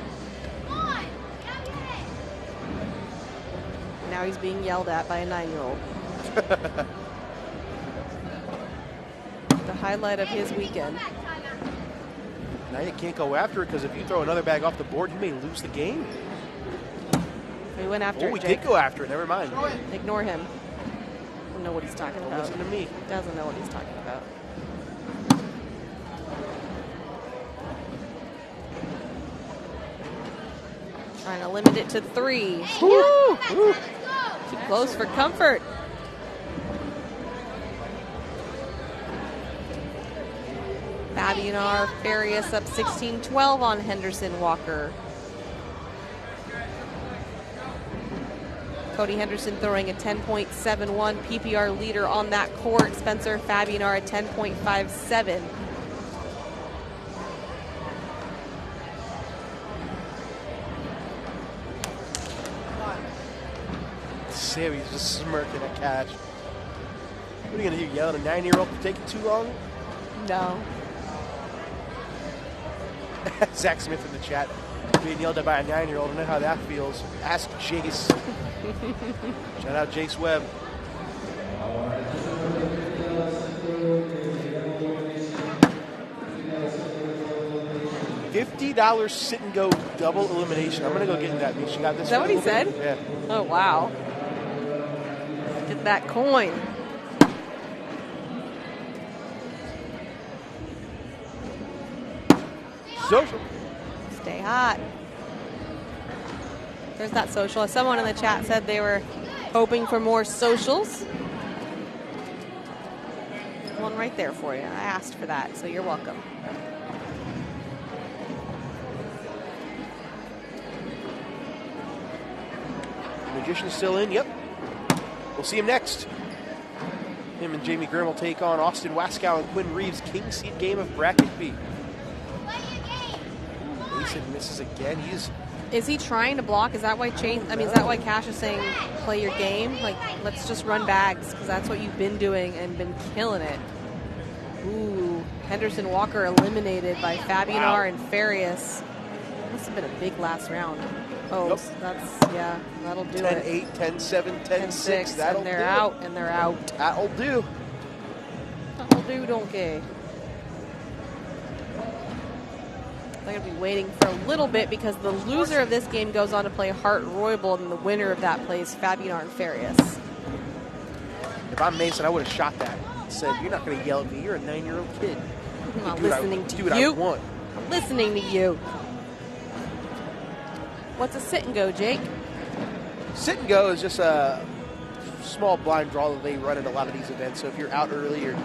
Now he's being yelled at by a 9-year-old. The highlight of his weekend. Now you can't go after it because if you throw another bag off the board, you may lose the game. We went after it, we Jake. did go after it. Never mind. Ignore him. Don't know what he's talking about. Listen to me. Doesn't know what he's talking about. Trying to limit it to 3. Woo! Woo. Too close for comfort. Fabianar Farias up 16-12 on Henderson Walker. Cody Henderson throwing a 10.71 PPR leader on that court. Spencer Fabianar at 10.57. Sammy's just smirking at Cash. What are you going to do, yell at a 9-year-old for taking too long? No. Zach Smith in the chat being yelled at by a 9-year-old. I know how that feels. Ask Jace. Shout out Jace Webb. $50 sit and go double elimination. I'm gonna go get in that. She got this. Is that what he said? Yeah. Oh wow. Get that coin. Social. Stay hot. There's that social. Someone in the chat said they were hoping for more socials. One right there for you. I asked for that, so you're welcome. Magician's still in. Yep. We'll see him next. Him and Jamie Grimm will take on Austin Waskow and Quinn Reeves. King seed game of bracket B. Mason misses again. Is he trying to block? Is that why is that why Cash is saying play your game? Like, let's just run bags because that's what you've been doing and been killing it. Ooh, Henderson Walker eliminated by Fabianar and Farias. Must have been a big last round. Oh, yep. That'll do 10, it. 10-8, 10-7, 10-6. That'll and they're do out, it. and they're out. That'll do. That'll do, donkey. They're going to be waiting for a little bit because the loser of this game goes on to play Hart Roybal, and the winner of that plays Fabianar and Farias. If I'm Mason, I would have shot that. Said, you're not going to yell at me. You're a 9-year-old kid. I'm not listening to you. Do what I want. I'm listening to you. What's a sit and go, Jake? Sit and go is just a small blind draw that they run at a lot of these events. So if you're out early or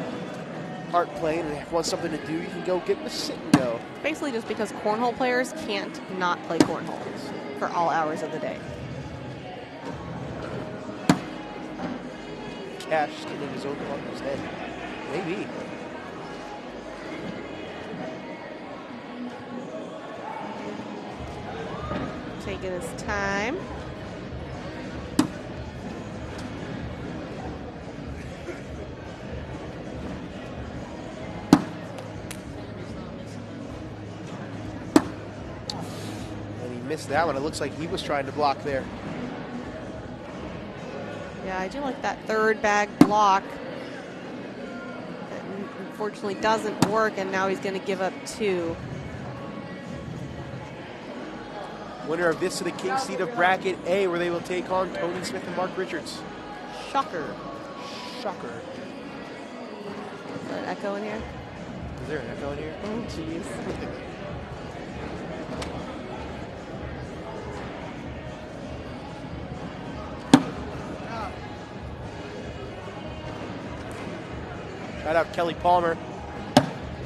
aren't playing and want something to do, you can go get the sit and go. Basically just because cornhole players can't not play cornhole for all hours of the day. Cash skinning his own partner's head. Maybe. Taking his time. And he missed that one. It looks like he was trying to block there. Yeah, I do like that third bag block. That unfortunately doesn't work, and now he's going to give up 2. Winner of this to the king seed of bracket A, where they will take on Tony Smith and Mark Richards. Shocker. Shocker. Is there an echo in here? Is there an echo in here? Oh, jeez. Shout out Kelly Palmer.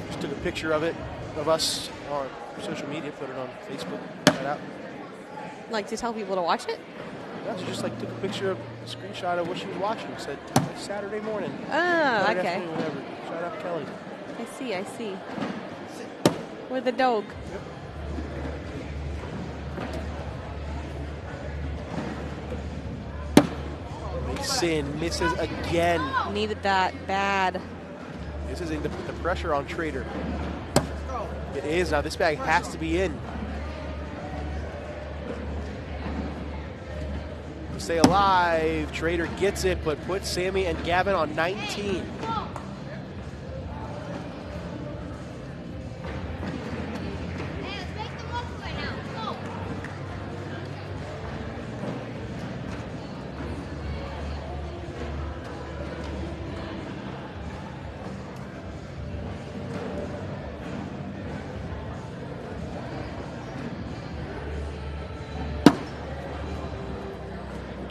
Just took a picture of it, of us on social media, put it on Facebook. Shout out. Like to tell people to watch it? Yeah, she just like took a picture of a screenshot of what she was watching. Said Saturday morning. Ah, Friday okay. afternoon, whatever. Shout out Kelly. I see. With the dog. Yep. Mason misses again. Needed that bad. This is to put the pressure on Trader. It is. Now this bag has to be in. Stay alive. Trader gets it, but puts Sammy and Gavin on 19.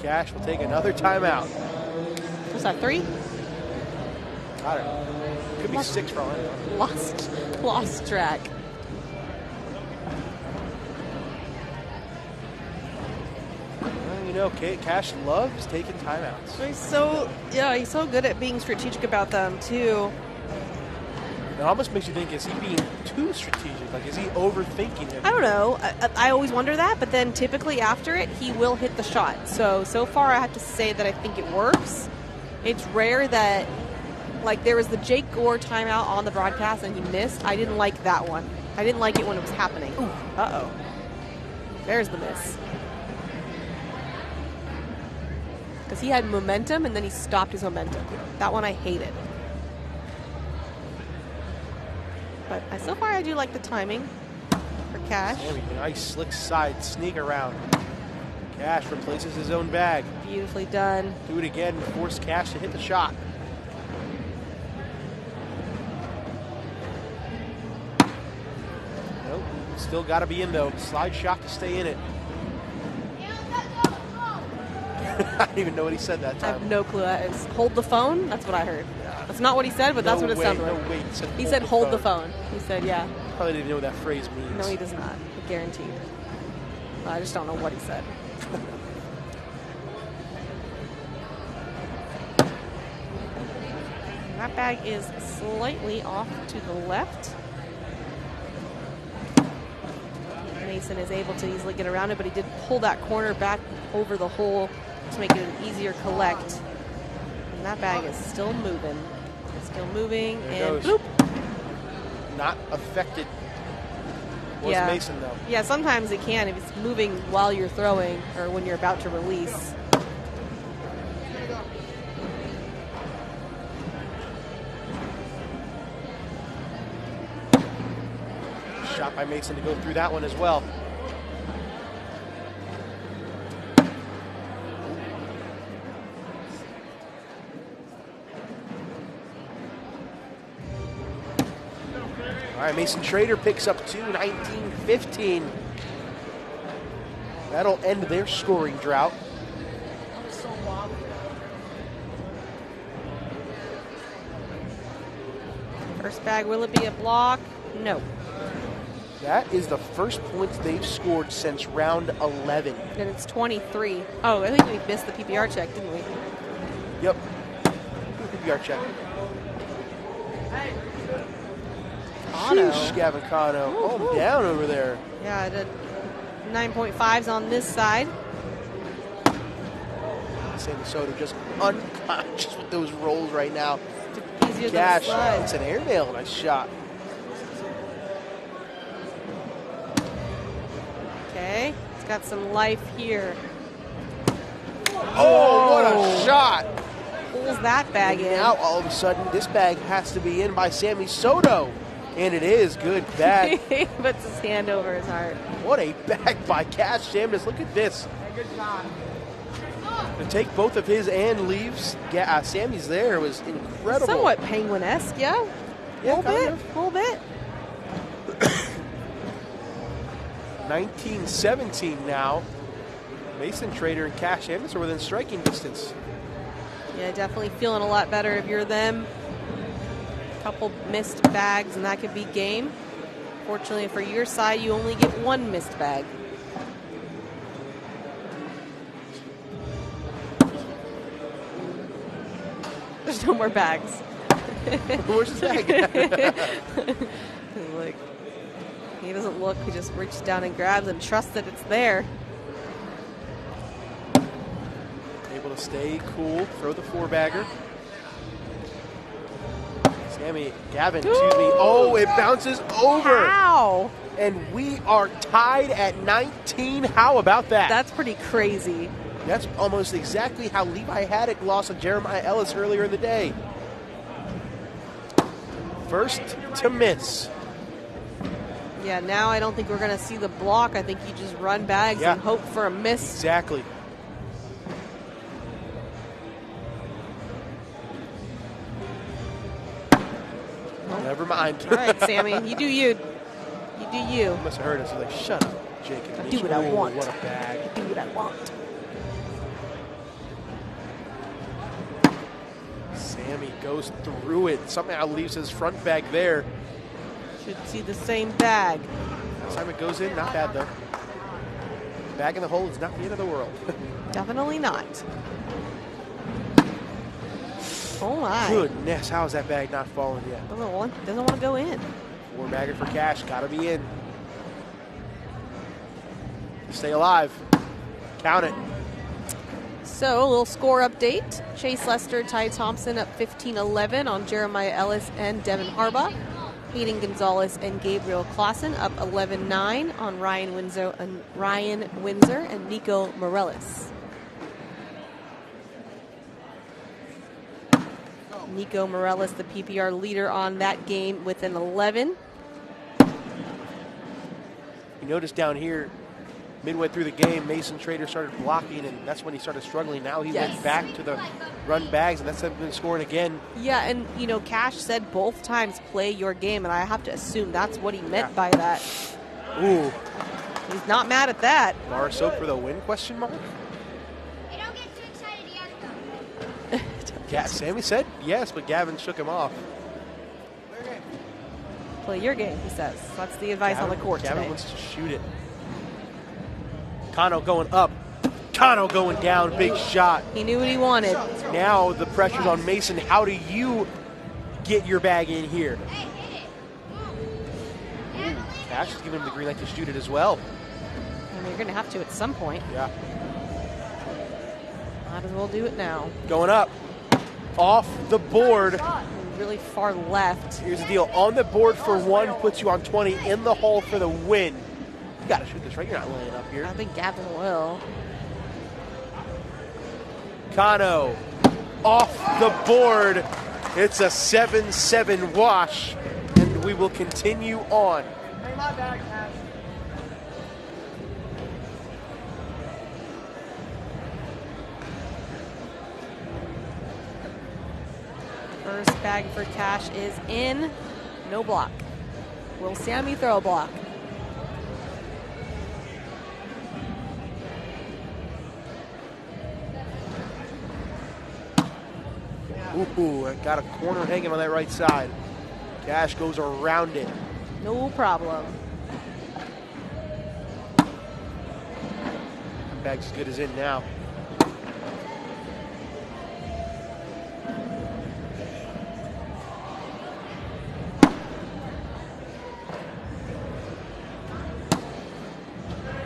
Cash will take another timeout. Was that 3? I don't know. Could be 6 for all I know. Lost track. Well, you know, Cash loves taking timeouts. He's so good at being strategic about them too. It almost makes you think, is he being too strategic? Like, is he overthinking it? I don't know. I always wonder that, but then typically after it, he will hit the shot. So far I have to say that I think it works. It's rare that, like, there was the Jake Gore timeout on the broadcast and he missed. I didn't like that one. I didn't like it when it was happening. Ooh, uh-oh. There's the miss. Because he had momentum and then he stopped his momentum. That one I hated. But so far I do like the timing for Cash. Sammy, nice slick side sneak around. Cash replaces his own bag. Beautifully done. Do it again and force Cash to hit the shot. Nope. Still got to be in, though. Slide shot to stay in it. I don't even know what he said that time. I have no clue. It's hold the phone? That's what I heard. That's not what he said, but that's what it sounded like. No way. He said hold the phone. He said, yeah. Probably didn't know what that phrase means. No, he does not. Guaranteed. I just don't know what he said. That bag is slightly off to the left. Mason is able to easily get around it, but he did pull that corner back over the hole to make it an easier collect. And that bag is still moving. It's still moving, there and goes. boop. Not affected. Was Yeah. Mason, though. Yeah, sometimes it can if it's moving while you're throwing or when you're about to release. Shot by Mason to go through that one as well. All right, Mason Schrader picks up 2, 19-15. That'll end their scoring drought. First bag, will it be a block? No. That is the first points they've scored since round 11. And it's 23. Oh, I think we missed the PPR check, didn't we? Yep. PPR check. Sheesh, Gavin Cano. Oh, down over there. Yeah, the 9.5s on this side. Sammy Soto just unconscious with those rolls right now. Easier Cash, than the slide. it's an airmail. Nice shot. Okay, it's got some life here. Oh, what a shot. Pulls that bag in. Now, all of a sudden, this bag has to be in by Sammy Soto. And it is. Good bag. He puts his hand over his heart. What a bag by Cash Shamness. Look at this. Good shot. To take both of his and leaves, Sammy's there was incredible. Somewhat penguin-esque, yeah? Yeah, A little bit. 19-17 now. Mason Schrader and Cash Shamness are within striking distance. Yeah, definitely feeling a lot better if you're them. Couple missed bags, and that could be game. Fortunately for your side, you only get one missed bag. There's no more bags. Where's his bag? Like, he doesn't look, he just reaches down and grabs and trusts that it's there. Able to stay cool, throw the 4-bagger. Gavin, excuse me. Oh, it bounces over. How? And we are tied at 19. How about that? That's pretty crazy. That's almost exactly how Levi Haddock lost to Jeremiah Ellis earlier in the day. First to miss. Yeah, now I don't think we're going to see the block. I think you just run bags and hope for a miss. Exactly. Never mind. All right, Sammy, you do you. You do you. He must have heard us. He's like, shut up, Jacob. Do what I want. What a bag. Do what I want. goes through it. Somehow leaves his front bag there. Should see the same bag. Time it goes in, not bad though. Bag in the hole is not the end of the world. Definitely not. Oh my. Goodness, how is that bag not falling yet? Doesn't want to go in. 4-bagger for cash, gotta be in. Stay alive. Count it. So, a little score update. Chase Lester, Ty Thompson up 15-11 on Jeremiah Ellis and Devin Harbaugh. Hayden Gonzalez and Gabriel Clausen up 11-9 on Ryan Windsor and Nico Morellis. Nico Morellis, the PPR leader on that game with an 11. You notice down here, midway through the game, Mason Trader started blocking, and that's when he started struggling. Now he went back to the run bags, and that's been scoring again. Yeah, and, you know, Cash said both times play your game, and I have to assume that's what he meant by that. Ooh. He's not mad at that. Bar soap for the win, question mark? Hey, don't get too excited yet, though. Yeah, Sammy said yes, but Gavin shook him off. Play your game, he says. That's the advice on the court Gavin today. wants to shoot it. Kano going up. Kano going down. Big shot. He knew what he wanted. Now the pressure's on Mason. How do you get your bag in here? Ooh, Cash is giving him the green light to shoot it as well. And you're going to have to at some point. Yeah. Might as well do it now. Going up. Off the board. Really far left. Here's the deal. On the board for one puts you on 20. In the hole for the win. You got to shoot this, right? You're not laying up here. I think Gavin will. Kano off the board. It's a 7-7 wash, and we will continue on. Hey, my bag, Cash. First bag for Cash is in. No block. Will Sammy throw a block? Ooh, I got a corner hanging on that right side. Cash goes around it. No problem. Bag's as good as in now.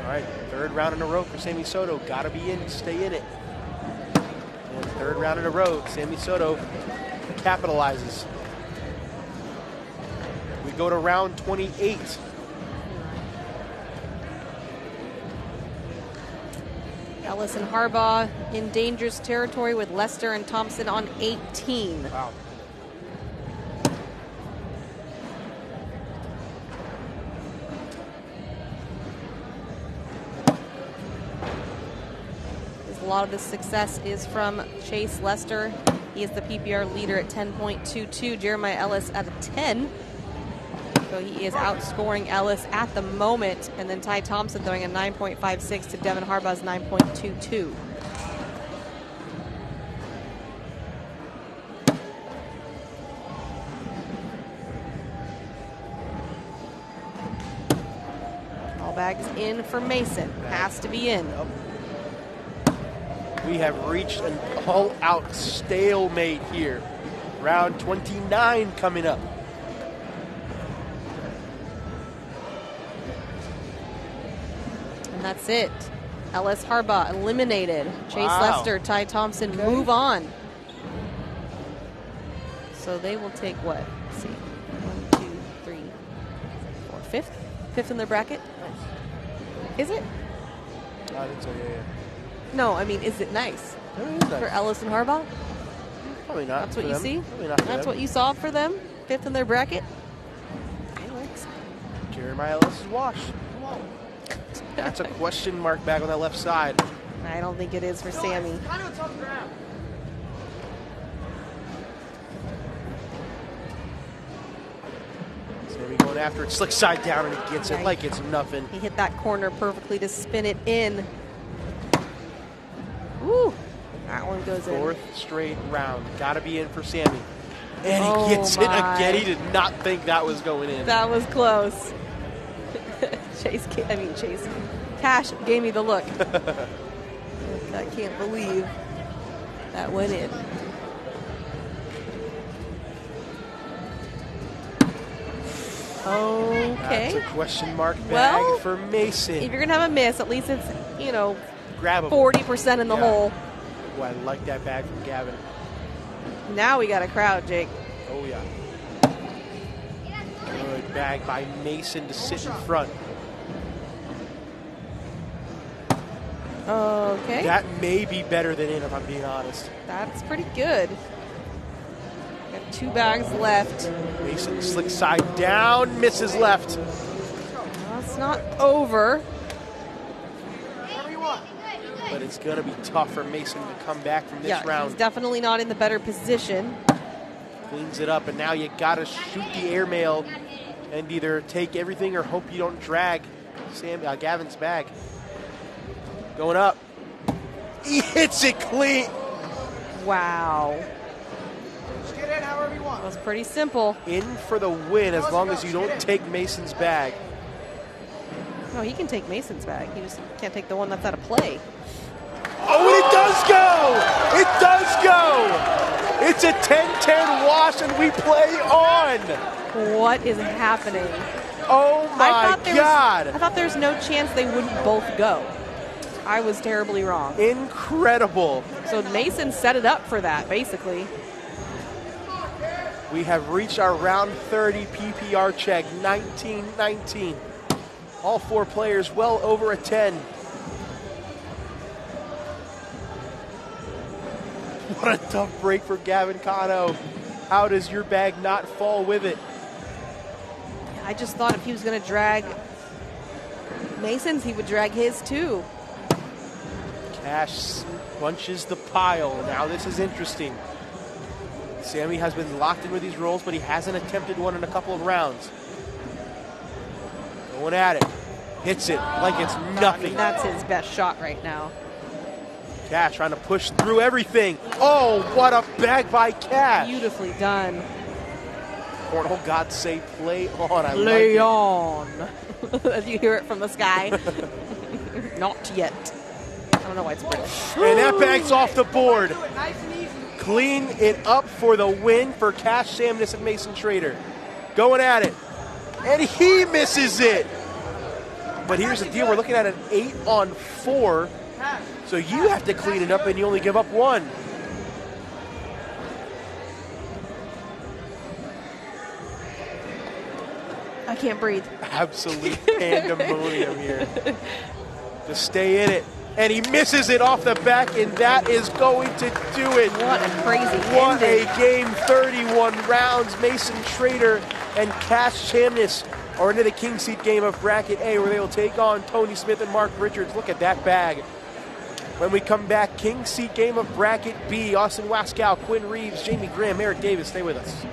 All right, third round in a row for Sammy Soto. Got to be in, stay in it. And third round in a row, Sammy Soto capitalizes. We go to round 28. Ellis and Harbaugh in dangerous territory with Lester and Thompson on 18. Wow. A lot of this success is from Chase Lester. He is the PPR leader at 10.22. Jeremiah Ellis at a 10. So he is outscoring Ellis at the moment. And then Ty Thompson throwing a 9.56 to Devin Harbaugh's 9.22. All bags in for Mason. Has to be in. We have reached an all-out stalemate here. Round 29 coming up. And that's it. Ellis Harbaugh eliminated. Chase Wow. Lester, Ty Thompson move on. So they will take what? Let's see. 1, 2, 3, 4, fifth? Fifth in their bracket? Is it? I think so, yeah. No, I mean, is it nice That is nice. for Ellis and Harbaugh? Probably not. That's what for you them. see? Probably not for That's them. what you saw for them? Fifth in their bracket? It works. Jeremiah Ellis' wash. That's a question mark back on that left side. I don't think it is for Sammy. It's kind of a tough grab. Sammy going after it, slick side down, and he gets it Yeah. like it's nothing. He hit that corner perfectly to spin it in. Woo! That one goes in. Fourth straight round. Got to be in for Sammy. And he gets it again. He did not think that was going in. That was close. Cash gave me the look. I can't believe that went in. Okay. That's a question mark bag for Mason. If you're going to have a miss, at least it's, Grab 40% in the hole. Oh, I like that bag from Gavin. Now we got a crowd, Jake. Oh, yeah. Good bag by Mason to sit in front. Okay. That may be better than in, if I'm being honest. That's pretty good. Got 2 bags left. Mason slick side down, misses left. Well, it's not over. But it's going to be tough for Mason to come back from this round. He's definitely not in the better position. Cleans it up, and now you got to shoot the airmail and either take everything or hope you don't drag Gavin's bag. Going up. He hits it clean. Wow. Just get in however you want. That was pretty simple. In for the win as long as you don't take Mason's bag. No, he can take Mason's bag. He just can't take the one that's out of play. Oh, and it does go! It does go! It's a 10-10 wash, and we play on! What is happening? Oh, my God! I thought there was no chance they wouldn't both go. I was terribly wrong. Incredible. So Mason set it up for that, basically. We have reached our round 30 PPR check, 19-19. All 4 players well over a 10. What a tough break for Gavin Cano. How does your bag not fall with it? I just thought if he was going to drag Mason's, he would drag his too. Cash bunches the pile. Now this is interesting. Sammy has been locked in with these rolls, but he hasn't attempted one in a couple of rounds. Going at it. Hits it like it's nothing. That's his best shot right now. Cash trying to push through everything. Oh, what a bag by Cash. Beautifully done. Cornhole God say play on. I Play like on. As you hear it from the sky. Not yet. I don't know why it's British. And that bag's off the board. Clean it up for the win for Cash Samness and Mason Schrader. Going at it. And he misses it. But here's the deal. We're looking at an 8-on-4. So you have to clean it up, and you only give up 1. I can't breathe. Absolute pandemonium here. Just stay in it. And he misses it off the back, and that is going to do it. What a crazy What ending. a game, 31 rounds. Mason Schrader and Cash Chamness are into the King Seat game of Bracket A, where they will take on Tony Smith and Mark Richards. Look at that bag. When we come back, King Seat game of Bracket B, Austin Waskow, Quinn Reeves, Jamie Graham, Eric Davis. Stay with us.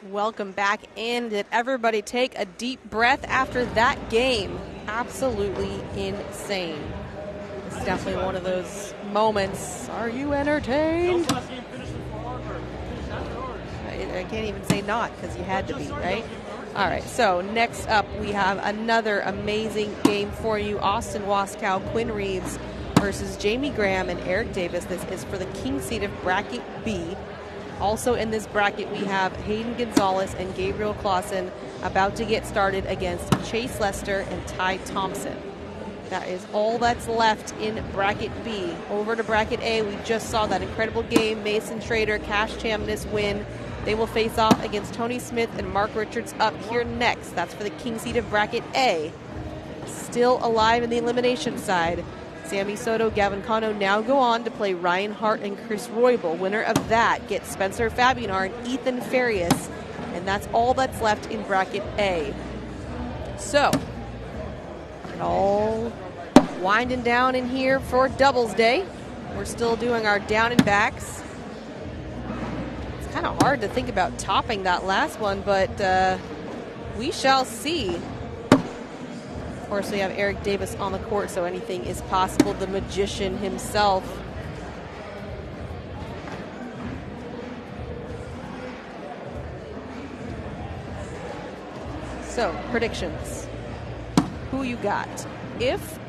Welcome back in. Did everybody take a deep breath after that game? Absolutely insane. It's definitely one of those moments. Are you entertained? I can't even say not because you had to be, right? All right, so next up we have another amazing game for you. Austin Waskow, Quinn Reeves versus Jamie Graham and Eric Davis. This is for the king seed of bracket B. Also in this bracket, we have Hayden Gonzalez and Gabriel Clausen about to get started against Chase Lester and Ty Thompson. That is all that's left in bracket B. Over to bracket A, we just saw that incredible game. Mason Schrader, Cash Chamness win. They will face off against Tony Smith and Mark Richards up here next. That's for the king seed of bracket A. Still alive in the elimination side. Sammy Soto, Gavin Cano now go on to play Ryan Hart and Chris Roybal. Winner of that gets Spencer Fabianar and Ethan Farias. And that's all that's left in bracket A. So, it all winding down in here for doubles day. We're still doing our down and backs. It's kind of hard to think about topping that last one, but we shall see. Of course, we have Eric Davis on the court, so anything is possible. The magician himself. So, predictions. Who you got? If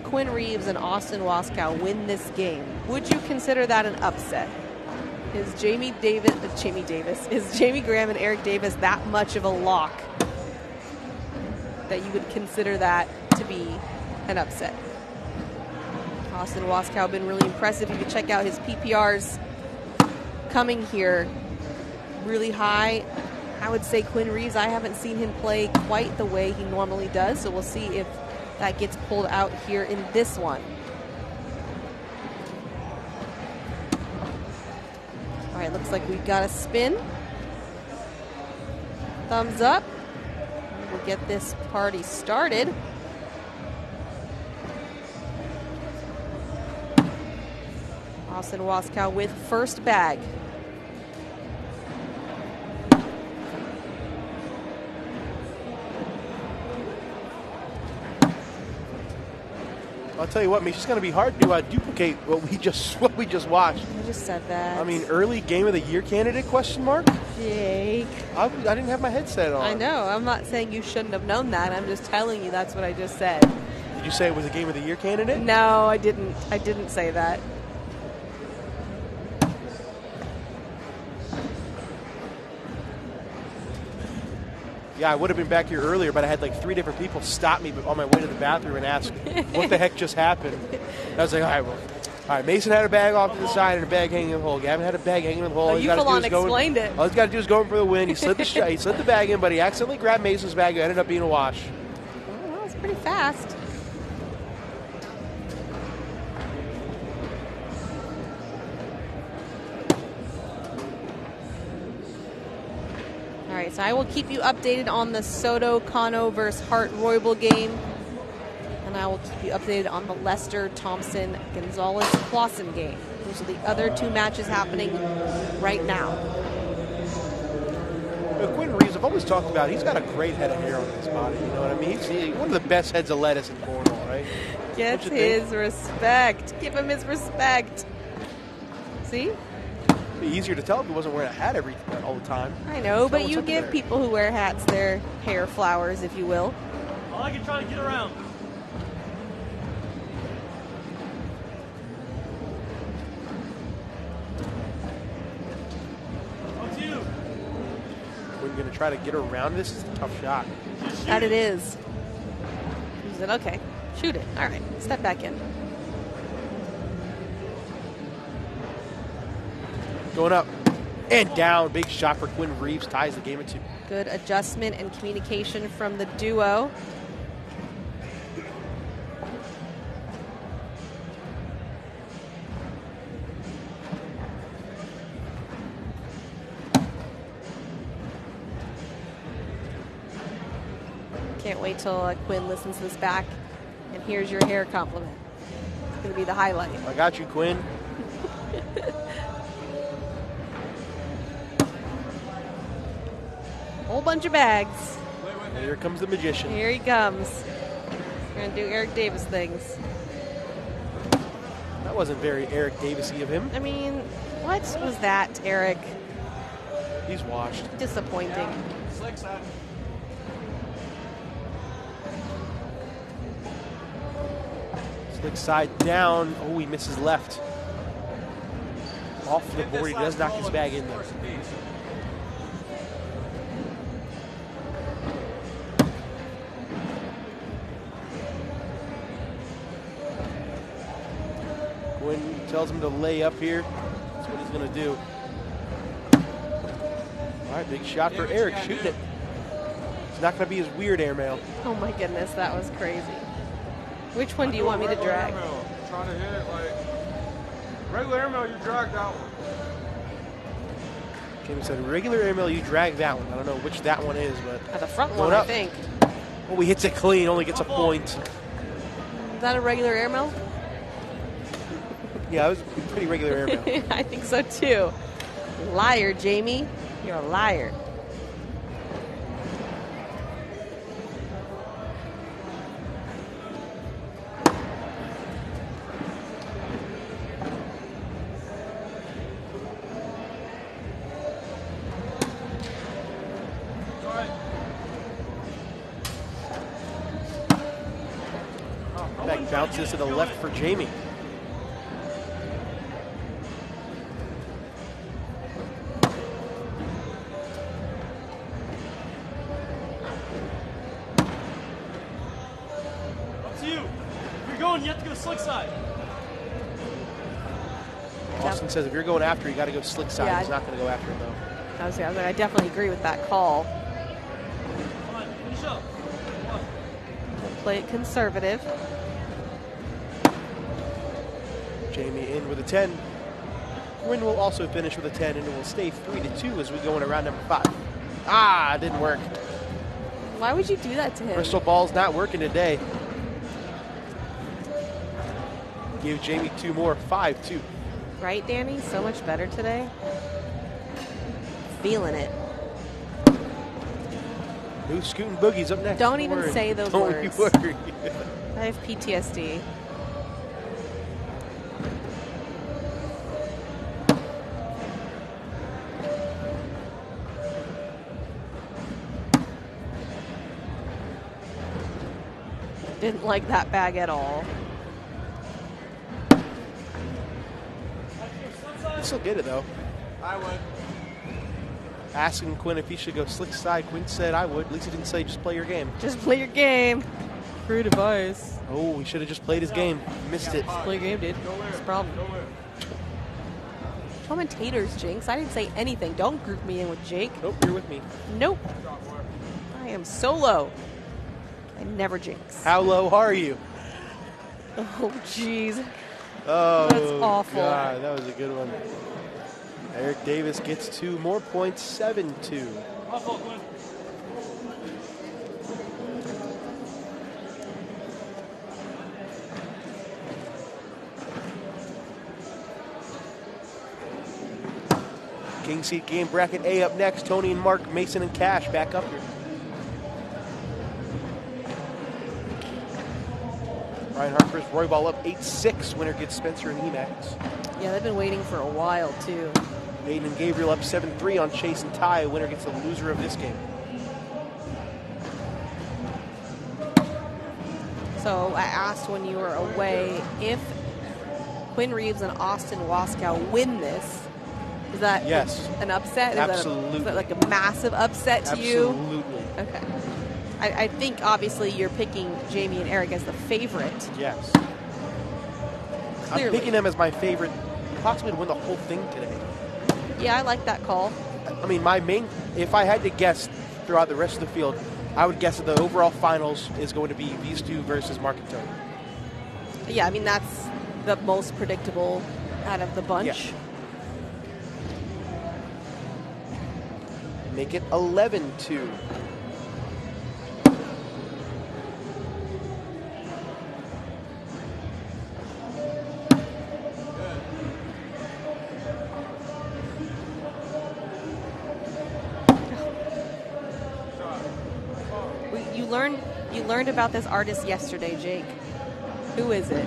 Quinn Reeves and Austin Waskow win this game, would you consider that an upset? Is Jamie Graham and Eric Davis that much of a lock that you would consider that to be an upset? Austin Waskow been really impressive. You can check out his PPRs coming here really high. I would say Quinn Reeves, I haven't seen him play quite the way he normally does, so we'll see if that gets pulled out here in this one. All right, looks like we've got a spin. Thumbs up. We'll get this party started. Austin Waskow with first bag. I'll tell you what, Mish, it's going to be hard to duplicate what we just watched. I just said that. I mean, early game of the year candidate, question mark? Jake. I didn't have my headset on. I know. I'm not saying you shouldn't have known that. I'm just telling you that's what I just said. Did you say it was a game of the year candidate? No, I didn't. I didn't say that. Yeah, I would have been back here earlier, but I had like 3 different people stop me on my way to the bathroom and ask what the heck just happened. I was like, all right, Mason had a bag off to the side and a bag hanging in the hole. Gavin had a bag hanging in the hole. Oh, you full on explained it. All he's got to do is go in for the win. He slid the bag in, but he accidentally grabbed Mason's bag. It ended up being a wash. Well, that was pretty fast. All right, so I will keep you updated on the Soto, Cano versus Hart Roybal game. And I will keep you updated on the Lester, Thompson, Gonzalez, Clausen game. Those are the other 2 matches happening right now. Quinn Reeves, I've always talked about, he's got a great head of hair on his body. You know what I mean? He's one of the best heads of lettuce in Cornwall, right? Gets his respect. Give him his respect. See? It'd be easier to tell if he wasn't wearing a hat all the time. I know, but you give people who wear hats their hair flowers, if you will. I like it trying to get around. What's you? We're going to try to get around this. It's a tough shot. That it is. He said, okay, shoot it. All right, step back in. Going up and down. Big shot for Quinn Reeves. Ties the game at 2. Good adjustment and communication from the duo. Can't wait till Quinn listens to this back and hears your hair compliment. It's going to be the highlight. I got you, Quinn. Whole bunch of bags. Here comes the magician. Here he comes. We're going to do Eric Davis things. That wasn't very Eric Davis-y of him. I mean, what was that, Eric? He's washed. Disappointing. Slick side. Slick side down. Oh, he misses left. Off the board. He does knock his bag in there. Quinn tells him to lay up here. That's what he's going to do. All right, big shot for Eric, shooting it. It's not going to be his weird airmail. Oh my goodness, that was crazy. Which one do you want me to drag? Trying to hit it like regular airmail, you drag that one. Jamie said, regular airmail, you drag that one. I don't know which that one is, but The front Going one, I up. think. oh, he hits it clean, only gets a point. Is that a regular airmail? Yeah, it was a pretty regular airmail. I think so too. Liar, Jamie. You're a liar. Back bounces to the left for Jamie. Up to you. If you're going, you have to go slick side. Austin says if you're going after, you got to go slick side. Yeah. He's not going to go after him, though. I was like, I definitely agree with that call. Come on, finish up. Come on. Play it conservative. Jamie in with a 10. Quinn will also finish with a 10, and it will stay 3-2 as we go into round number 5. Ah, it didn't work. Why would you do that to him? Crystal ball's not working today. Give Jamie 2 more, 5-2. Right, Danny? So much better today. Feeling it. New Scootin' Boogie's up next. Don't even worry. say those Don't words. you worry. I have PTSD. Didn't like that bag at all. He still get it, though. I would. Asking Quinn if he should go slick side. Quinn said I would. At least he didn't say just play your game. Just play your game. Crude advice. Oh, he should have just played his game. Missed it. Play your game, dude. That's the problem. Commentators, Jinx. I didn't say anything. Don't group me in with Jake. Nope, you're with me. Nope. I am solo. I never jinx. How low are you? Oh, jeez. Oh, That's awful. God, that was a good one. Eric Davis gets 2 more points, 7-2. My fault, Quinn. King Seat Game Bracket A up next. Tony and Mark, Mason and Cash back up here. Ryan Harper's Roy Ball up 8-6. Winner gets Spencer and Emax. Yeah, they've been waiting for a while, too. Aiden and Gabriel up 7-3 on Chase and Ty. Winner gets the loser of this game. So I asked when you were away if Quinn Reeves and Austin Waskow win this. Is that Yes. an upset? Absolutely. Is that like a massive upset to you? Absolutely. Okay. I think obviously you're picking Jamie and Eric as the favorite. Yes. Clearly. I'm picking them as my favorite, possibly to win the whole thing today. Yeah, I like that call. I mean, if I had to guess throughout the rest of the field, I would guess that the overall finals is going to be these two versus Mark and Tony. Yeah, I mean, that's the most predictable out of the bunch. Yeah. Make it 11-2. learned about this artist yesterday, Jake. Who is it?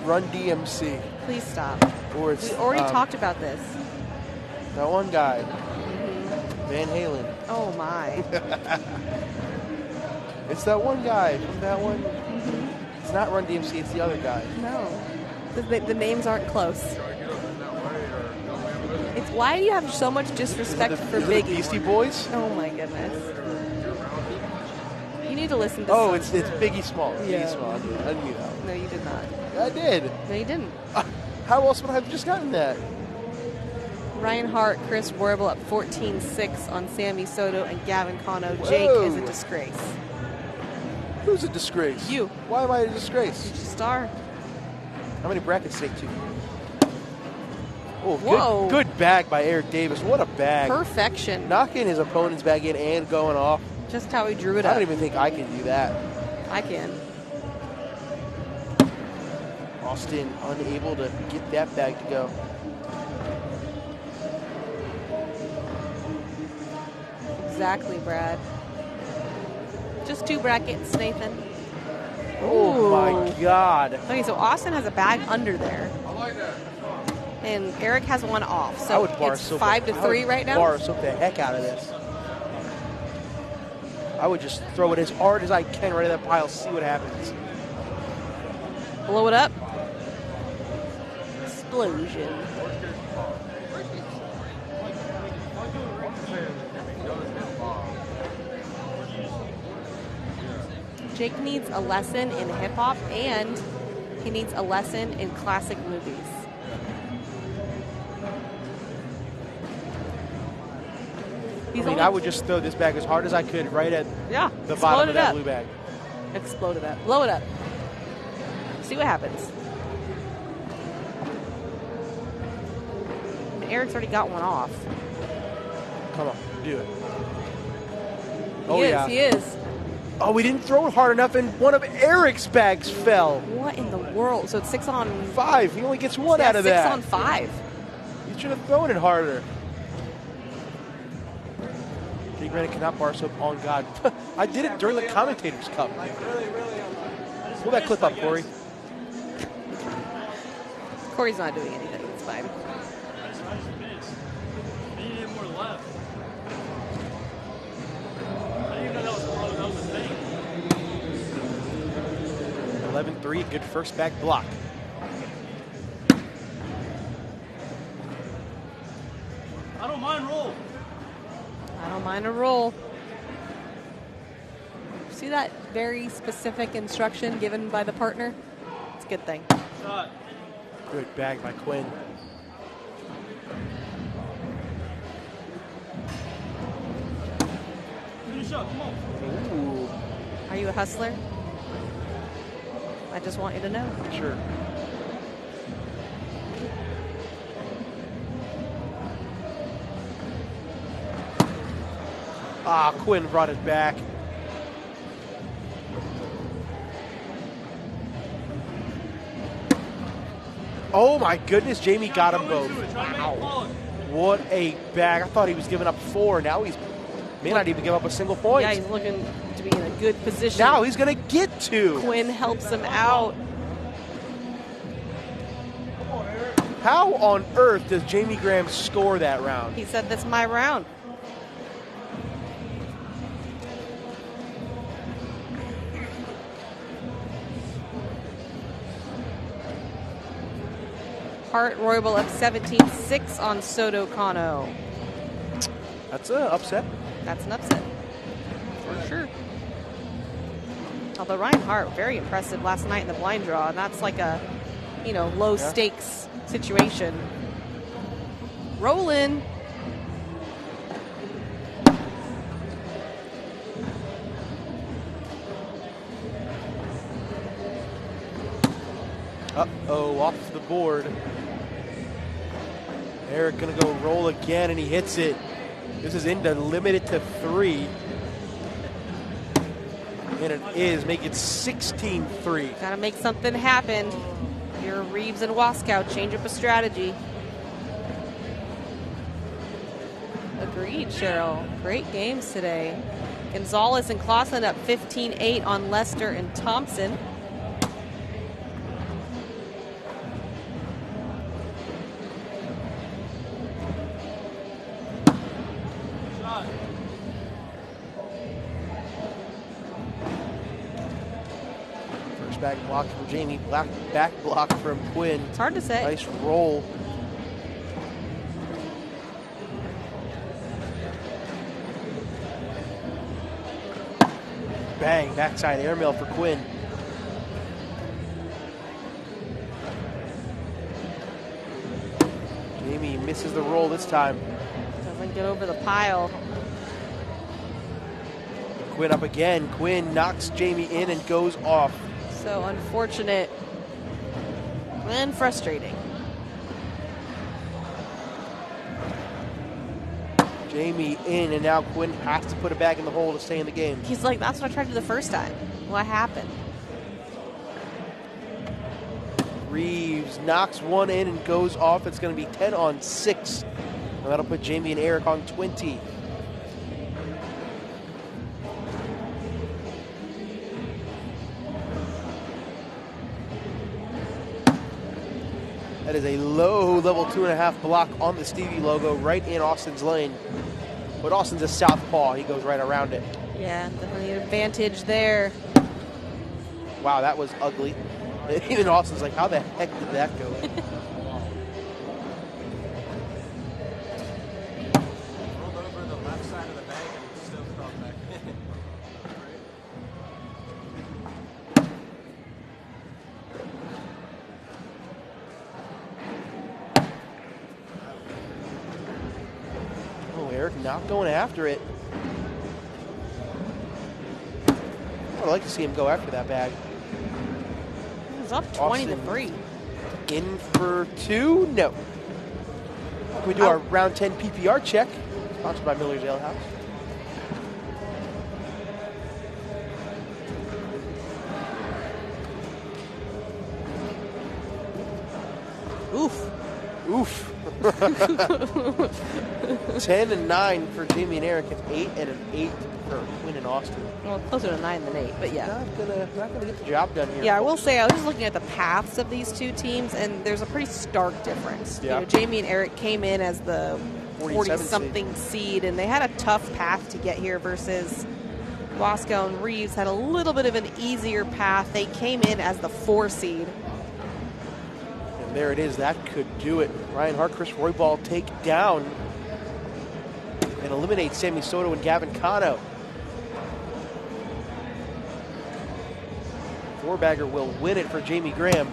Run DMC. Please stop. Or it's, We already talked about this. That one guy. Van Halen. Oh my. It's that one guy from that one. It's not Run DMC, it's the other guy. No. The names aren't close. It's why do you have so much disrespect for Is it the Biggie? Beastie Boys? Oh my goodness. You need to listen to Oh, some. it's Biggie Small. Yeah. Biggie Small. I knew that one. No, you did not. I did. No, you didn't. How else would I have just gotten that? Ryan Hart, Chris Roybal up 14-6 on Sammy Soto and Gavin Cano. Jake Whoa. is a disgrace. Who's a disgrace? You. Why am I a disgrace? You're a star. How many brackets take two? Oh, Whoa. good bag by Eric Davis. What a bag. Perfection. Knocking his opponent's bag in and going off. Just how he drew it I up. don't even think I can do that. I can. Austin unable to get that bag to go. Exactly, Brad. Just two brackets, Nathan. Oh my God. Okay, so Austin has a bag under there. I like that. And Eric has one off. I So would bar it's soap 5-3 right now. Bar soap the heck out of this. I would just throw it as hard as I can right at that pile, see what happens. Blow it up. Explosion. Jake needs a lesson in hip hop and he needs a lesson in classic movies. I would just throw this bag as hard as I could right at the bottom of that blue bag. Explode it up. Blow it up. See what happens. And Eric's already got one off. Come on, do it. He is. Oh, we didn't throw it hard enough, and one of Eric's bags fell. What in the world? So it's 6 on 5. He only gets one out of that. 6 on 5. You should have thrown it harder. Jake Granite cannot bar soap on God. I did it during the Commentators Cup. Pull that clip up, Corey. Corey's not doing anything. It's fine. I just missed. I needed more left. I didn't even know that was a thing. 11-3, good first back block. I don't mind roll. I don't mind a roll. See that very specific instruction given by the partner? It's a good thing. Shot. Good bag by Quinn. Do the shot. Come on. Ooh, Are you a hustler? I just want you to know. sure. Ah, Quinn brought it back. Oh my goodness, Jamie got them both. Wow. What a bag. I thought he was giving up 4. Now he's may not even give up a single point. Yeah, he's looking to be in a good position. Now he's going to get 2. Quinn helps him out. How on earth does Jamie Graham score that round? He said, "That's my round." Hart Roybal up 17-6 on Soto Cano. That's an upset. That's an upset. For sure. Although Ryan Hart, very impressive last night in the blind draw, and that's like a, low stakes situation. Rolling. Uh-oh, off the board. Eric gonna go roll again, and he hits it. This is into limited to 3. And it is, make it 16-3. Gotta make something happen. Your Reeves and Waskow change up a strategy. Agreed, Cheryl. Great games today. Gonzalez and Clausen up 15-8 on Lester and Thompson. First back block from Jamie, back block from Quinn. It's hard to say. Nice roll. Bang, backside airmail for Quinn. Jamie misses the roll this time. Doesn't get over the pile. Quinn up again. Quinn knocks Jamie in and goes off. So unfortunate and frustrating. Jamie in, and now Quinn has to put it back in the hole to stay in the game. He's like, that's what I tried to do the first time. What happened? Reeves knocks one in and goes off. It's going to be 10-6. And that'll put Jamie and Eric on 20. That is a low level 2.5 block on the Stevie logo right in Austin's lane. But Austin's a southpaw. He goes right around it. Yeah, definitely an advantage there. Wow, that was ugly. Even Austin's like, how the heck did that go? Rolled over the left side of the bag and still fell back. Oh, Eric not going after it. I'd like to see him go after that bag. He's up 20-3. In for two? No. Can we do our round 10 PPR check? Sponsored by Miller's Ale House. Oof. Oof. 10-9 for Jamie and Eric. It's 8 and an 8 for Quinn and Austin. Well, closer to 9 than 8, but yeah. Not gonna get the job done here. Yeah, I will say I was just looking at the paths of these two teams, and there's a pretty stark difference. Yeah. You know, Jamie and Eric came in as the 40-something seed, and they had a tough path to get here versus Wasco and Reeves had a little bit of an easier path. They came in as the 4 seed. And there it is. That could do it. Ryan Hart, Chris Roybal take down and eliminate Sammy Soto and Gavin Cano. Four-bagger will win it for Jamie Graham.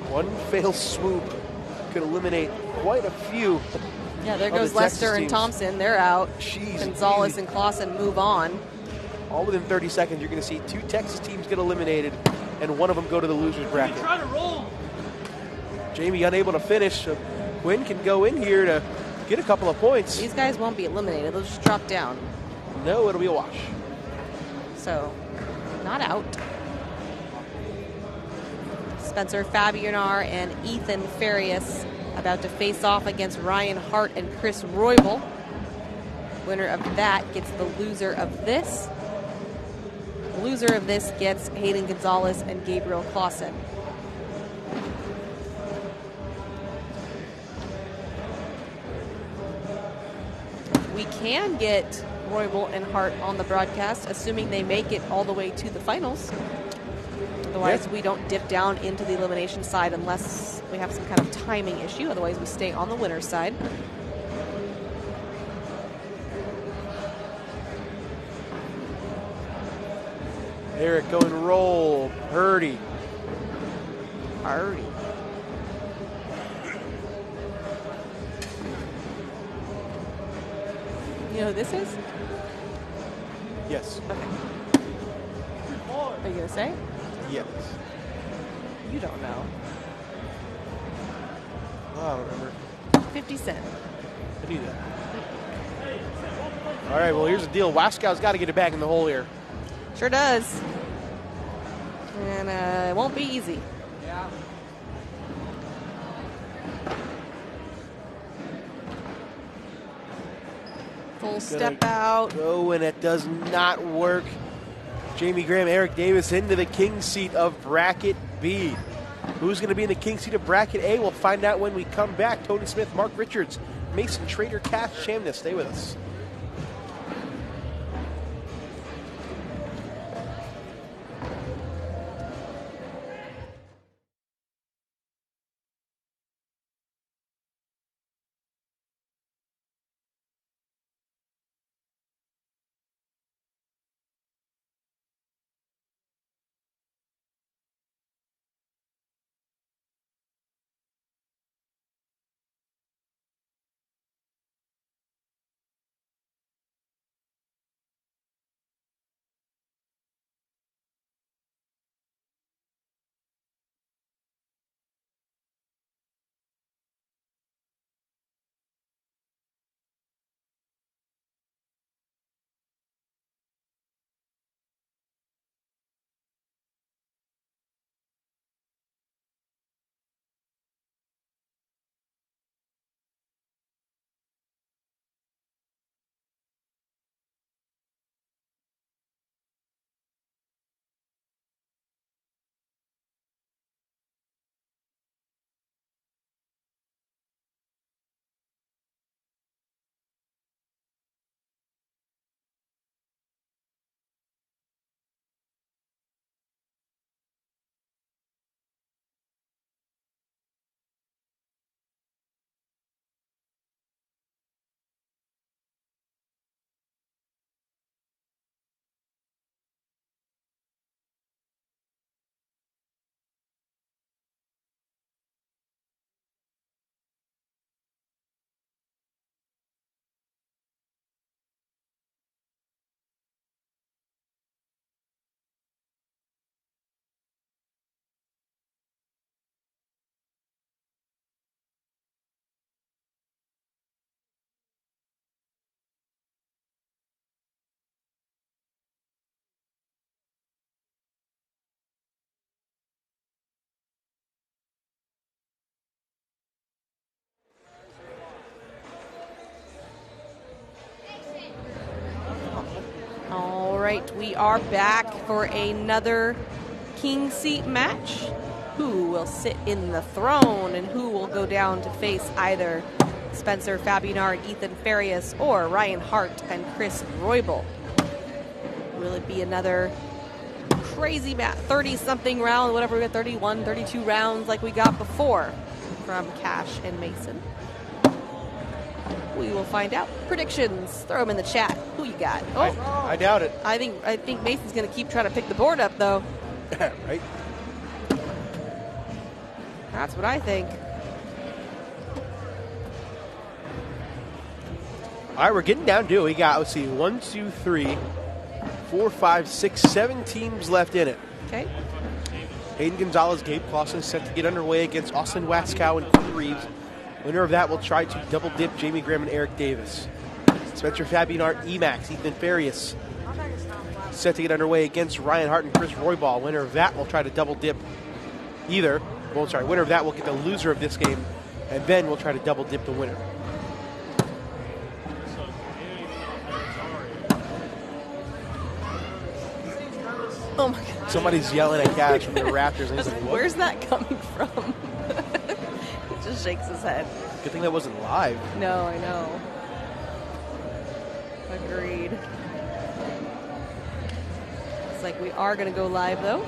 One fail swoop could eliminate quite a few. Yeah, there of goes the Texas Lester and teams. Thompson. They're out. Jeez, Gonzalez easy. and Clausen move on. All within 30 seconds, you're going to see 2 Texas teams get eliminated, and one of them go to the loser's bracket. Try to roll. Jamie unable to finish. So Quinn can go in here to get a couple of points. These guys won't be eliminated. They'll just drop down. No, it'll be a wash. So, not out. Spencer Fabianar and Ethan Farias about to face off against Ryan Hart and Chris Roybal. Winner of that gets the loser of this. The loser of this gets Hayden Gonzalez and Gabriel Clausen. We can get Roybal and Hart on the broadcast, assuming they make it all the way to the finals. Otherwise, we don't dip down into the elimination side unless we have some kind of timing issue. Otherwise, we stay on the winner's side. Eric going roll. Purdy. Purdy. You know who this is? Yes. Okay. Are you going to say? Yes. You don't know. Oh, I don't remember. 50 Cent. I knew that. All right, well, here's the deal. Wascow's got to get it back in the hole here. Sure does. And it won't be easy. Yeah. Full step out. Oh, and it does not work. Jamie Graham, Eric Davis into the king seat of bracket B. Who's going to be in the king seat of bracket A? We'll find out when we come back. Tony Smith, Mark Richards, Mason Trader, Cass Shamness. Stay with us. All right, we are back for another king seat match. Who will sit in the throne and who will go down to face either Spencer Fabinard, Ethan Farias, or Ryan Hart and Chris Roybal? Will it be another crazy match, 30-something round, whatever we got, 31, 32 rounds like we got before from Cash and Mason? We will find out. Predictions, throw them in the chat. Who you got? Oh, I doubt it. I think Mason's going to keep trying to pick the board up, though. Right? That's what I think. All right, we're getting down to it. We got, let's see, 1, 2, 3, 4, 5, 6, 7 teams left in it. Okay. Hayden Gonzalez, Gabe Clausen set to get underway against Austin Waskow and Quinn Reeves. Winner of that will try to double dip Jamie Graham and Eric Davis. Spencer Fabinard, Emax, Ethan Farias set to get underway against Ryan Hart and Chris Roybal. Winner of that will try to double dip winner of that will get the loser of this game, and then we'll try to double dip the winner. Oh my God. Somebody's yelling at Cash from the Raptors. And he's like, what? Where's that coming from? He just shakes his head. Good thing that wasn't live. No, I know. Agreed. Looks like we are going to go live, though.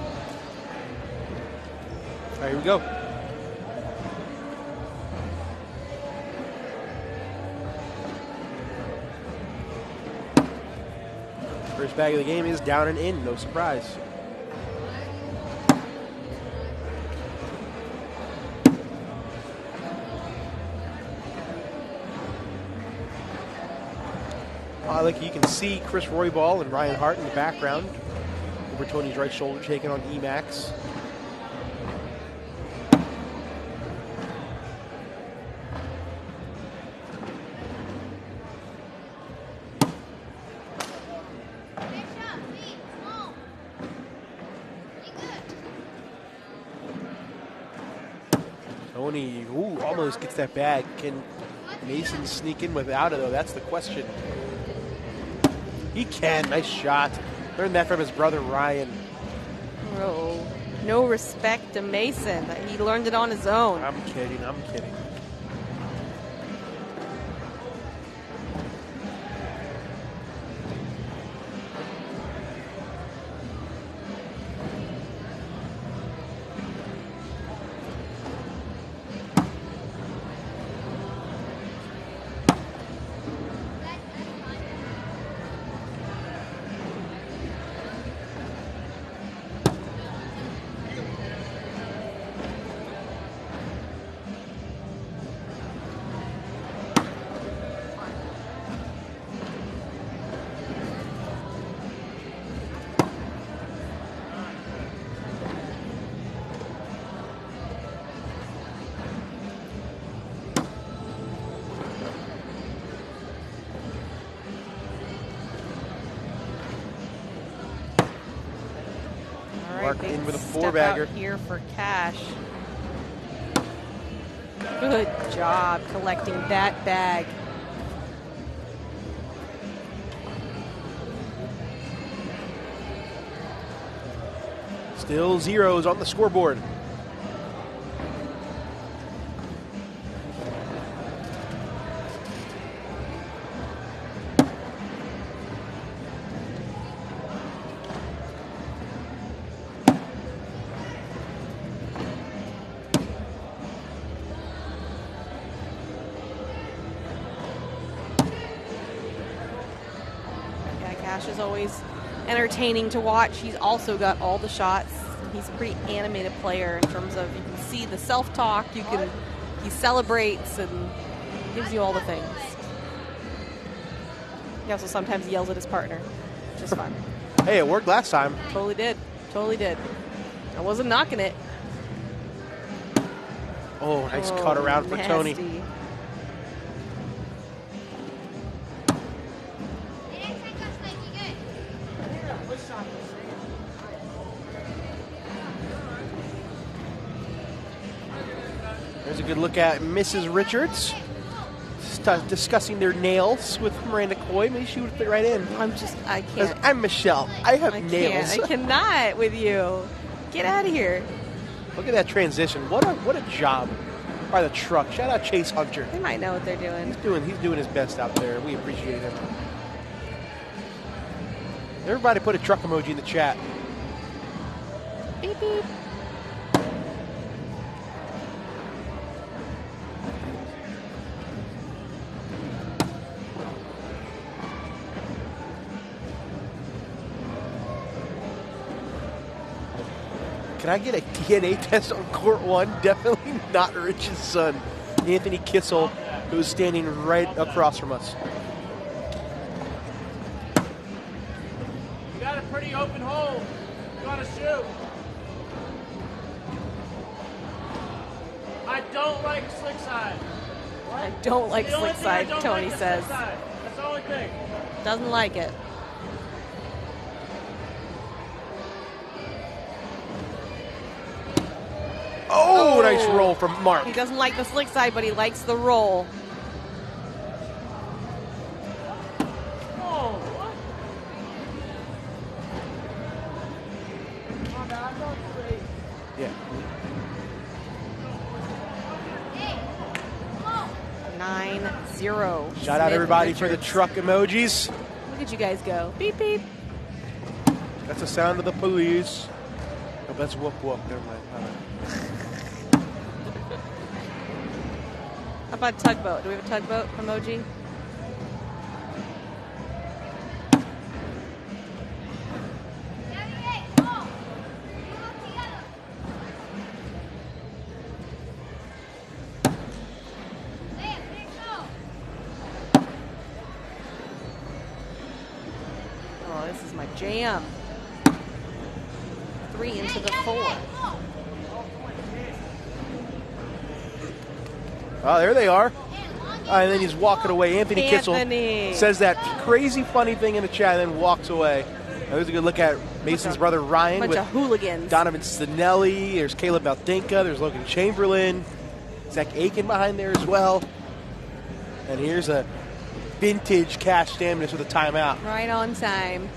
All right, here we go. First bag of the game is down and in. No surprise. Like you can see Chris Roybal and Ryan Hart in the background. Over Tony's right shoulder, taking on Emax. Tony, ooh, almost gets that bag. Can Mason sneak in without it, though? That's the question. He can. Nice shot. Learned that from his brother, Ryan. Oh, no respect to Mason. He learned it on his own. I'm kidding. Mark in with a four-bagger. Here for cash. Good job collecting that bag. Still zeros on the scoreboard. Cash is always entertaining to watch. He's also got all the shots. He's a pretty animated player in terms of, you can see the self-talk, he celebrates and gives you all the things. He also sometimes yells at his partner, which is fun. Hey, it worked last time. Totally did. I wasn't knocking it. Oh, nice cut around for Tony. There's a good look at Mrs. Richards discussing their nails with Miranda Coy. Maybe she would fit right in. I can't. I'm Michelle. I have nails. I cannot with you. Get out of here. Look at that transition. What a job by the truck. Shout out Chase Hunter. They might know what they're doing. He's doing his best out there. We appreciate him. Everybody put a truck emoji in the chat. Beep beep. Can I get a DNA test on court one? Definitely not Rich's son, Anthony Kissel, who's standing right across from us. You got a pretty open hole. You want to shoot. I don't like slick side. I don't like slick side, Tony says. That's the only thing. Doesn't like it. Oh, nice roll from Mark. He doesn't like the slick side, but he likes the roll. Oh, what? Yeah. 9-0. Shout out everybody for the truck emojis. Look at you guys go. Beep, beep. That's the sound of the police. Oh, that's whoop whoop. Never mind. How about tugboat? Do we have a tugboat emoji? Oh, this is my jam. 3 into the 4. Oh, there they are. And then he's walking away. Anthony Kissel says that crazy funny thing in the chat and then walks away. There's a good look at Mason's brother Ryan Bunch with of hooligans. Donovan Spinelli. There's Caleb Maldenka. There's Logan Chamberlain. Zach Aiken behind there as well. And here's a vintage Cash Stamnus with a timeout. Right on time.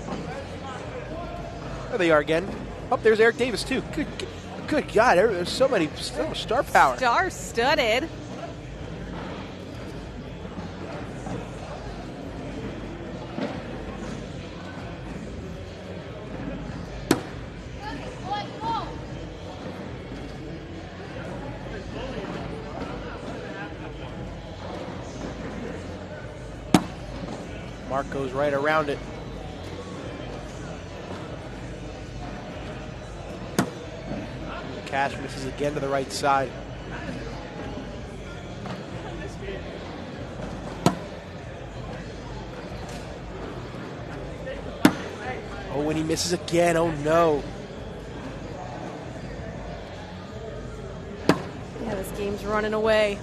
There they are again. Oh, there's Eric Davis, too. Good God, there's so much star power. Star-studded. Mark goes right around it. Cash misses again to the right side. Oh, when he misses again, oh no. Yeah, this game's running away.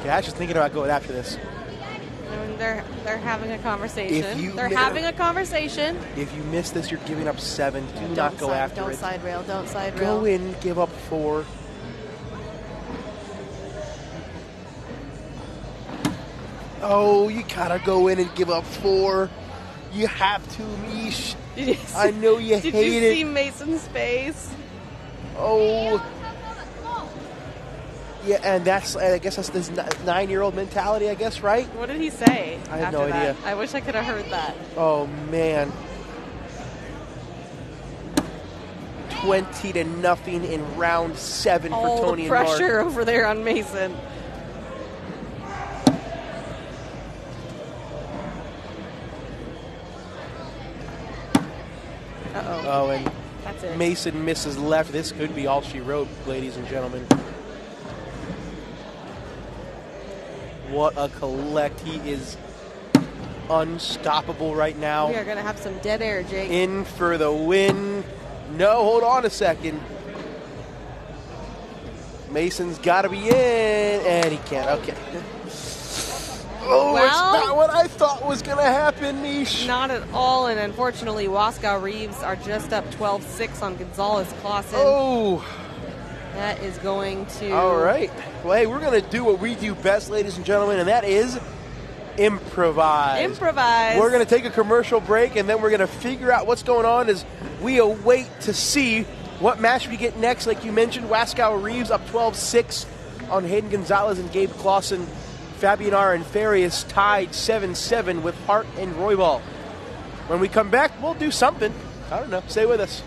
Cash is thinking about going after this. And they're having a conversation. They're mi- having a conversation. If you miss this, you're giving up 7. Do not go after Don't it. side rail. Don't side rail. Go in, give up 4. Oh, you gotta go in and give up 4. You have to, Mish. I know you hate it. Did you see Mason's face? Oh. Yeah, and I guess that's this 9-year-old mentality, I guess, right? What did he say? I have after no that? idea. I wish I could have heard that. Oh, man. 20-0 in round 7 for All Tony the and Mark. pressure over there on Mason. Uh-oh. Oh, and That's it. Mason misses left. This could be all she wrote, ladies and gentlemen. What a collect. He is unstoppable right now. We are going to have some dead air, Jake. In for the win. No, hold on a second. Mason's got to be in, and he can't. Okay. Oh, Well, it's not what I thought was going to happen, Nish. Not at all, and unfortunately, Wascow Reeves are just up 12-6 on Gonzalez Clausen. Oh. That is going to... All right. Well, hey, we're going to do what we do best, ladies and gentlemen, and that is improvise. Improvise. We're going to take a commercial break, and then we're going to figure out what's going on as we await to see what match we get next. Like you mentioned, Wascow Reeves up 12-6 on Hayden Gonzalez and Gabe Clausen. Fabianar and Farias tied 7-7 with Hart and Roybal. When we come back, we'll do something. I don't know. Stay with us.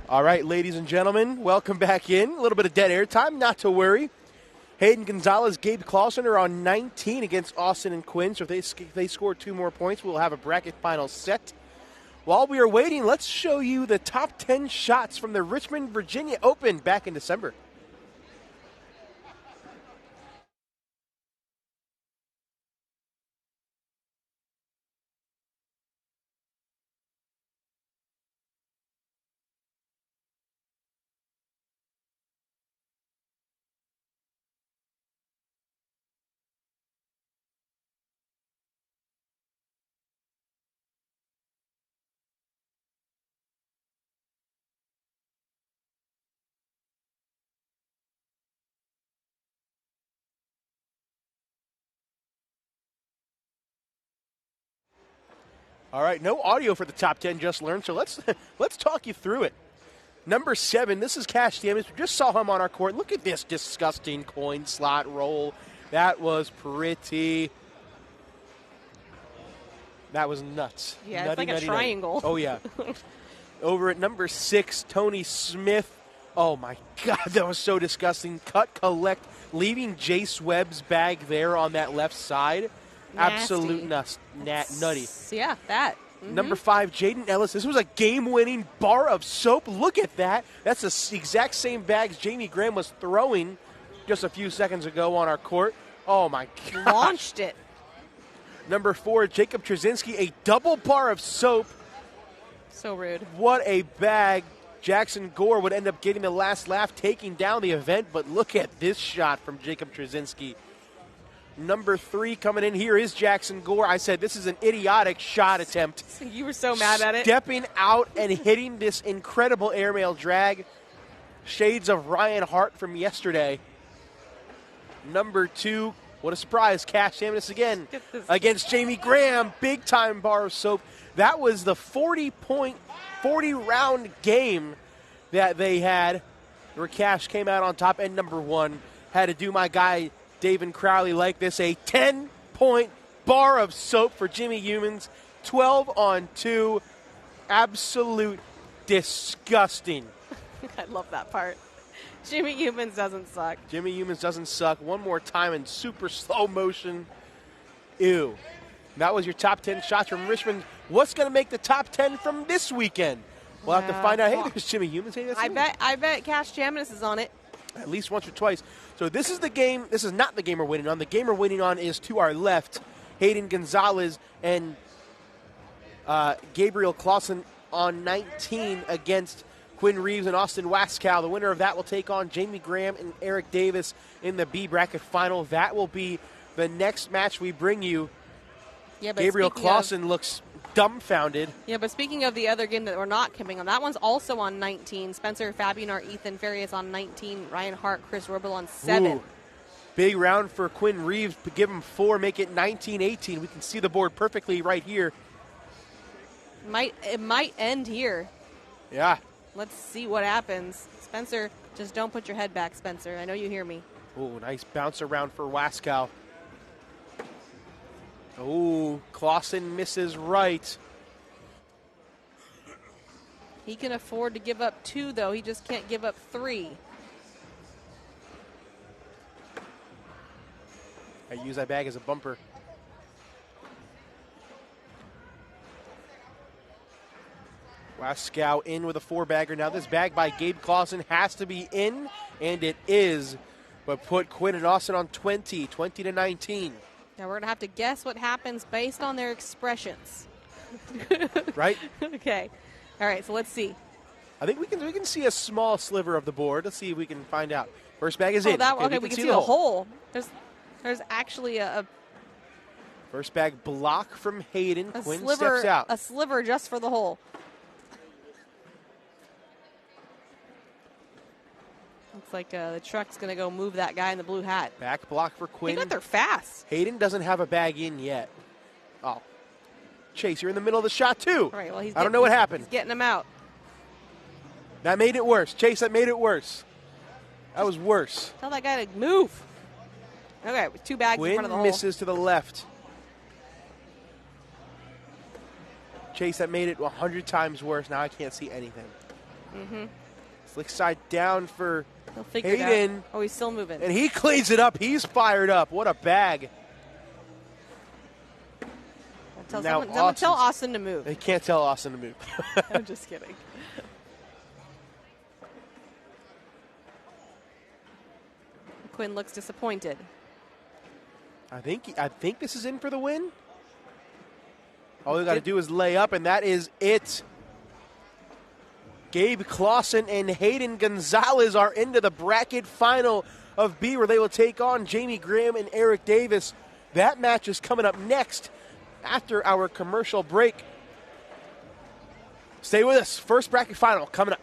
All right, ladies and gentlemen, welcome back in. A little bit of dead air time, not to worry. Hayden Gonzalez, Gabe Clausen are on 19 against Austin and Quinn. So if they score 2 more points, we'll have a bracket final set. While we are waiting, let's show you the top 10 shots from the Richmond, Virginia Open back in December. All right, no audio for the top 10 just learned, so let's talk you through it. Number 7, this is Cash Davis. We just saw him on our court. Look at this disgusting coin slot roll. That was pretty. That was nuts. Yeah, nutty, it's like nutty, a triangle. Nutty. Oh, yeah. Over at number 6, Tony Smith. Oh, my God, that was so disgusting. Cut, collect, leaving Jace Webb's bag there on that left side. Nasty. Absolute nutty. Yeah, that. Mm-hmm. Number 5, Jaden Ellis. This was a game-winning bar of soap. Look at that. That's the exact same bags Jamie Graham was throwing just a few seconds ago on our court. Oh, my God. Launched it. Number 4, Jacob Trzynski, a double bar of soap. So rude. What a bag. Jackson Gore would end up getting the last laugh, taking down the event, but look at this shot from Jacob Trzynski. Number 3 coming in here is Jackson Gore. I said this is an idiotic shot attempt. You were so mad at it. Stepping out and hitting this incredible airmail drag. Shades of Ryan Hart from yesterday. Number 2, what a surprise, Cash Davis again against Jamie Graham. Big time bar of soap. That was the 40-round game that they had where Cash came out on top. And number 1 had to do my guy David Crowley like this, a 10-point bar of soap for Jimmy Humans, 12 on 2. Absolute disgusting. I love that part. Jimmy Humans doesn't suck. Jimmy Humans doesn't suck. One more time in super slow motion. Ew. That was your top 10 shots from Richmond. What's going to make the top 10 from this weekend? We'll have to find out. Hey, there's Jimmy Humans. Hey, I bet Cash Jaminis is on it. At least once or twice. So this is the game. This is not the game we're waiting on. The game we're waiting on is to our left. Hayden Gonzalez and Gabriel Clausen on 19 against Quinn Reeves and Austin Waskow. The winner of that will take on Jamie Graham and Eric Davis in the B bracket final. That will be the next match we bring you. Yeah, but Gabriel Clausen looks dumbfounded. Yeah, but speaking of the other game that we're not coming on, that one's also on 19. Spencer Fabianar, Ethan Farias on 19. Ryan Hart, Chris Robel on 7. Ooh, big round for Quinn Reeves. Give him 4, make it 19-18. We can see the board perfectly right here. It might end here. Yeah. Let's see what happens. Spencer, just don't put your head back, Spencer. I know you hear me. Ooh, nice bounce around for Waskow. Ooh, Clausen misses right. He can afford to give up 2, though. He just can't give up 3. I use that bag as a bumper. Waskow in with a 4-bagger. Now this bag by Gabe Clausen has to be in, and it is. But put Quinn and Austin on 20-19. Now we're going to have to guess what happens based on their expressions. Right? Okay. All right, so let's see. I think we can see a small sliver of the board. Let's see if we can find out. First bag is in. Okay, we can see the hole. There's actually a first bag block from Hayden. Quinn sliver, steps out. A sliver just for the hole. Looks like the truck's going to go move that guy in the blue hat. Back block for Quinn. He got there fast. Hayden doesn't have a bag in yet. Oh. Chase, you're in the middle of the shot, too. All right, well, I don't know what happened. He's getting him out. That made it worse. Chase, that made it worse. That was worse. Tell that guy to move. Okay, with 2 bags in front of the hole. Quinn misses to the left. Chase, that made it 100 times worse. Now I can't see anything. Mm-hmm. Slick side down for He'll figure it Hayden. out. Oh, he's still moving. And he cleans it up. He's fired up. What a bag. Now Someone tell Austin to move. They can't tell Austin to move. I'm just kidding. Quinn looks disappointed. I think this is in for the win. All they got to do is lay up, and that is it. Gabe Clausen and Hayden Gonzalez are into the bracket final of B, where they will take on Jamie Graham and Eric Davis. That match is coming up next after our commercial break. Stay with us. First bracket final coming up.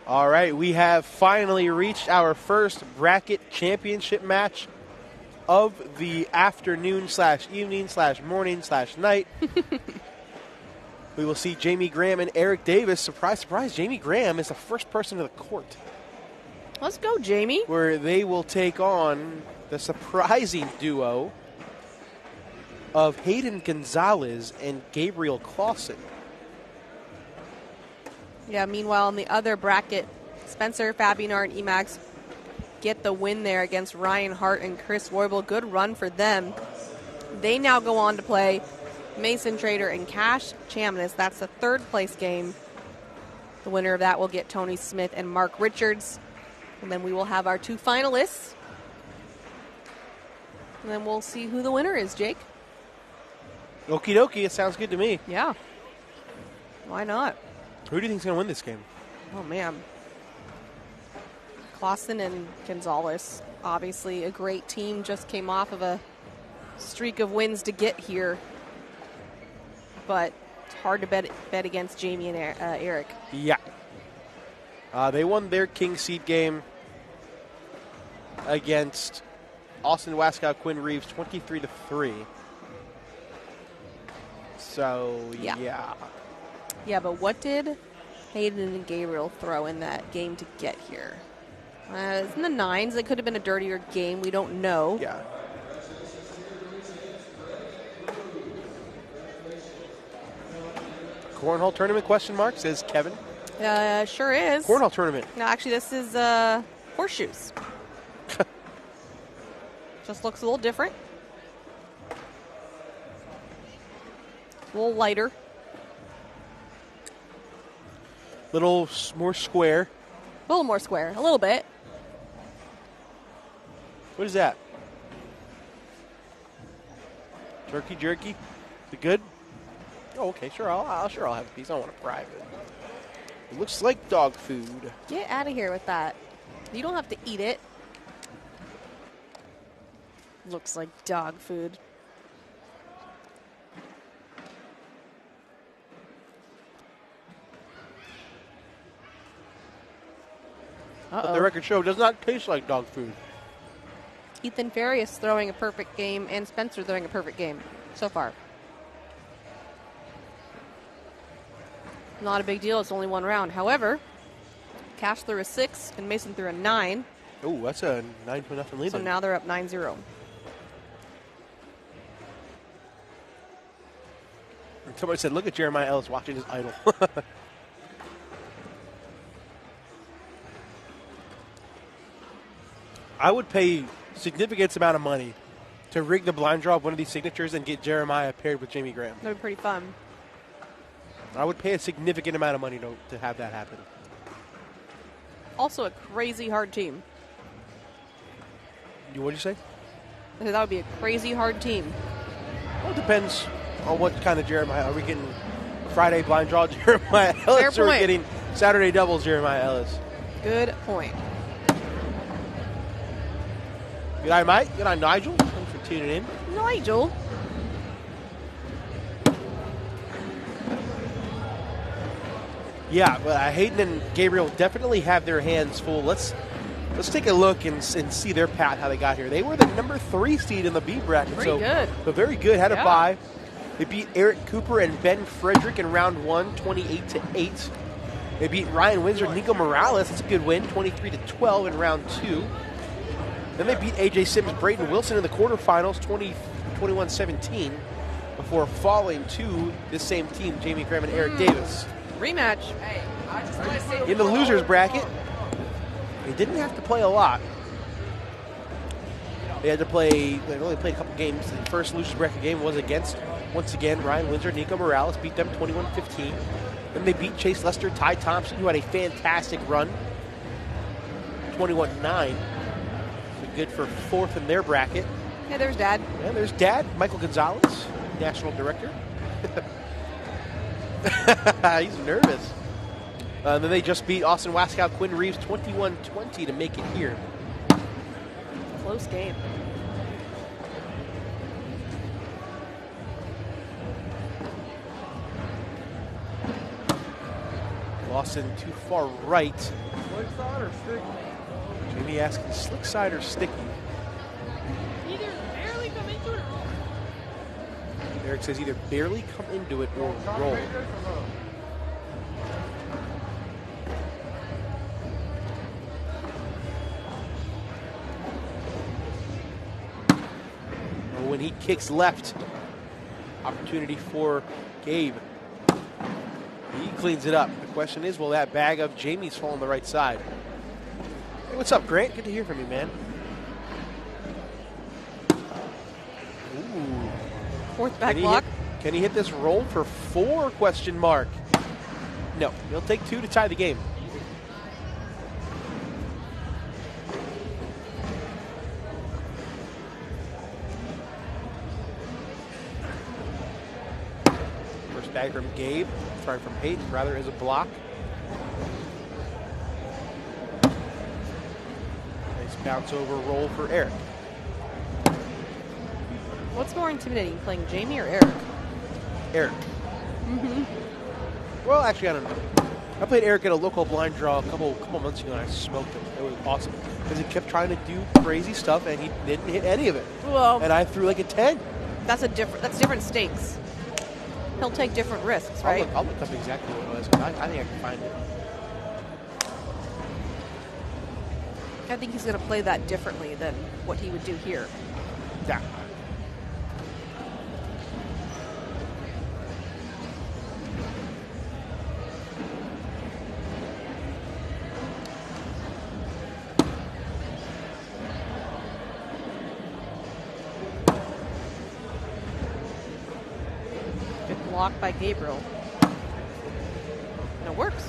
All right, we have finally reached our first bracket championship match of the afternoon / evening / morning / night. We will see Jamie Graham and Eric Davis. Surprise, surprise, Jamie Graham is the first person to the court. Let's go, Jamie. Where they will take on the surprising duo of Hayden Gonzalez and Gabriel Clausen. Yeah, meanwhile, in the other bracket, Spencer, Fabianar, and Emax get the win there against Ryan Hart and Chris Roybal. Good run for them. They now go on to play Mason Trader and Cash Chamness. That's the third place game. The winner of that will get Tony Smith and Mark Richards. And then we will have our two finalists. And then we'll see who the winner is, Jake. Okie dokie, it sounds good to me. Yeah. Why not? Who do you think is going to win this game? Oh, man. Clausen and Gonzalez, obviously a great team, just came off of a streak of wins to get here. But it's hard to bet against Jamie and Eric. Yeah. They won their King Seed game against Austin Waskow, Quinn Reeves, 23-3. So, yeah. Yeah, but what did Hayden and Gabriel throw in that game to get here? It's in the nines. It could have been a dirtier game. We don't know. Yeah. Cornhole tournament question mark, says Kevin. Sure is. Cornhole tournament. No, actually, this is horseshoes. Just looks a little different. A little lighter. Little more square. A little more square. A little bit. What is that? Turkey jerky. Is it good? Oh, okay, sure. I'll have a piece. I don't want to private. It looks like dog food. Get out of here with that. You don't have to eat it. Looks like dog food. But the record show does not taste like dog food. Ethan Ferry is throwing a perfect game, and Spencer throwing a perfect game so far. Not a big deal. It's only one round. However, Cash threw a 6, and Mason threw a 9. Oh, that's a 9-0 lead. So now they're up 9-0. Somebody said, look at Jeremiah Ellis watching his idol. I would pay significant amount of money to rig the blind draw of one of these signatures and get Jeremiah paired with Jamie Graham. That would be pretty fun. I would pay a significant amount of money to have that happen. Also a crazy hard team. What did you say? That would be a crazy hard team. Well, it depends on what kind of Jeremiah. Are we getting Friday blind draw Jeremiah Ellis, Fair or are we point. getting Saturday doubles Jeremiah Ellis? Good point. Good eye, Mike. Good eye, Nigel. Thanks for tuning in. Nigel. Yeah, but Hayden and Gabriel definitely have their hands full. Let's take a look and see their path, how they got here. They were the number 3 seed in the B bracket. Pretty good. But very good. Had a Yeah. bye. They beat Eric Cooper and Ben Frederick in round 1, 28-8. They beat Ryan Windsor and Nico Morales. That's a good win, 23-12 in round 2. Then they beat AJ Sims, Braden Wilson in the quarterfinals, 21-17, before falling to this same team, Jamie Graham and Eric Davis. Rematch. In the losers bracket, they didn't have to play a lot. They only played a couple games. The first losers bracket game was against, once again, Ryan Windsor, Nico Morales, beat them 21-15. Then they beat Chase Lester, Ty Thompson, who had a fantastic run, 21-9. Good for 4th in their bracket. Hey, there's Dad. And there's Dad, Michael Gonzalez, National Director. He's nervous. Then they just beat Austin Waskow, Quinn Reeves, 21-20 to make it here. Close game. Lawson too far right. Slick side or sticky? Jamie asking slick side or sticky. Either barely come into it or roll. Eric says either barely come into it or roll. When he kicks left, opportunity for Gabe. He cleans it up. The question is, will that bag of Jamie's fall on the right side? Hey, what's up, Grant? Good to hear from you, man. Ooh. 4th back block. Can he hit this roll for 4? Question mark. No, he'll take 2 to tie the game. First bag from Gabe. Trying from Hayden, rather as a block. Nice bounce over roll for Eric. What's more intimidating, playing Jamie or Eric? Eric. Well, actually, I don't know. I played Eric at a local blind draw a couple months ago, and I smoked him. It was awesome because he kept trying to do crazy stuff, and he didn't hit any of it. Well, And I threw like a 10. that's different stakes. He'll take different risks, right? I'll look up exactly what it was. 'Cause I think I can find it. I think he's going to play that differently than what he would do here. Yeah. Good block by Gabriel. And it works.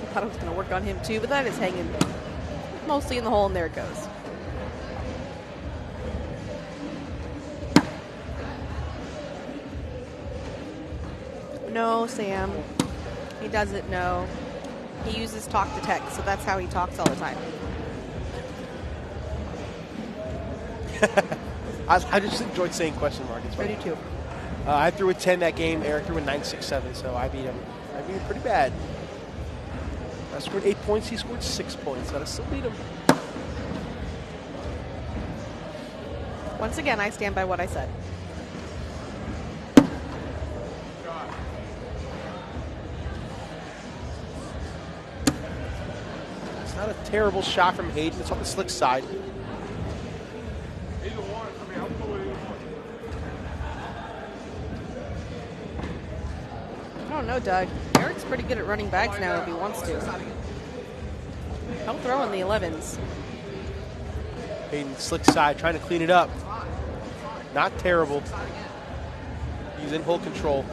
I thought it was going to work on him too, but that is hanging. Mostly in the hole, and there it goes. No, Sam. He doesn't know. He uses talk to text, so that's how he talks all the time. I just enjoyed saying question mark. It's I funny. do too. I threw a 10 that game. Eric threw a 9.67, so I beat him. I beat him pretty bad. I scored 8 points. He scored 6 points. But I still beat him. Once again, I stand by what I said. It's not a terrible shot from Hayden. It's on the slick side. Either one. I mean, I'm cool with either one. I don't know, Doug. Eric's pretty good at running bags now if he wants to. He'll throw in the 11s. Hayden slick side, trying to clean it up. Not terrible. He's in hole control.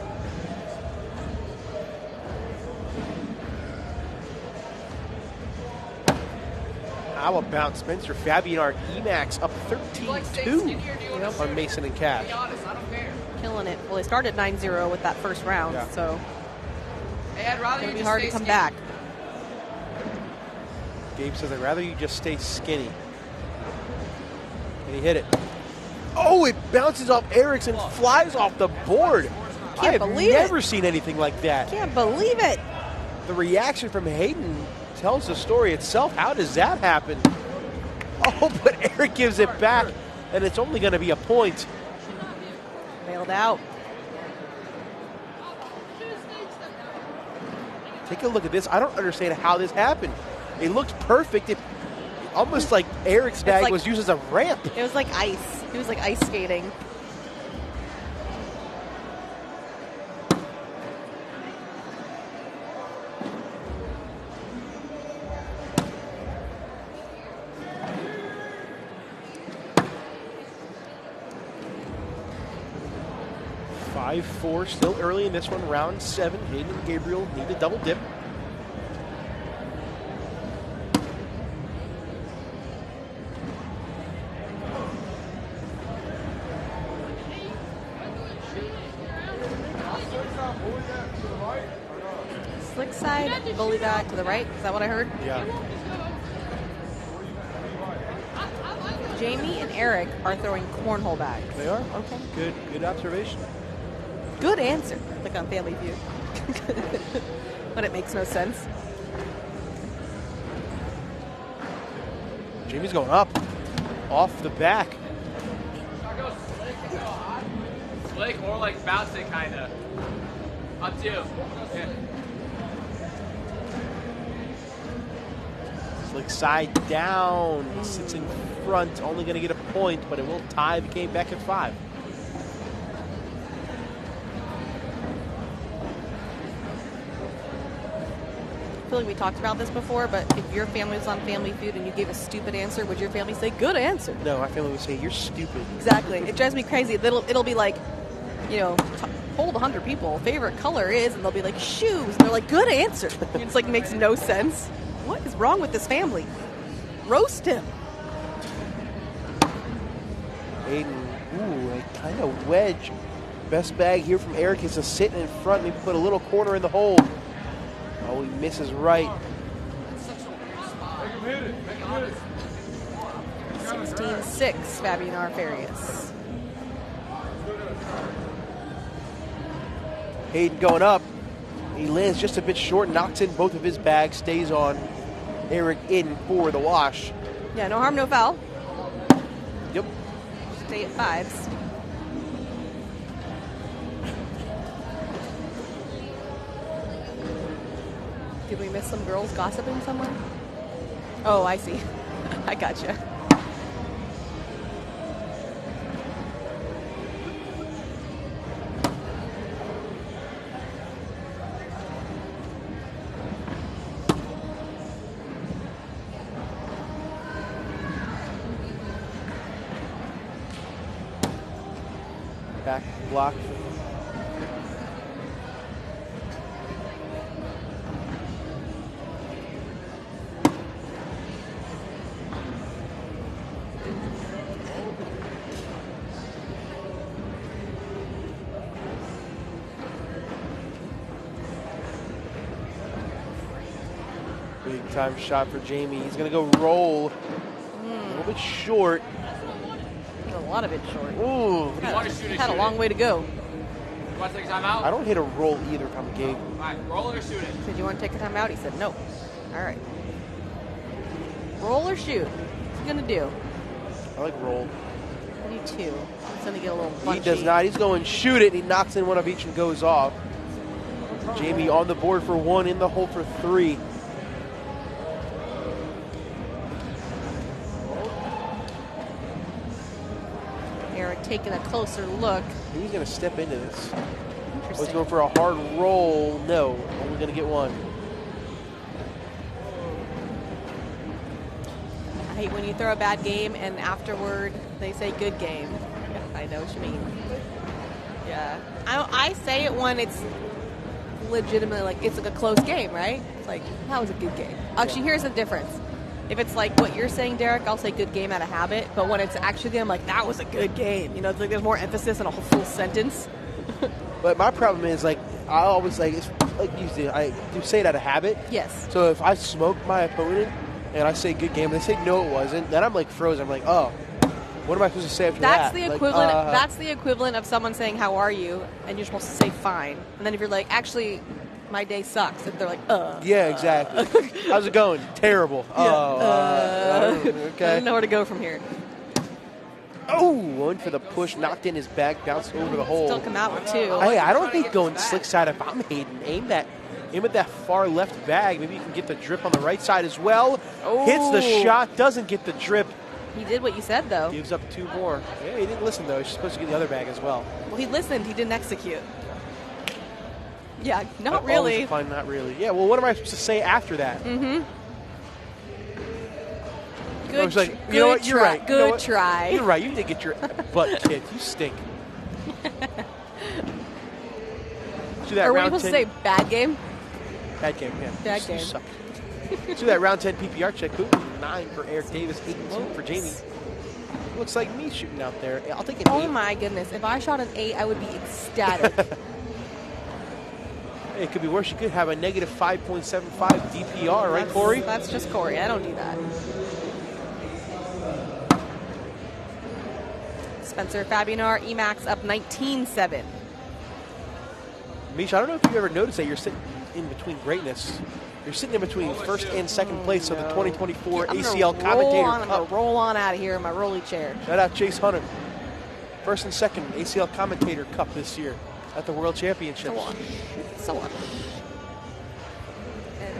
How about Spencer Fabian, Emacs up 13-2 on Mason and Cash. Killing it. Well, they started 9-0 with that first round, Yeah. so Hey, I'd rather it's going you to be just hard stay to come skinny. back. Gabe says, I'd rather you just stay skinny. And he hit it. Oh, it bounces off Eric's and flies off the board. I have believe it. never seen anything like that. Can't believe it. The reaction from Hayden tells the story itself. How does that happen? Oh, but Eric gives it back, and it's only going to be a point. Bailed out. Take a look at this. I don't understand how this happened. It looked perfect. It almost like Eric's bag like- was used as a ramp. It was like ice. He was like ice skating. Five, 4, still early in this one. Round 7. Hayden and Gabriel need a double dip. Slick side, bully bag to the right. Is that what I heard? Yeah. Jamie and Eric are throwing cornhole bags. They are? Okay. Good observation. Good answer. Like on Family Feud. But it makes no sense. Jamie's going up. Off the back. Slick or like bounce it kind of. Up to you. Yeah. Slick side down. He sits in front. Only going to get a point, but it will tie the game back at 5. I feel like we talked about this before, but if your family was on Family Feud and you gave a stupid answer, would your family say, good answer? No, my family would say, you're stupid. Exactly. It drives me crazy. It'll be like, you know, hold 100 people. Favorite color is, and they'll be like, shoes. And they're like, good answer. It's like, makes no sense. What is wrong with this family? Roast him. Hayden, ooh, a kind of wedge. Best bag here from Eric is just sitting in front. Maybe put a little corner in the hole. Oh, he misses right. Make him hit it. Make him hit it. 16-6, Fabian Arfarius. Hayden going up. He lands just a bit short, knocks in both of his bags, stays on. Eric in for the wash. Yeah, no harm, no foul. Yep. Stay at 5s. Did we miss some girls gossiping somewhere? Oh, I see. I gotcha. Back block. Big time shot for Jamie. He's going to go roll. A little bit short. A lot of it short. Ooh. Had a long way to go. You want to take a timeout? I don't hit a roll either if I'm Gabe. All right, roll it or shoot it. Did you want to take a timeout? He said no. All right. Roll or shoot? What's he going to do? I like roll. I do too. He's going to get a little punchy. He does not. He's going shoot it. He knocks in one of each and goes off. Jamie on the board for 1, in the hole for 3. Eric taking a closer look. He's going to step into this. Interesting. He's going for a hard roll. No, only going to get 1. I hate when you throw a bad game and afterward they say good game. I know what you mean. Yeah. I say it when it's legitimately like it's like a close game, right? It's like, that was a good game. Actually, here's the difference. If it's like what you're saying, Derek, I'll say good game out of habit. But when it's actually I'm like, that was a good game. You know, it's like there's more emphasis in a whole full sentence. But my problem is, like, I always, like, it's like you do. I do say it out of habit. Yes. So if I smoke my opponent and I say good game and they say no, it wasn't, then I'm like frozen. I'm like, oh, what am I supposed to say after That's that? the Like, equivalent. That's the equivalent of someone saying how are you, and you're supposed to say fine. And then if you're like, actually, my day sucks, and they're like, Yeah, exactly. How's it going? Terrible. Okay. I don't know where to go from here. Oh, one for the push, knocked in his back, bounced over the hole. Still come out with 2. Hey, I don't hate going slick side if I'm Hayden. Aim at that far left bag. Maybe you can get the drip on the right side as well. Oh. Hits the shot, doesn't get the drip. He did what you said, though. Gives up 2 more. Yeah, he didn't listen, though. He's supposed to get the other bag as well. Well, he listened. He didn't execute. Yeah, not really. Fine, not really. Yeah, well, what am I supposed to say after that? Mm-hmm. I Good, was like, you know what? You're try. right. You know Good what? try. You're right. You did get your butt kicked. You stink. Do that Or were you round supposed 10. to say bad game? Bad game, yeah. Bad You game. suck. Do that round 10 PPR check. Ooh, 9 for Eric Davis, 8-2 for Jamie. Looks like me shooting out there. I'll take an 8. Oh my goodness. If I shot an 8, I would be ecstatic. Hey, it could be worse. You could have a negative 5.75 DPR, right, Corey? That's just Corey. I don't do that. Spencer Fabianar, Emax up 19-7. Misha, I don't know if you've ever noticed that you're sitting in between greatness. You're sitting in between first and second place of the 2024 ACL Commentator I'm going Cup. to roll on out of here in my rolly chair. Shout out Chase Hunter. First and second ACL Commentator Cup this year at the World Championships. So on.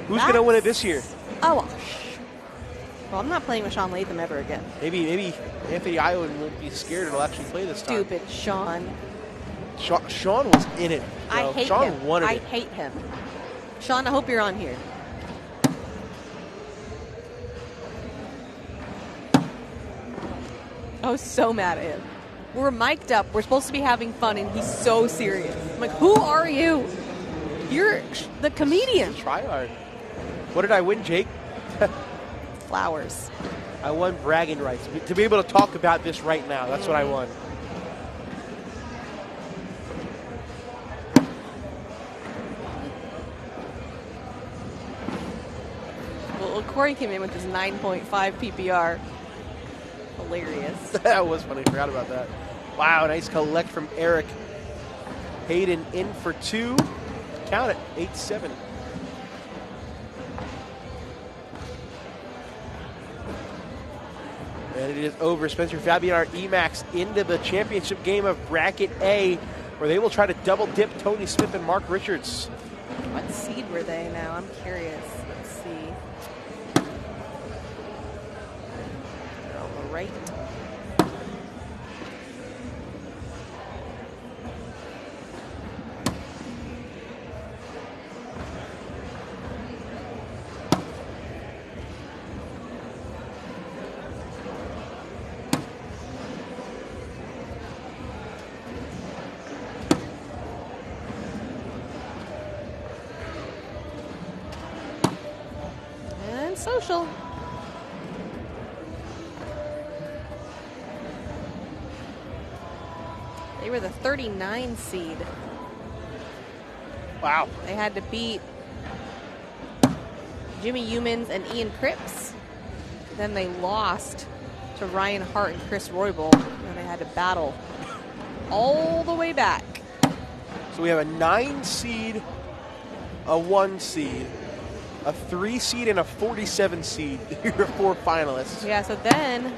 Who's going to win it this year? Oh, well, I'm not playing with Sean Latham ever again. Maybe Anthony Iowan won't be scared and will actually play this time. Stupid Sean. Sean was in it. I bro. hate Sean him. wanted I it. hate him. Sean, I hope you're on here. I was so mad at him. We're mic'd up. We're supposed to be having fun, and he's so serious. I'm like, who are you? You're the comedian. Try hard. What did I win, Jake? Flowers. I won bragging rights. To be able to talk about this right now, that's what I won. Well, Corey came in with his 9.5 PPR. Hilarious. That was funny. Forgot about that. Wow, nice collect from Eric. Hayden in for 2. Count it, 8-7. And it is over. Spencer Fabianar Emax into the championship game of Bracket A, where they will try to double dip Tony Smith and Mark Richards. What seed were they now? I'm curious. Let's see. They're on the right. And social. They were the 39 seed. Wow. They had to beat Jimmy Humans and Ian Cripps. Then they lost to Ryan Hart and Chris Roybal, and they had to battle all the way back. So we have a 9 seed, a 1 seed, a 3 seed, and a 47 seed. Here are 4 finalists. Yeah, so then...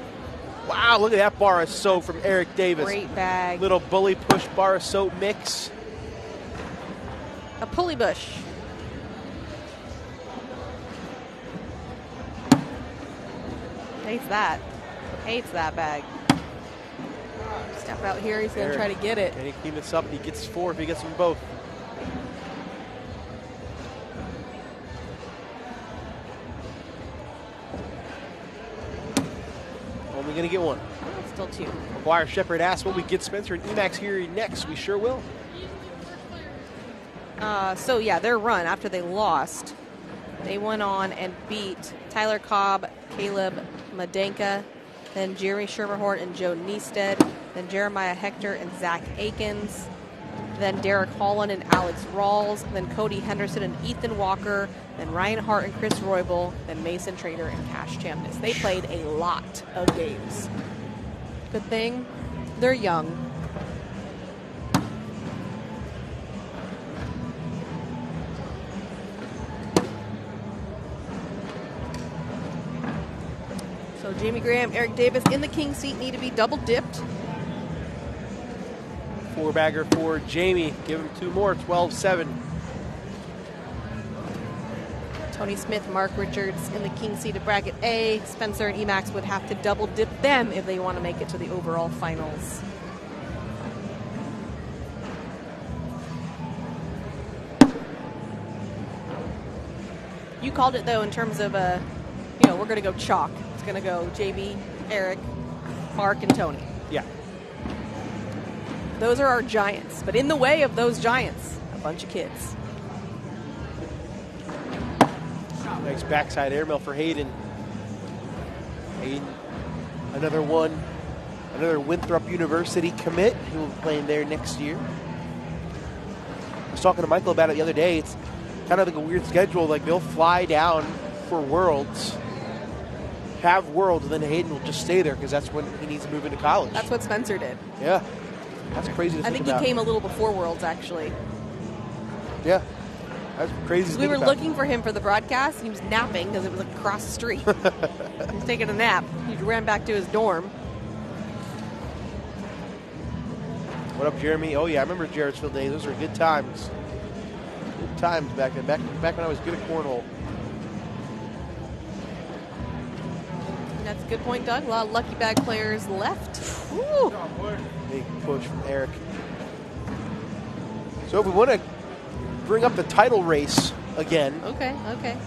Wow, look at that bar of soap from Eric Davis. Great bag. Little bully push bar of soap mix. A pulley bush. Hates that. Hates that bag. Step out here, he's going to try to get it. Can he clean this up? He gets 4 if he gets them both. Only going to get 1. Still 2. McGuire Shepard asks, will we get Spencer and Emax here next? We sure will. So, yeah, their run after they lost, they went on and beat Tyler Cobb, Caleb Madenka, then Jeremy Schermerhorn and Joe Niestead, then Jeremiah Hector and Zach Akins, then Derek Holland and Alex Rawls, then Cody Henderson and Ethan Walker, then Ryan Hart and Chris Roybal, then Mason Trader and Cash Chamness. They played a lot of games. Good thing they're young. So Jamie Graham, Eric Davis in the king seat need to be double dipped. 4-bagger for Jamie. Give him 2 more, 12-7. Tony Smith, Mark Richards in the king seat of bracket A. Spencer and Emax would have to double dip them if they want to make it to the overall finals. You called it though in terms of we're going to go chalk. It's going to go JB, Eric, Mark, and Tony. Yeah. Those are our giants, but in the way of those giants, a bunch of kids. Nice backside airmail for Hayden. Hayden, another one, another Winthrop University commit who will be playing there next year. I was talking to Michael about it the other day. It's kind of like a weird schedule. Like they'll fly down for Worlds, have Worlds, and then Hayden will just stay there because that's when he needs to move into college. That's what Spencer did. Yeah, that's crazy to think about. I think he came a little before Worlds, actually. Yeah, that's crazy to We think were about. looking for him for the broadcast, and he was napping because it was like across the street. He was taking a nap. He ran back to his dorm. What up, Jeremy? Oh, yeah, I remember Jarrettsville days. Those were good times. Good times back then. Back when I was good at cornhole. That's a good point, Doug. A lot of lucky bag players left. Woo. Big push from Eric. So if we want to bring up the title race again. Okay,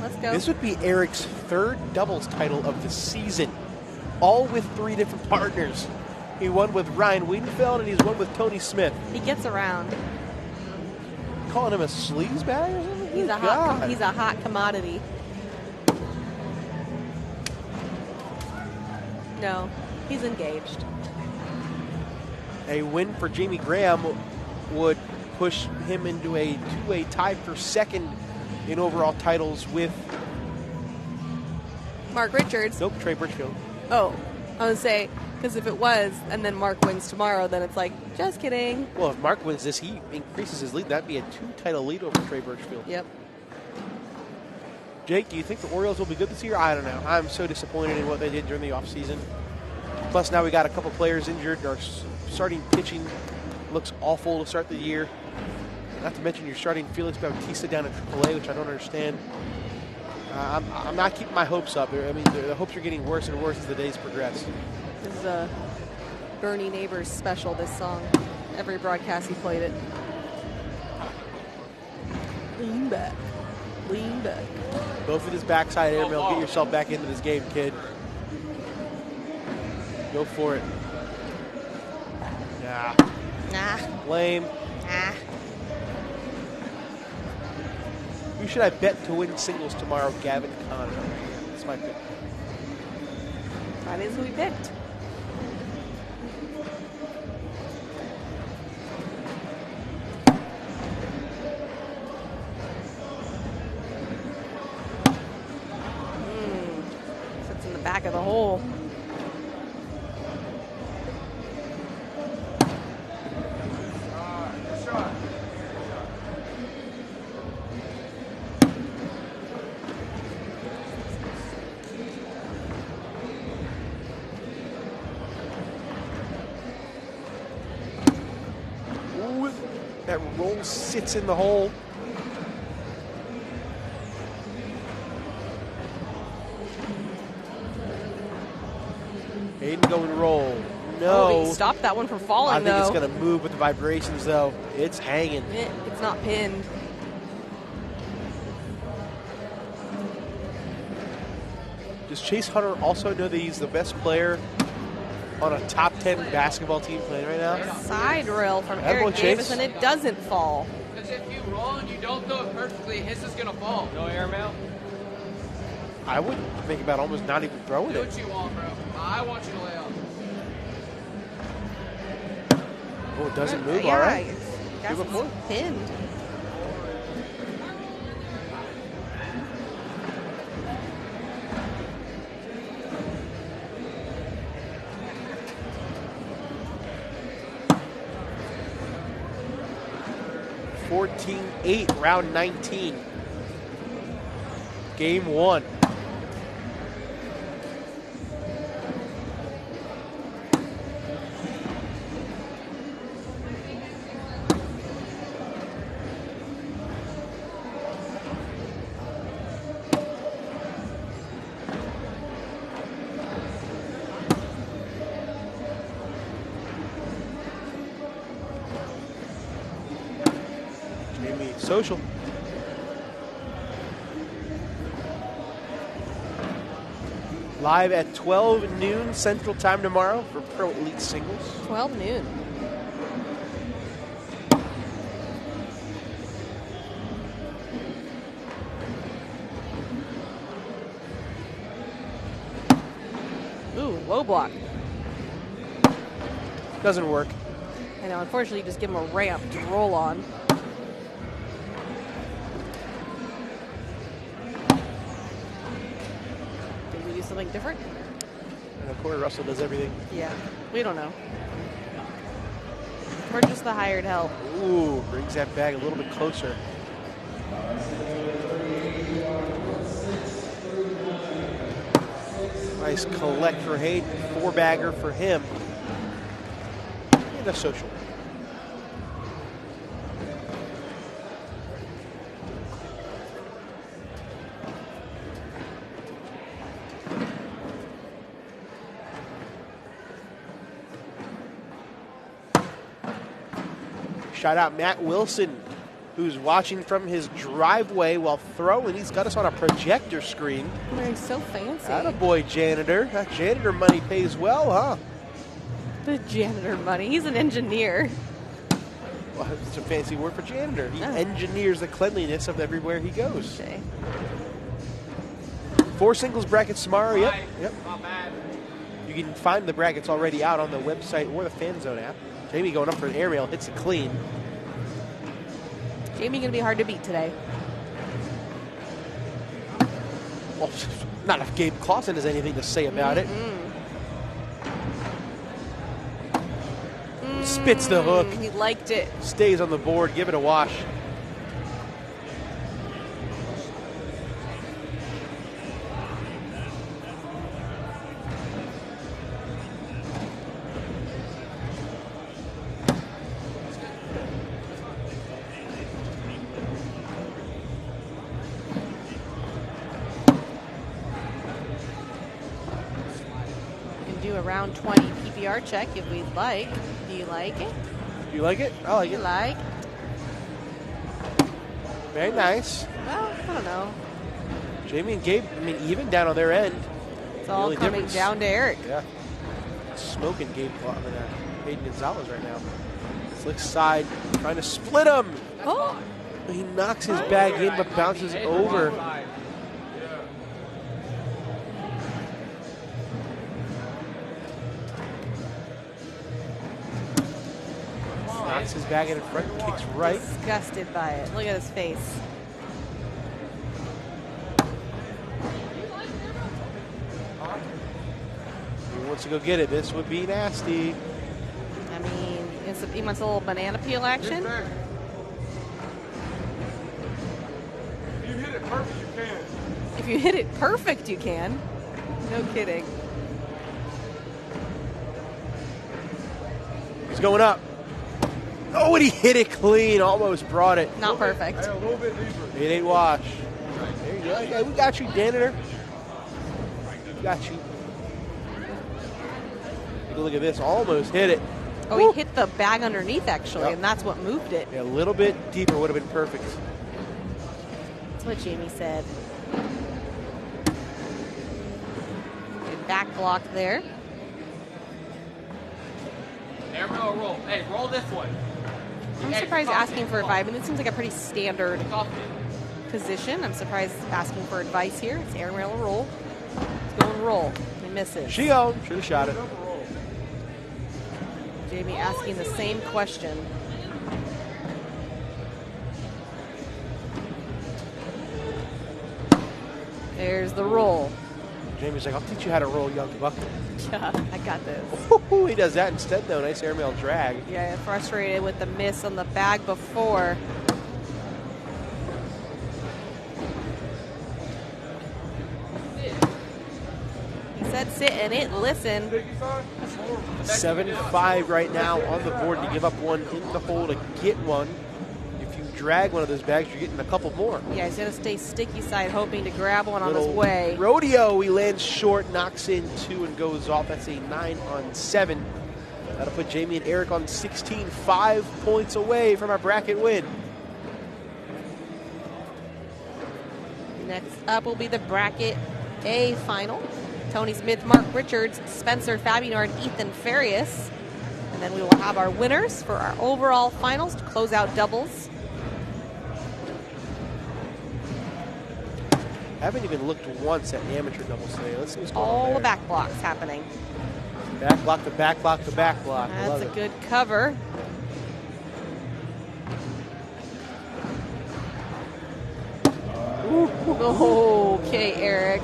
let's go. This would be Eric's 3rd doubles title of the season, all with 3 different partners. He won with Ryan Wiedenfeld, and he's won with Tony Smith. He gets around. Calling him a sleaze bag or something? He's a hot commodity. No, he's engaged. A win for Jamie Graham would push him into a 2-way tie for 2nd in overall titles with Mark Richards. Nope, Trey Birchfield. Oh, I would say, because if it was, and then Mark wins tomorrow, then it's like, just kidding. Well, if Mark wins this, he increases his lead. That'd be a 2-title lead over Trey Birchfield. Yep. Jake, do you think the Orioles will be good this year? I don't know. I'm so disappointed in what they did during the offseason. Plus, now we got a couple players injured. Our starting pitching looks awful to start the year. Not to mention you're starting Felix Bautista down at AAA, which I don't understand. I'm not keeping my hopes up. I mean, the hopes are getting worse and worse as the days progress. This is a Bernie Neighbors special, this song. Every broadcast he played it. Lean back. Lean back. Both with his backside airmail. Get yourself back into this game, kid. Go for it. Nah. Lame. Nah. Who should I bet to win singles tomorrow? Gavin Conner. That's my pick. That is who we picked. back of the hole. Good shot. Ooh, that roll sits in the hole. Hayden going roll. No. Oh, he stopped that one from falling, I think it's though. going to move with the vibrations, though. It's hanging. It's not pinned. Does Chase Hunter also know that he's the best player on a top 10 basketball team playing right now? Side rail from That boy Eric Davis, Chase. and it doesn't fall. Because if you roll and you don't throw it perfectly, his is going to fall. No air mail? I would think about almost not even throwing Do it. what you want, bro. I want you to lay off. Oh, it doesn't move, Yeah, all right. I guess Give a it's point. pinned. Fourteen 8, round 19. Game 1. Jamie Social. Live at 12 noon Central Time tomorrow for Pro Elite Singles. 12 noon. Ooh, low block. Doesn't work. I know, unfortunately, you just give him a ramp to roll on. Did we do something different? And Corey Russell does everything. Yeah, we don't know. We're just the hired help. Ooh, brings that bag a little bit closer. Nice collect for Hayden, 4-bagger for him. And a social. Shout out Matt Wilson, who's watching from his driveway while throwing. He's got us on a projector screen. Oh, he's so fancy. Attaboy, janitor. That janitor money pays well, huh? The janitor money. He's an engineer. Well, it's a fancy word for janitor. He Oh. engineers the cleanliness of everywhere he goes. Okay. 4 singles brackets tomorrow. Yep. Right. Yep. Not bad. You can find the brackets already out on the website or the Fan Zone app. Jamie going up for an airmail, hits it clean. Jamie gonna be hard to beat today. Well, not if Gabe Clausen has anything to say about it. Spits the hook. He liked it. Stays on the board. Give it a wash. We can do a round 20 PPR check if we'd like. Do you like it? Do you like it? I like You it. like? Very nice. Well, I don't know. Jamie and Gabe, I mean, even down on their end. It's all only coming difference- down to Eric. Yeah. Smoking Gabe Clausen, Hayden Gonzalez right now. Slick side, trying to split him. Oh, He knocks his bag in, but bounces over. Knocks his bag in front, kicks right. disgusted by it. Look at his face. wants to go get it. This would be nasty. I mean, he wants a little banana peel action. If you hit it perfect, you can. If you hit it perfect, you can. No kidding. He's going up. Oh, and he hit it clean. Almost brought it. Not perfect. A little bit deeper. It ain't wash. There you go. Yeah, we got you, janitor. We got you. Take a look at this. Almost hit it. Oh, Woo. he hit the bag underneath, actually, Yep. and that's what moved it. Yeah, a little bit deeper would have been perfect. That's what Jamie said. Good back block there. There we go, roll. Hey, roll this one. I'm Hey, surprised come on, asking for come on. advice. I mean, it seems like a pretty standard Off it. position. I'm surprised asking for advice here. It's air rail or roll. It's going roll. He misses. She owned. Should have shot it. Jamie asking the same question. There's the roll. Jamie's like, I'll teach you how to roll, young buck. Yeah, I got this. He does that instead, though. Nice airmail drag. Yeah, frustrated with the miss on the bag before. He said sit in it, listen. 7-5 right now on the board to give up one in the hole to get one. If you drag one of those bags, you're getting a couple more. Yeah, he's going to stay sticky side, hoping to grab one on his Little way. rodeo. He lands short, knocks in 2 and goes off. That's a 9 on 7. That'll put Jamie and Eric on 16, 5 points away from our bracket win. Next up will be the bracket A final. Tony Smith, Mark Richards, Spencer Fabinar, and Ethan Farias. And then we will have our winners for our overall finals to close out doubles. Haven't even looked once at the amateur doubles today. Let's see what's going on All there. the back blocks happening. Back block, the back block, the back block. I That's love a it. good cover. Okay, Eric.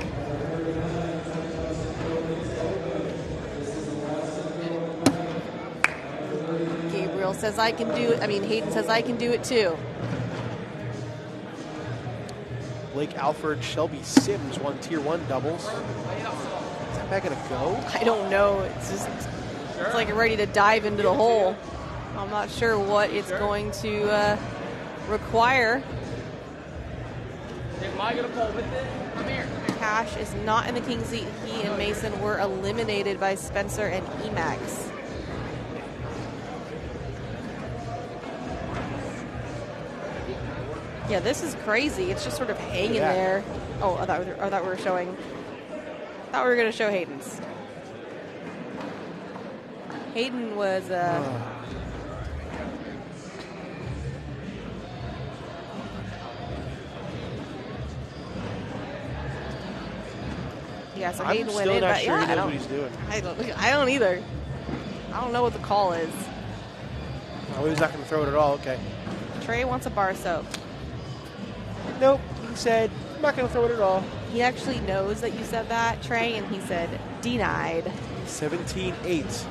Gabriel says I can do it. I mean, Hayden says I can do it too. Blake Alford, Shelby Sims won Tier 1 doubles. Is that back going to go? I don't know. It's like ready to dive into the hole. I'm not sure what it's going to require. Am I going to pull with it? Come here. Cash is not in the king seat. He and Mason were eliminated by Spencer and Emax. Yeah, this is crazy. It's just sort of hanging Yeah. there. Oh, I thought we were showing. Thought we were going to show Hayden's. Hayden was. Yeah, so I'm Hayden went still in, not but sure yeah, he I knows don't. what he's doing. I don't either. I don't know what the call is. Oh, he's not going to throw it at all. Okay. Trey wants a bar soap. Nope. He said, I'm not going to throw it at all. He actually knows that you said that, Trey, and he said denied. 17-8.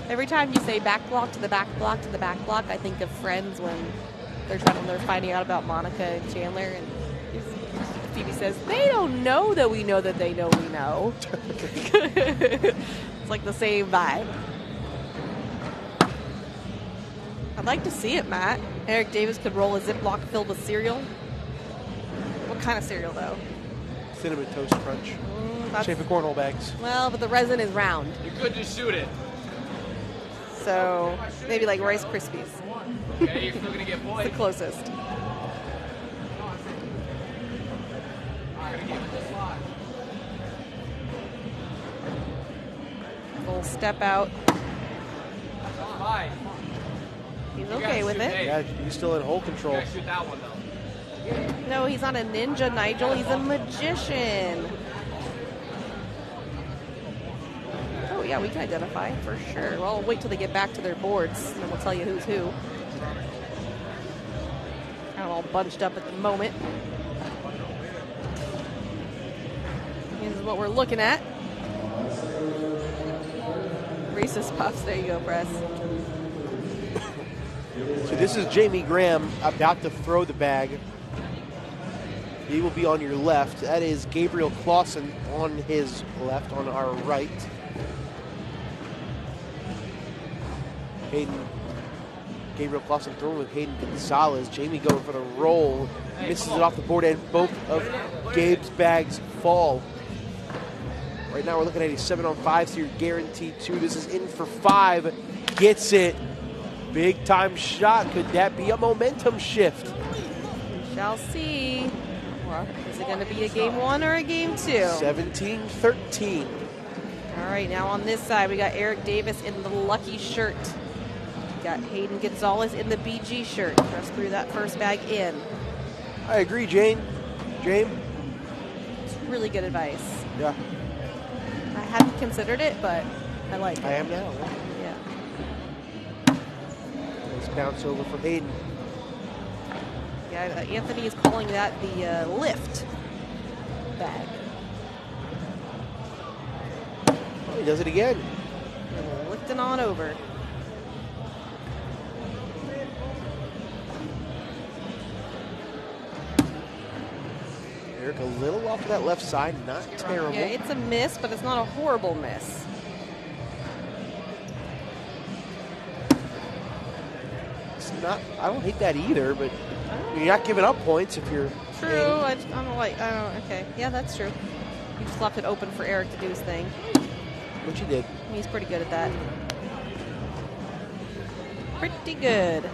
Every time you say back block to the back block to the back block, I think of Friends when they're finding out about Monica and Chandler, and Phoebe says they don't know that we know that they know we know. It's like the same vibe. I'd like to see it, Matt. Eric Davis could roll a Ziploc filled with cereal. What kind of cereal, though? Cinnamon Toast Crunch. That's- Shape of cornhole bags. well, but the resin is round, You could just shoot it. so maybe like Rice Krispies. Okay, you're still going to get The points. closest. Full step out. Fine. He's You okay gotta with shoot it. eight. Yeah, he's still in hole You control. gotta shoot that one, though. No, he's not a ninja, Nigel. He's a magician. Oh, yeah, we can identify for sure. Well, I'll wait till they get back to their boards, and then we'll tell you who's who. Kind of all bunched up at the moment. This is what we're looking at. Reese's Puffs. There you go, Press. So this is Jamie Graham about to throw the bag. He will be on your left. That is Gabriel Clausen on his left, on our right. Gabriel Clausen throwing with Hayden Gonzalez. Jamie going for the roll. Misses it off the board, and both of Gabe's bags fall. Right now we're looking at a 7-on-5, so you're guaranteed 2. This is in for 5. Gets it. Big time shot. Could that be a momentum shift? We shall see. Well, is it going to be a game 1 or a game 2? 17-13. All right, now on this side, we got Eric Davis in the lucky shirt. We got Hayden Gonzalez in the BG shirt. Press through that first bag in. I agree, James. It's really good advice. Yeah. I hadn't considered it, but I like it. I am now. Yeah. Nice bounce over for Hayden. Yeah, Anthony is calling that the lift bag. Oh, he does it again. And lifting on over. Eric a little off to that left side, not terrible. Yeah, it's a miss, but it's not a horrible miss. It's not. I don't hate that either, but you're not giving up points if you're. True. Okay. Yeah, that's true. You just left it open for Eric to do his thing. Which he did. He's pretty good at that. Pretty good.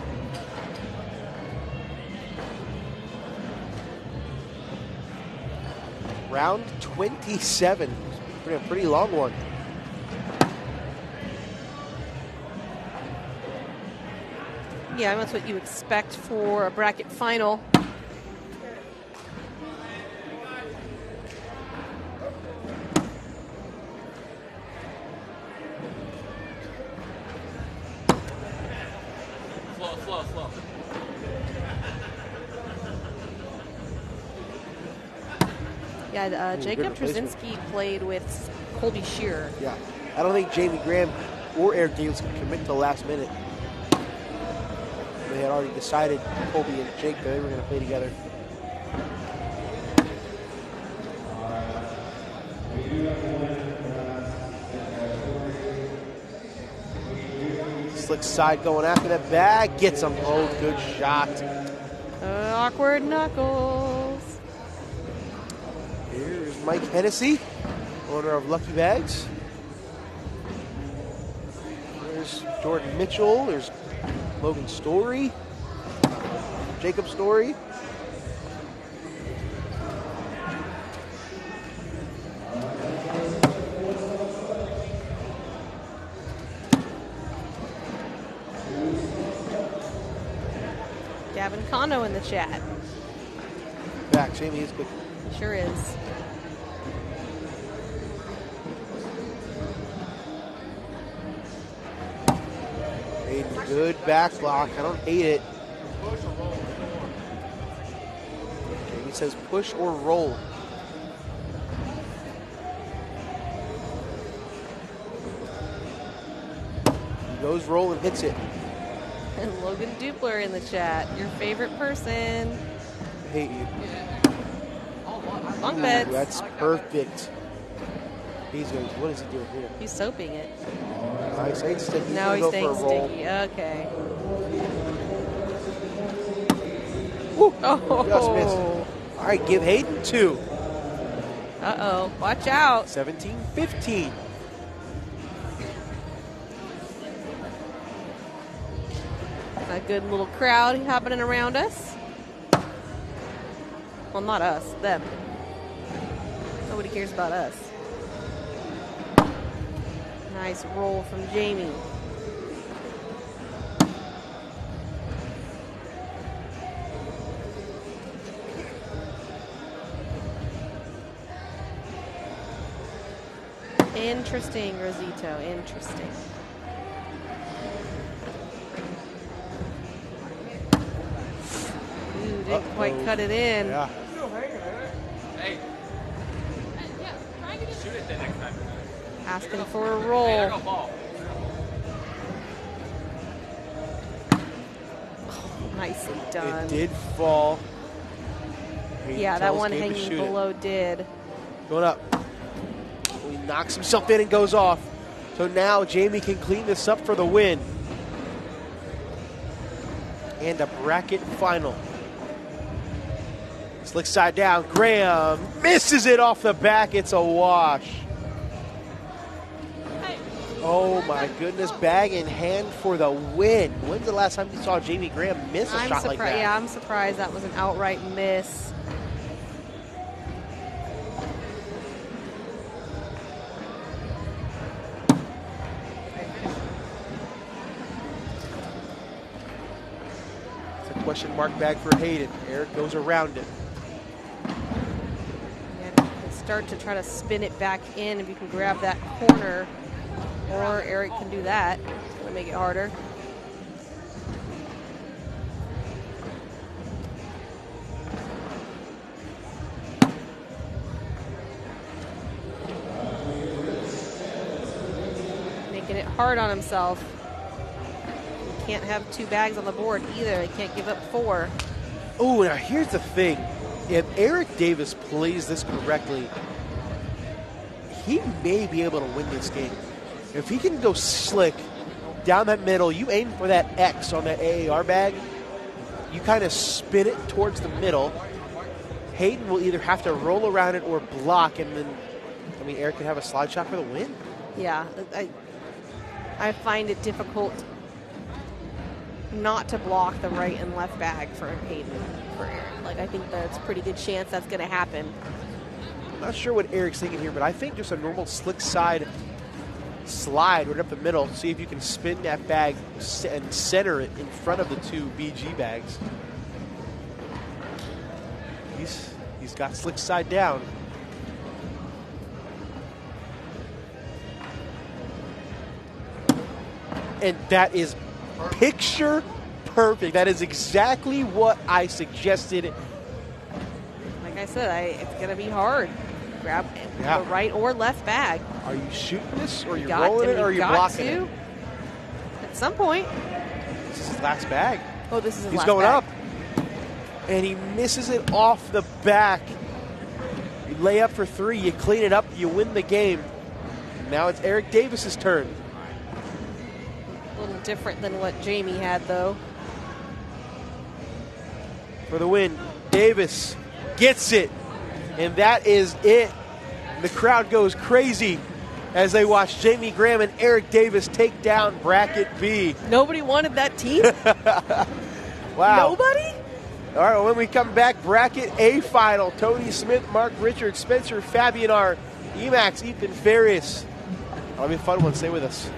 Round 27. A pretty long one. Yeah, that's what you expect for a bracket final. Slow. Yeah, Jacob Trzynski played with Colby Shearer. Yeah. I don't think Jamie Graham or Eric Davis can commit to the last minute. They had already decided, Colby and Jake, that they were going to play together. Slick side going after that bag. Gets him. Oh, good shot. Awkward knuckles. Here's Mike Hennessy, owner of Lucky Bags. There's Jordan Mitchell. There's Logan Story. Jacob Story. Gavin Cano in the chat. Back. Jamie is quick. He sure is. Good back block. I don't hate it. Jamie says push or roll. He goes roll and hits it. And Logan Dupler in the chat. Your favorite person. I hate you. Long bets. That's perfect. He's going. What is he doing here? He's soaping it. Nice. He's sticky. Now he's go staying for a roll. sticky. Okay. Woo. Oh. Just missed. All right, give Hayden 2. Uh-oh. Watch out. 17-15. A good little crowd happening around us. Well, not us. Them. Nobody cares about us. Nice roll from Jamie. Interesting, Rosito. Interesting. Ooh, didn't quite cut it in. Yeah. Hey. shoot it the next time. Asking for a roll. Hey, there go ball. Nicely done. It did fall. Hayden Yeah, that tells one Gabe to hanging shoot it. below did. Going up. He knocks himself in and goes off. So now Jamie can clean this up for the win. And a bracket final. Slick side down. Graham misses it off the back. It's a wash. Oh my goodness. Bag in hand for the win. When's the last time you saw Jamie Graham miss a shot like that? Yeah, I'm surprised that was an outright miss. It's a question mark bag for Hayden. Eric goes around it. And you can start to try to spin it back in if you can grab that corner. Or Eric can do that. It's going to make it harder. Making it hard on himself. He can't have 2 bags on the board either. He can't give up 4. Oh, now here's the thing. If Eric Davis plays this correctly, he may be able to win this game. If he can go slick down that middle, you aim for that X on that AAR bag, you kind of spin it towards the middle. Hayden will either have to roll around it or block, and then, I mean, Eric could have a slide shot for the win. Yeah, I find it difficult not to block the right and left bag for Hayden, for Eric. Like, I think that's a pretty good chance that's going to happen. I'm not sure what Eric's thinking here, but I think just a normal slick side slide right up the middle. See if you can spin that bag and center it in front of the 2 BG bags. He's got slick side down. And that is picture perfect. That is exactly what I suggested. Like I said, it's going to be hard. Grab Yeah. the right or left bag. Are you shooting this, or are you rolling it, or are you blocking it? At some point. This is his last bag. Oh, this is his He's last going bag. up. And he misses it off the back. You lay up for 3, you clean it up, you win the game. Now it's Eric Davis's turn. A little different than what Jamie had, though. For the win, Davis gets it. And that is it. The crowd goes crazy as they watch Jamie Graham and Eric Davis take down Bracket B. Nobody wanted that team? Wow. Nobody? All right, well, when we come back, Bracket A final. Tony Smith, Mark Richards, Spencer Fabianar, Emax, Ethan Farias. That'll be a fun one. Stay with us.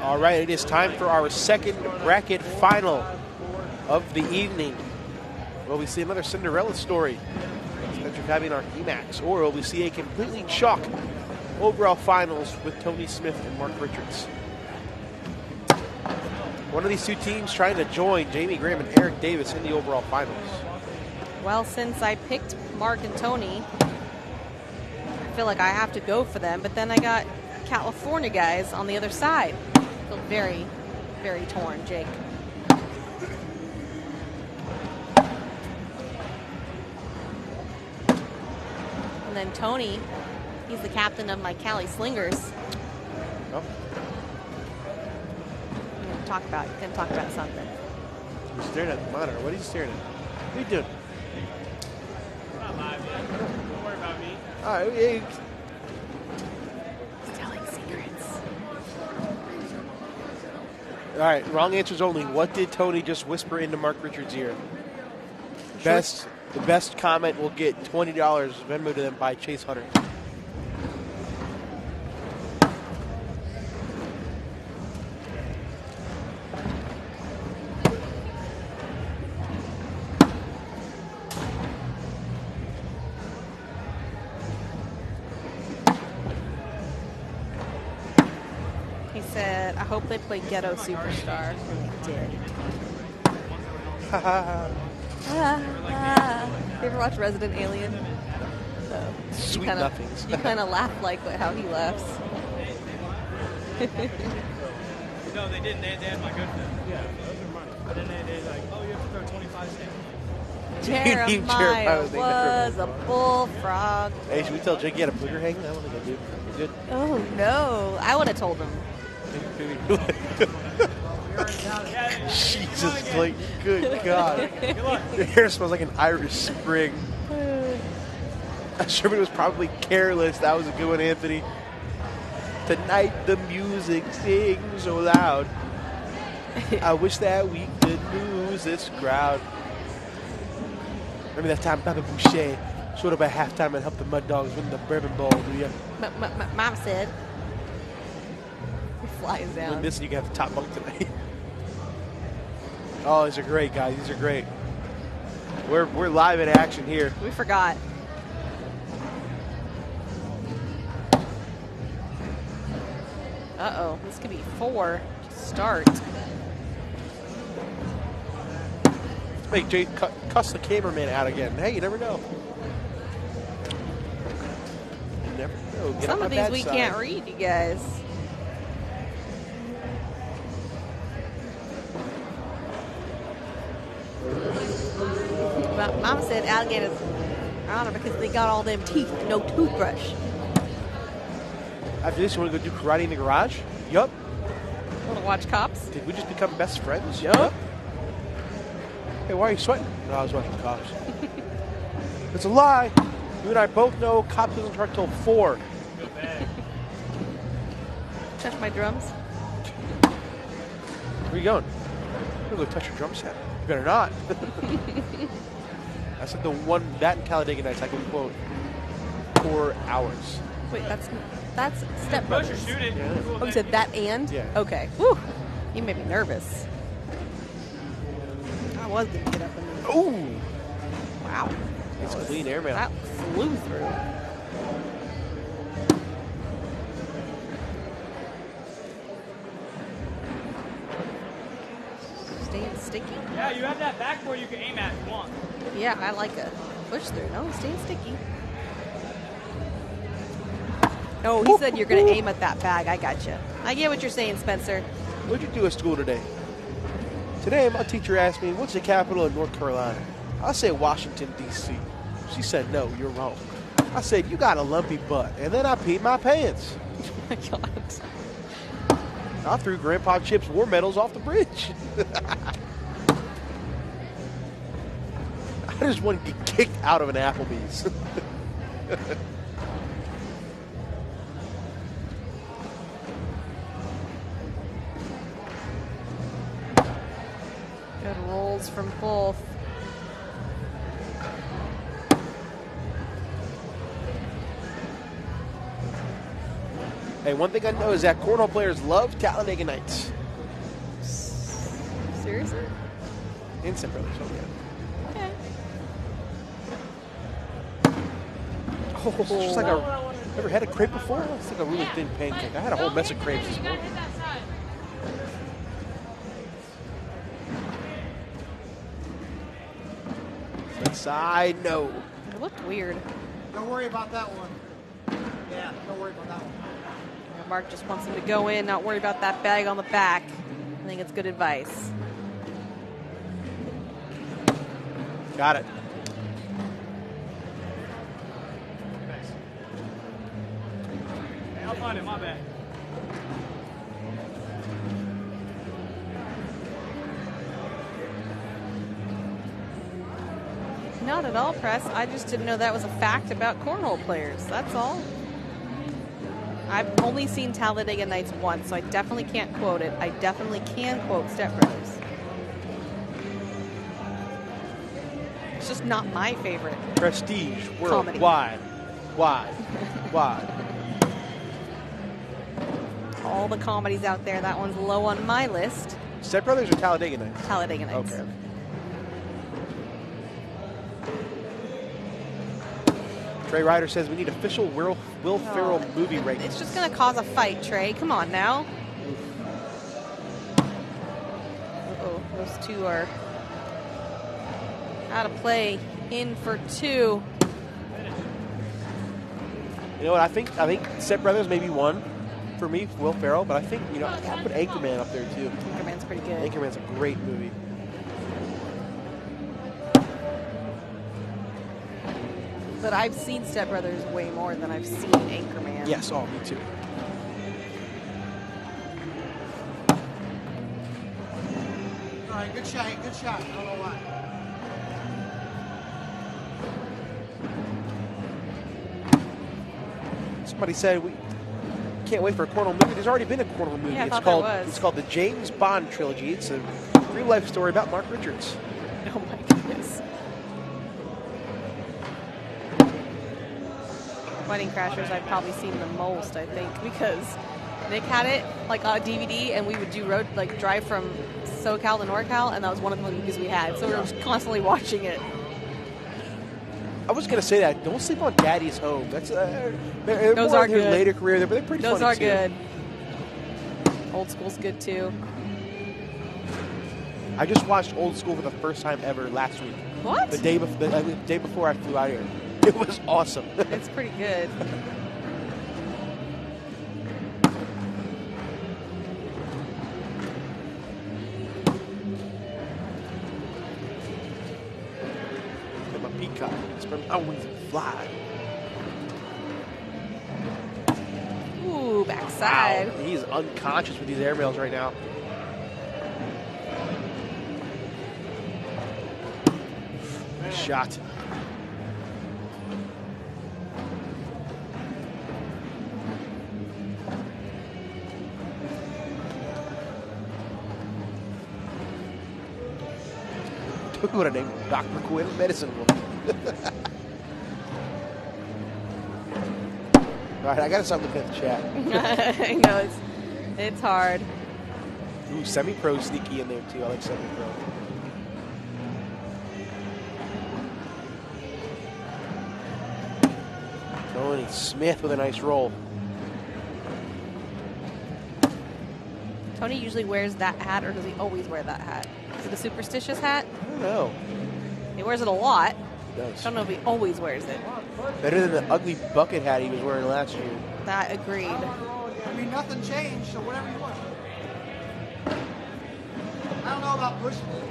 All right, it is time for our second bracket final of the evening. Will we see another Cinderella story? Spencer having our EMAX, or will we see a completely chalk overall finals with Tony Smith and Mark Richards? One of these two teams trying to join Jamie Graham and Eric Davis in the overall finals. Well, since I picked Mark and Tony, I feel like I have to go for them, but then I got California guys on the other side. I feel very, very torn, Jake. And then Tony, he's the captain of my Cali Slingers. Oh. Gonna talk about something. You're staring at the monitor. What are you staring at? What are you doing? I'm not live yet. Don't worry about me. All right. Yeah. He's telling secrets. All right. Wrong answers only. What did Tony just whisper into Mark Richards' ear? The best comment will get $20 Venmo to them by Chase Hunter. He said, I hope they play Ghetto Superstar. And they did. You ever watch Resident Alien? So Sweet nothings. You kind of laugh like how he laughs. No, they didn't. They had my good friend. Yeah, those are mine. But then they're like, oh, you have to throw 25 cents. Jeremiah was a bullfrog. Hey, should we tell Jake he had a booger hanging? I want to go do. Good. Oh, no. I would have told him. Jesus, like, good God. Your hair smells like an Irish Spring. Sherman was probably careless. That was a good one, Anthony. Tonight the music sings so loud. I wish that we could lose this crowd. Remember that time Papa Boucher showed up at halftime and helped the Mud Dogs win the Bourbon Bowl, do you? Mom said. He flies down. Win this and you can have the top bunk tonight. Oh, these are great, guys. These are great. We're live in action here. We forgot. Uh-oh. This could be 4 to start. Let's make Jake cuss the cameraman out again. Hey, you never know. You never know. Get Some on of my these bad we side. can't read, you guys. But Mama said alligators, I don't know, because they got all them teeth, no toothbrush. After this, you want to go do karate in the garage? Yup. Want to watch Cops? Did we just become best friends? Yup. Hey, why are you sweating? No, I was watching Cops. It's a lie. You and I both know Cops doesn't start till 4. Touch my drums. Where you going? I'm going to go touch your drum set. You better not. I said the one, that and Talladega Nights, I can quote 4 hours. Wait, that's Step Brothers. Shoot it. Yeah. Oh, you said that and? Yeah. Okay. Whew. You made me nervous. I was going to get up and move. Ooh. Wow. It's clean airmail. That flew through. Staying sticky. Yeah, you have that backboard you can aim at if you want. Yeah, I like a push through. No, staying sticky. Oh, he said you're going to aim at that bag. I got you. I get what you're saying, Spencer. What'd you do at school today? Today, my teacher asked me, what's the capital of North Carolina? I said Washington, D.C. She said, no, you're wrong. I said, you got a lumpy butt. And then I peed my pants. Oh, my God. I threw Grandpa Chip's war medals off the bridge. I just want to get kicked out of an Applebee's. Good rolls from both. Hey, one thing I know is that cornhole players love Talladega Nights. Seriously? In Step Brothers, oh yeah. Okay. It's just like a. Ever had a crepe before? It's like a really thin pancake. I had a whole mess of crepes this morning. Side, no. It looked weird. Don't worry about that one. Yeah, don't worry about that one. Yeah, Mark just wants him to go in, not worry about that bag on the back. I think it's good advice. Got it. Hey, I'll find it, my bad. Not at all, Press. I just didn't know that was a fact about cornhole players. That's all. I've only seen Talladega Nights once, so I definitely can't quote it. I definitely can quote Step Brothers. It's just not my favorite. Prestige, Comedy. worldwide. Wide. All the comedies out there, that one's low on my list. Step Brothers or Talladega Nights? Talladega Nights. Okay. Trey Ryder says we need official Will Ferrell movie rankings. It's just going to cause a fight, Trey. Come on now. Uh-oh, those two are out of play. In for two. You know what? I think Step Brothers maybe one for me, Will Ferrell, but I think I'll put Anchorman up there too. Anchorman's pretty good. Anchorman's a great movie. But I've seen Step Brothers way more than I've seen Anchorman. Yes, me too. All right, good shot. Good shot. I don't know why. Somebody said we can't wait for a cornhole movie. There's already been a cornhole movie. Yeah, I thought there was. It's called the James Bond trilogy. It's a real life story about Mark Richards. Oh my goodness. Wedding Crashers I've probably seen the most, I think, because Nick had it like on DVD, and we would do drive from SoCal to NorCal, and that was one of the movies we had. So we were just constantly watching it. I was gonna say that. Don't sleep on Daddy's Home. That's they're Those more are in their good. later career. But they're pretty Those funny are too. good. Old School's good too. I just watched Old School for the first time ever last week. What? The day before I flew out here. It was awesome. It's pretty good. I'm a peacock. It's from my wings and fly. Ooh, backside. Wow. He's unconscious with these airmails right now. Nice shot. What a name, Dr. Quinn, medicine woman. All right, I got something to the chat. I know it's hard. Ooh, semi-pro sneaky in there too. I like semi-pro. Tony Smith with a nice roll. Tony usually wears that hat, or does he always wear that hat? Is it a superstitious hat? I don't know. He wears it a lot. He does. I don't know if he always wears it. Better than the ugly bucket hat he was wearing last year. That agreed. I mean, nothing changed, so whatever you want. I don't know about pushing it.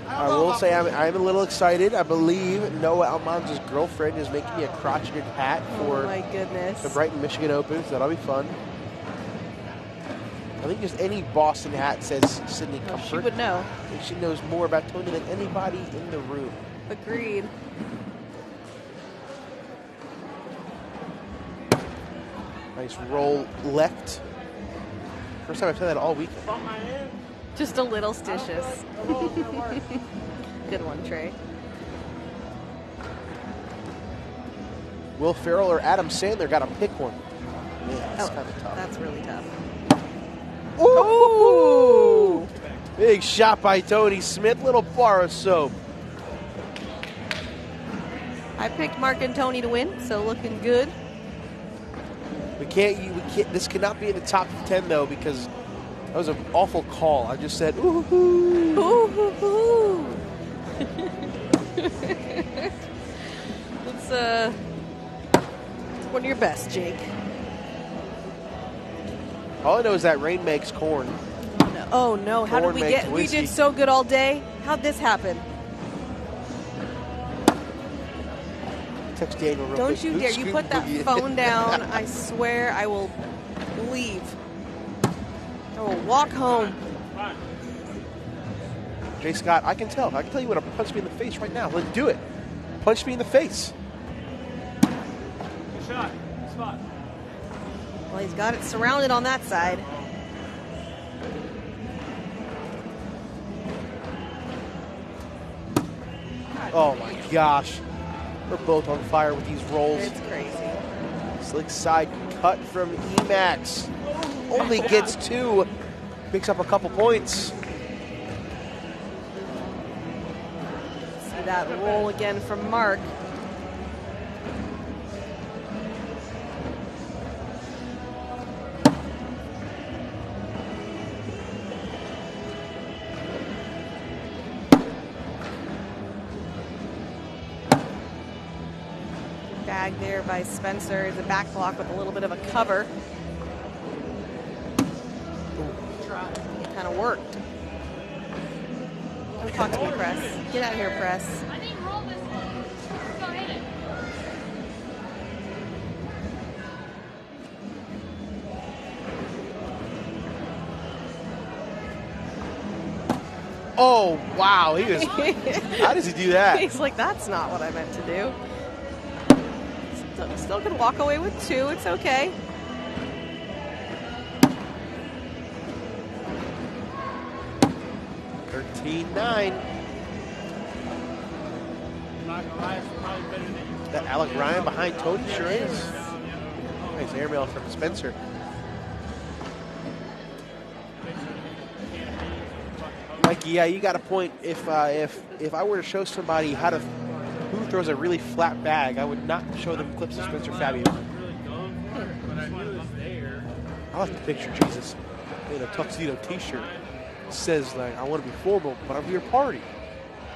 I will say I'm a little excited. I believe Noah Almanza's girlfriend is making me a crotcheted hat Oh for my goodness. the Brighton, Michigan Open, so that'll be fun. I think just any Boston hat says Sydney Well, Comfort. she would know. I think she knows more about Tony than anybody in the room. Agreed. Nice roll left. First time I've said that all weekend. Just a little stitious. Good one, Trey. Will Ferrell or Adam Sandler got to pick one. Man, that's kind of tough. That's really tough. Ooh! Big shot by Tony Smith. Little bar of soap. I picked Mark and Tony to win, so looking good. We can't. This cannot be in the top 10 though, because that was an awful call. I just said, ooh. Ooh, hoo, hoo. Let's one of your best, Jake. All I know is that rain makes corn. Oh no! How did Corn we makes get? We whiskey. did so good all day. How'd this happen? Text Daniel real Don't quick. you Who's dare! You Scoop put that Boogie? phone down. I swear I will leave. I will walk home. Jay Scott, I can tell. I can tell you want to punch me in the face right now. Let's do it. Punch me in the face. Good shot. Spot. Well, he's got it surrounded on that side. Oh my gosh. We're both on fire with these rolls. It's crazy. Slick side cut from Emax. Only gets 2. Picks up a couple points. See that roll again from Mark. Bag there by Spencer. The back block with a little bit of a cover. It kind of worked. Don't talk to me, Press. Get out of here, Press. I think roll this one. Go hit it. Oh, wow. He was. How does he do that? He's like, that's not what I meant to do. Still can walk away with 2. It's okay. $13-9. That Alec Ryan behind Tony sure is. Nice airmail from Spencer. Mikey, yeah, you got a point. If I were to show somebody who throws a really flat bag, I would not show them clips of Spencer Fabio. I like the picture, Jesus. In a tuxedo T-shirt. It says like, I want to be formal, but I'm here to party.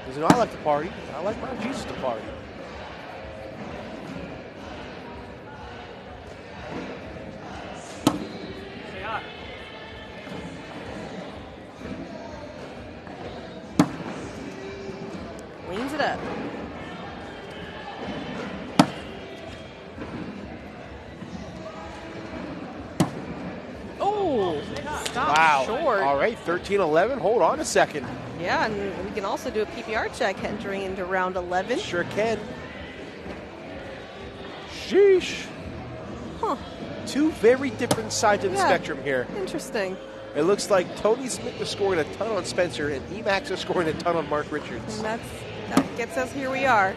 Because I like to party. I like my Jesus to party. Leans it up. Oh, stop Wow. short. All right, 13-11. Hold on a second. Yeah, and we can also do a PPR check entering into round 11. Sure can. Sheesh. Huh. 2 very different sides of the Yeah. spectrum here. Interesting. It looks like Tony Smith is scoring a ton on Spencer, and Emax is scoring a ton on Mark Richards. And that gets us here we are.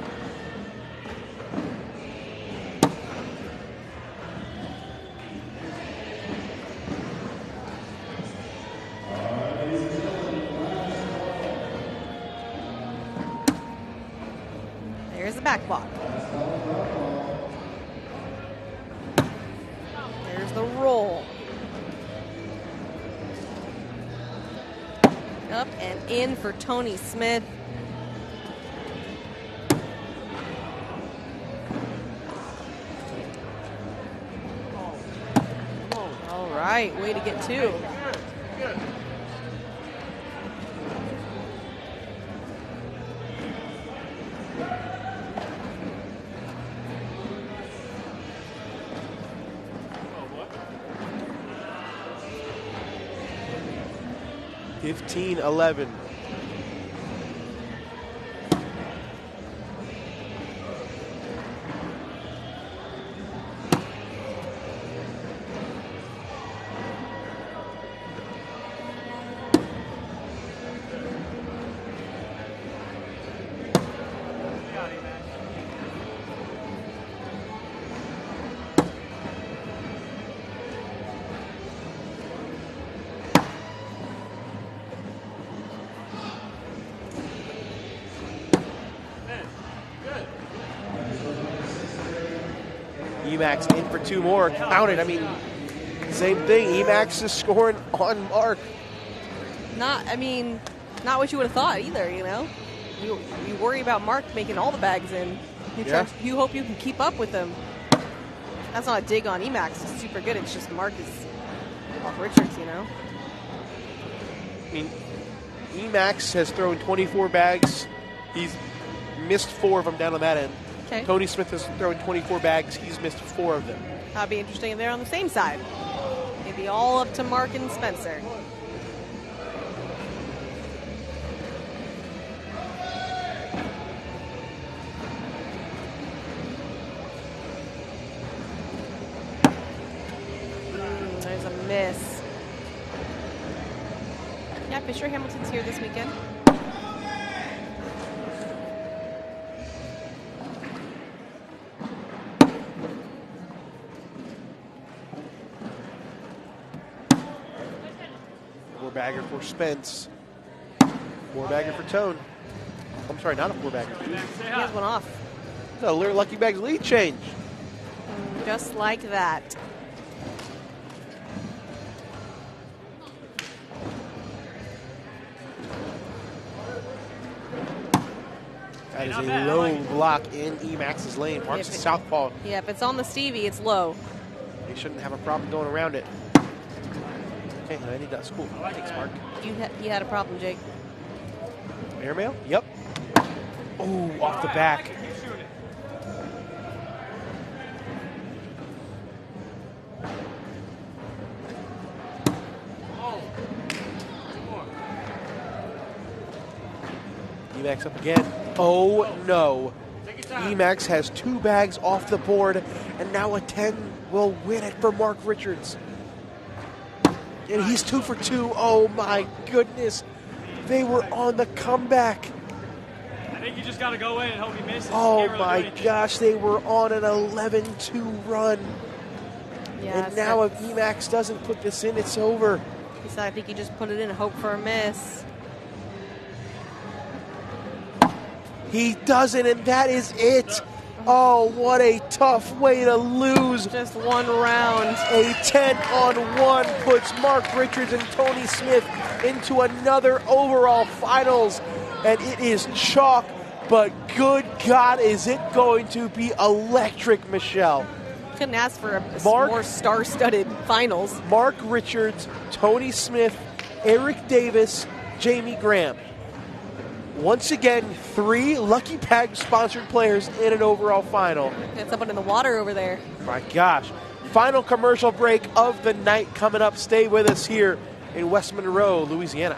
There's the back block. There's the roll. Up and in for Tony Smith. All right, way to get 2. Oh, 15-11. Emacs in for 2 more. Count it. I mean, same thing. Emacs is scoring on Mark. Not what you would have thought either, you know? You worry about Mark making all the bags in. You hope you can keep up with him. That's not a dig on Emacs. It's super good. It's just Mark Richards, you know? I mean, Emacs has thrown 24 bags. He's missed 4 of them down on that end. Okay. Tony Smith has thrown 24 bags. He's missed 4 of them. That'd be interesting if they're on the same side. It'd be all up to Mark and Spencer. There's a miss. Yeah, Fisher Hamilton's here this weekend. Bagger for Spence. 4-bagger for Tone. I'm sorry, not a 4-bagger. He has one off. So Lucky Bag's lead change. Just like that. That is a low block in Emax's lane. Mark's a southpaw. Yeah, if it's on the Stevie, it's low. They shouldn't have a problem going around it. Okay, I need that school. Thanks, Mark. You had a problem, Jake. Airmail? Yep. Oh, off the back. Emax up again. Oh, no. Emax has 2 bags off the board, and now a 10 will win it for Mark Richards. And he's 2 for 2. Oh, my goodness. They were on the comeback. I think you just got to go in and hope he misses. Oh, my gosh. They were on an 11-2 run. Yeah, and now if Emax doesn't put this in, it's over. So I think you just put it in and hope for a miss. He doesn't, and that is it. Oh, what a tough way to lose. Just one round. A 10-on-1 puts Mark Richards and Tony Smith into another overall finals. And it is chalk, but good God, is it going to be electric, Michelle. Couldn't ask for a more star-studded finals. Mark Richards, Tony Smith, Eric Davis, Jamie Graham. Once again, 3 Lucky Bag-sponsored players in an overall final. Got someone in the water over there. My gosh. Final commercial break of the night coming up. Stay with us here in West Monroe, Louisiana.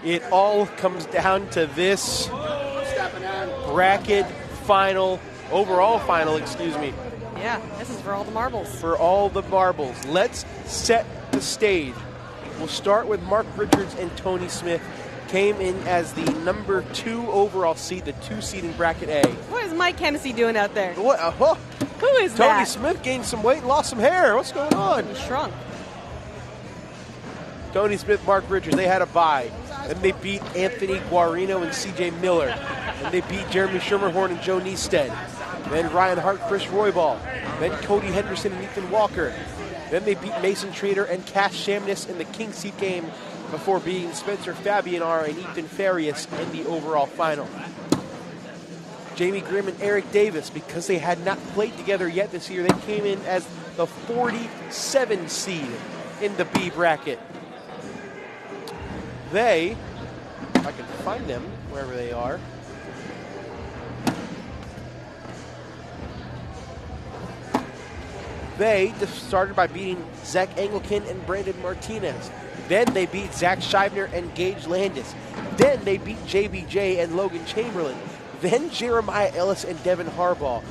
It all comes down to this bracket final, overall final, excuse me, Yeah, this is for all the marbles. for all the marbles. Let's set the stage. We'll start with Mark Richards and Tony Smith. Came in as the number 2 overall seed, the 2 seed in bracket A. What is Mike Hennessy doing out there? What? Who is Tony that? Smith gained some weight and lost some hair. What's going on? He shrunk. Tony Smith, Mark Richards, they had a bye. Then they beat Anthony Guarino and CJ Miller. Then they beat Jeremy Schermerhorn and Joe Niestead. Then Ryan Hart, Chris Roybal. Then Cody Henderson and Ethan Walker. Then they beat Mason Trader and Cash Shamness in the King Seat game before beating Spencer Fabianar and Ethan Farias in the overall final. Jamie Grimm and Eric Davis, because they had not played together yet this year, they came in as the 47 seed in the B bracket. They, if I can find them wherever they are, they just started by beating Zach Engelken and Brandon Martinez. Then they beat Zach Scheibner and Gage Landis. Then they beat JBJ and Logan Chamberlain. Then Jeremiah Ellis and Devin Harbaugh.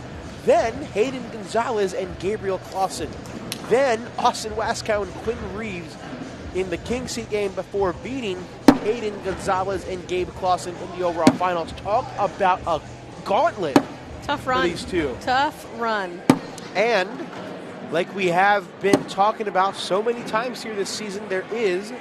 Then Hayden Gonzalez and Gabriel Clausen. Then Austin Waskow and Quinn Reeves in the King Seat game before beating Hayden Gonzalez and Gabe Clausen in the overall finals. Talk about a gauntlet Tough run. for these two. Tough run. And like we have been talking about so many times here this season, there is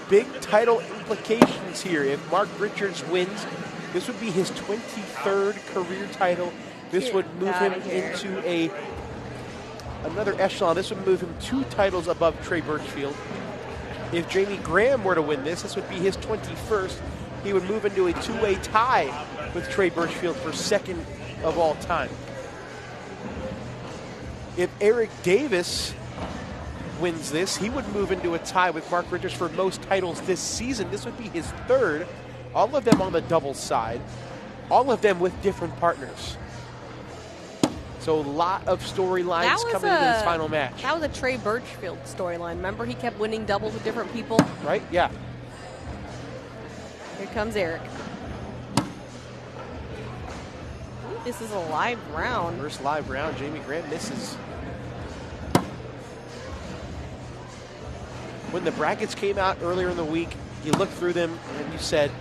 big title implications here. If Mark Richards wins, this would be his 23rd career title. This would move him into another echelon. This would move him 2 titles above Trey Birchfield. If Jamie Graham were to win this would be his 21st. He would move into a 2-way tie with Trey Birchfield for 2nd of all time. If Eric Davis wins this, he would move into a tie with Mark Richards for most titles this season. This would be his 3rd. All of them on the doubles side. All of them with different partners. So a lot of storylines coming into this final match. That was a Trey Birchfield storyline. Remember, he kept winning doubles with different people? Right? Yeah. Here comes Eric. Ooh, this is a live round. First live round. Jamie Graham misses. When the brackets came out earlier in the week, you looked through them and you said,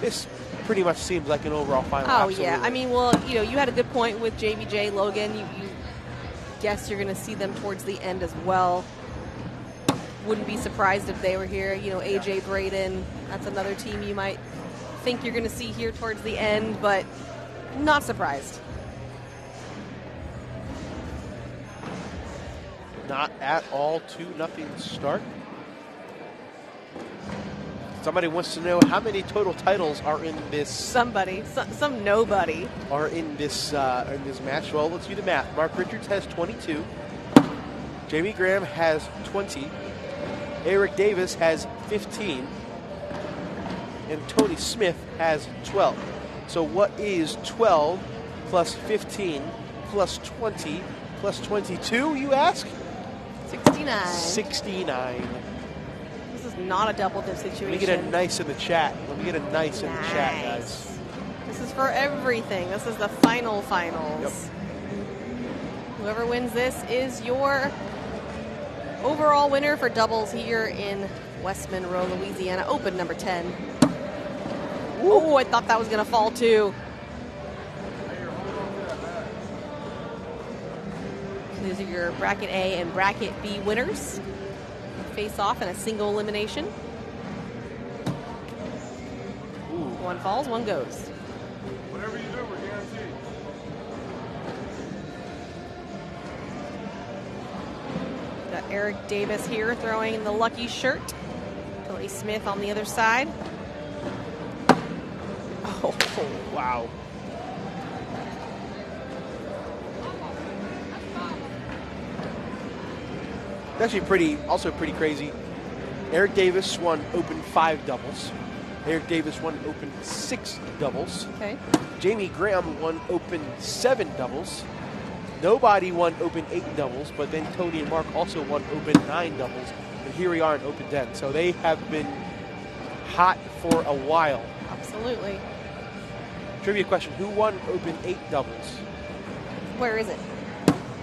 this pretty much seems like an overall final. Oh, Absolutely. yeah. I mean, well, you had a good point with JBJ, Logan. You guess you're going to see them towards the end as well. Wouldn't be surprised if they were here. AJ Braden, that's another team you might think you're going to see here towards the end, but not surprised. Not at all. 2-0 start. Somebody wants to know how many total titles are in this. Somebody, some nobody are in this match. Well, let's do the math. Mark Richards has 22. Jamie Graham has 20. Eric Davis has 15. And Tony Smith has 12. So what is 12 plus 15 plus 20 plus 22, you ask? 69. 69. This is not a double dip situation. Let me get a nice in the chat. Let me get a nice in the chat, guys. This is for everything. This is the finals. Yep. Whoever wins this is your overall winner for doubles here in West Monroe, Louisiana. Open number 10. Oh, I thought that was going to fall too. So these are your bracket A and bracket B winners. Face off in a single elimination. Ooh. One falls, one goes. Whatever you do, we're guaranteed. Got Eric Davis here throwing the lucky shirt. Tony Smith on the other side. Oh, wow. It's actually also pretty crazy. Eric Davis won Open 5 doubles. Eric Davis won Open 6 doubles. Okay. Jamie Graham won Open 7 doubles. Nobody won Open 8 doubles, but then Tony and Mark also won Open 9 doubles. And here we are in Open 10. So they have been hot for a while. Absolutely. Trivia question, who won Open 8 doubles? Where is it?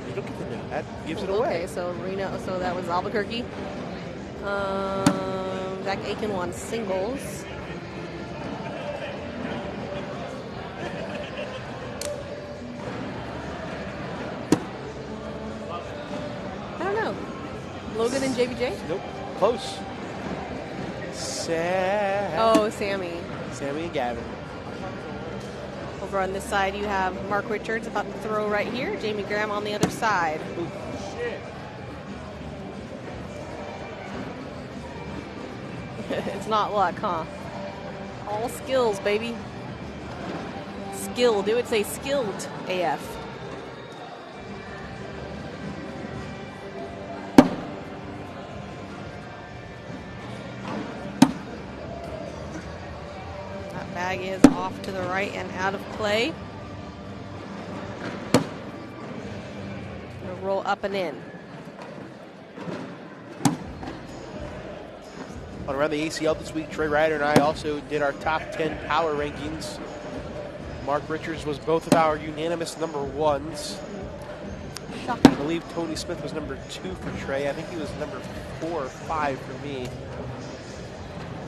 You don't get to know. That gives it Okay, away. so Reno, so that was Albuquerque. Zach Aiken won singles. I don't know. Logan and JBJ? Nope. Close. Oh, Sammy. Sammy and Gavin. Over on this side, you have Mark Richards about to throw right here. Jamie Graham on the other side. Ooh. It's not luck, huh? All skills, baby. Skilled. It would say skilled AF. That bag is off to the right and out of play. Gonna roll up and in. On Around the ACL this week, Trey Ryder and I also did our top 10 power rankings. Mark Richards was both of our unanimous number ones. I believe Tony Smith was number 2 for Trey. I think he was number 4 or 5 for me.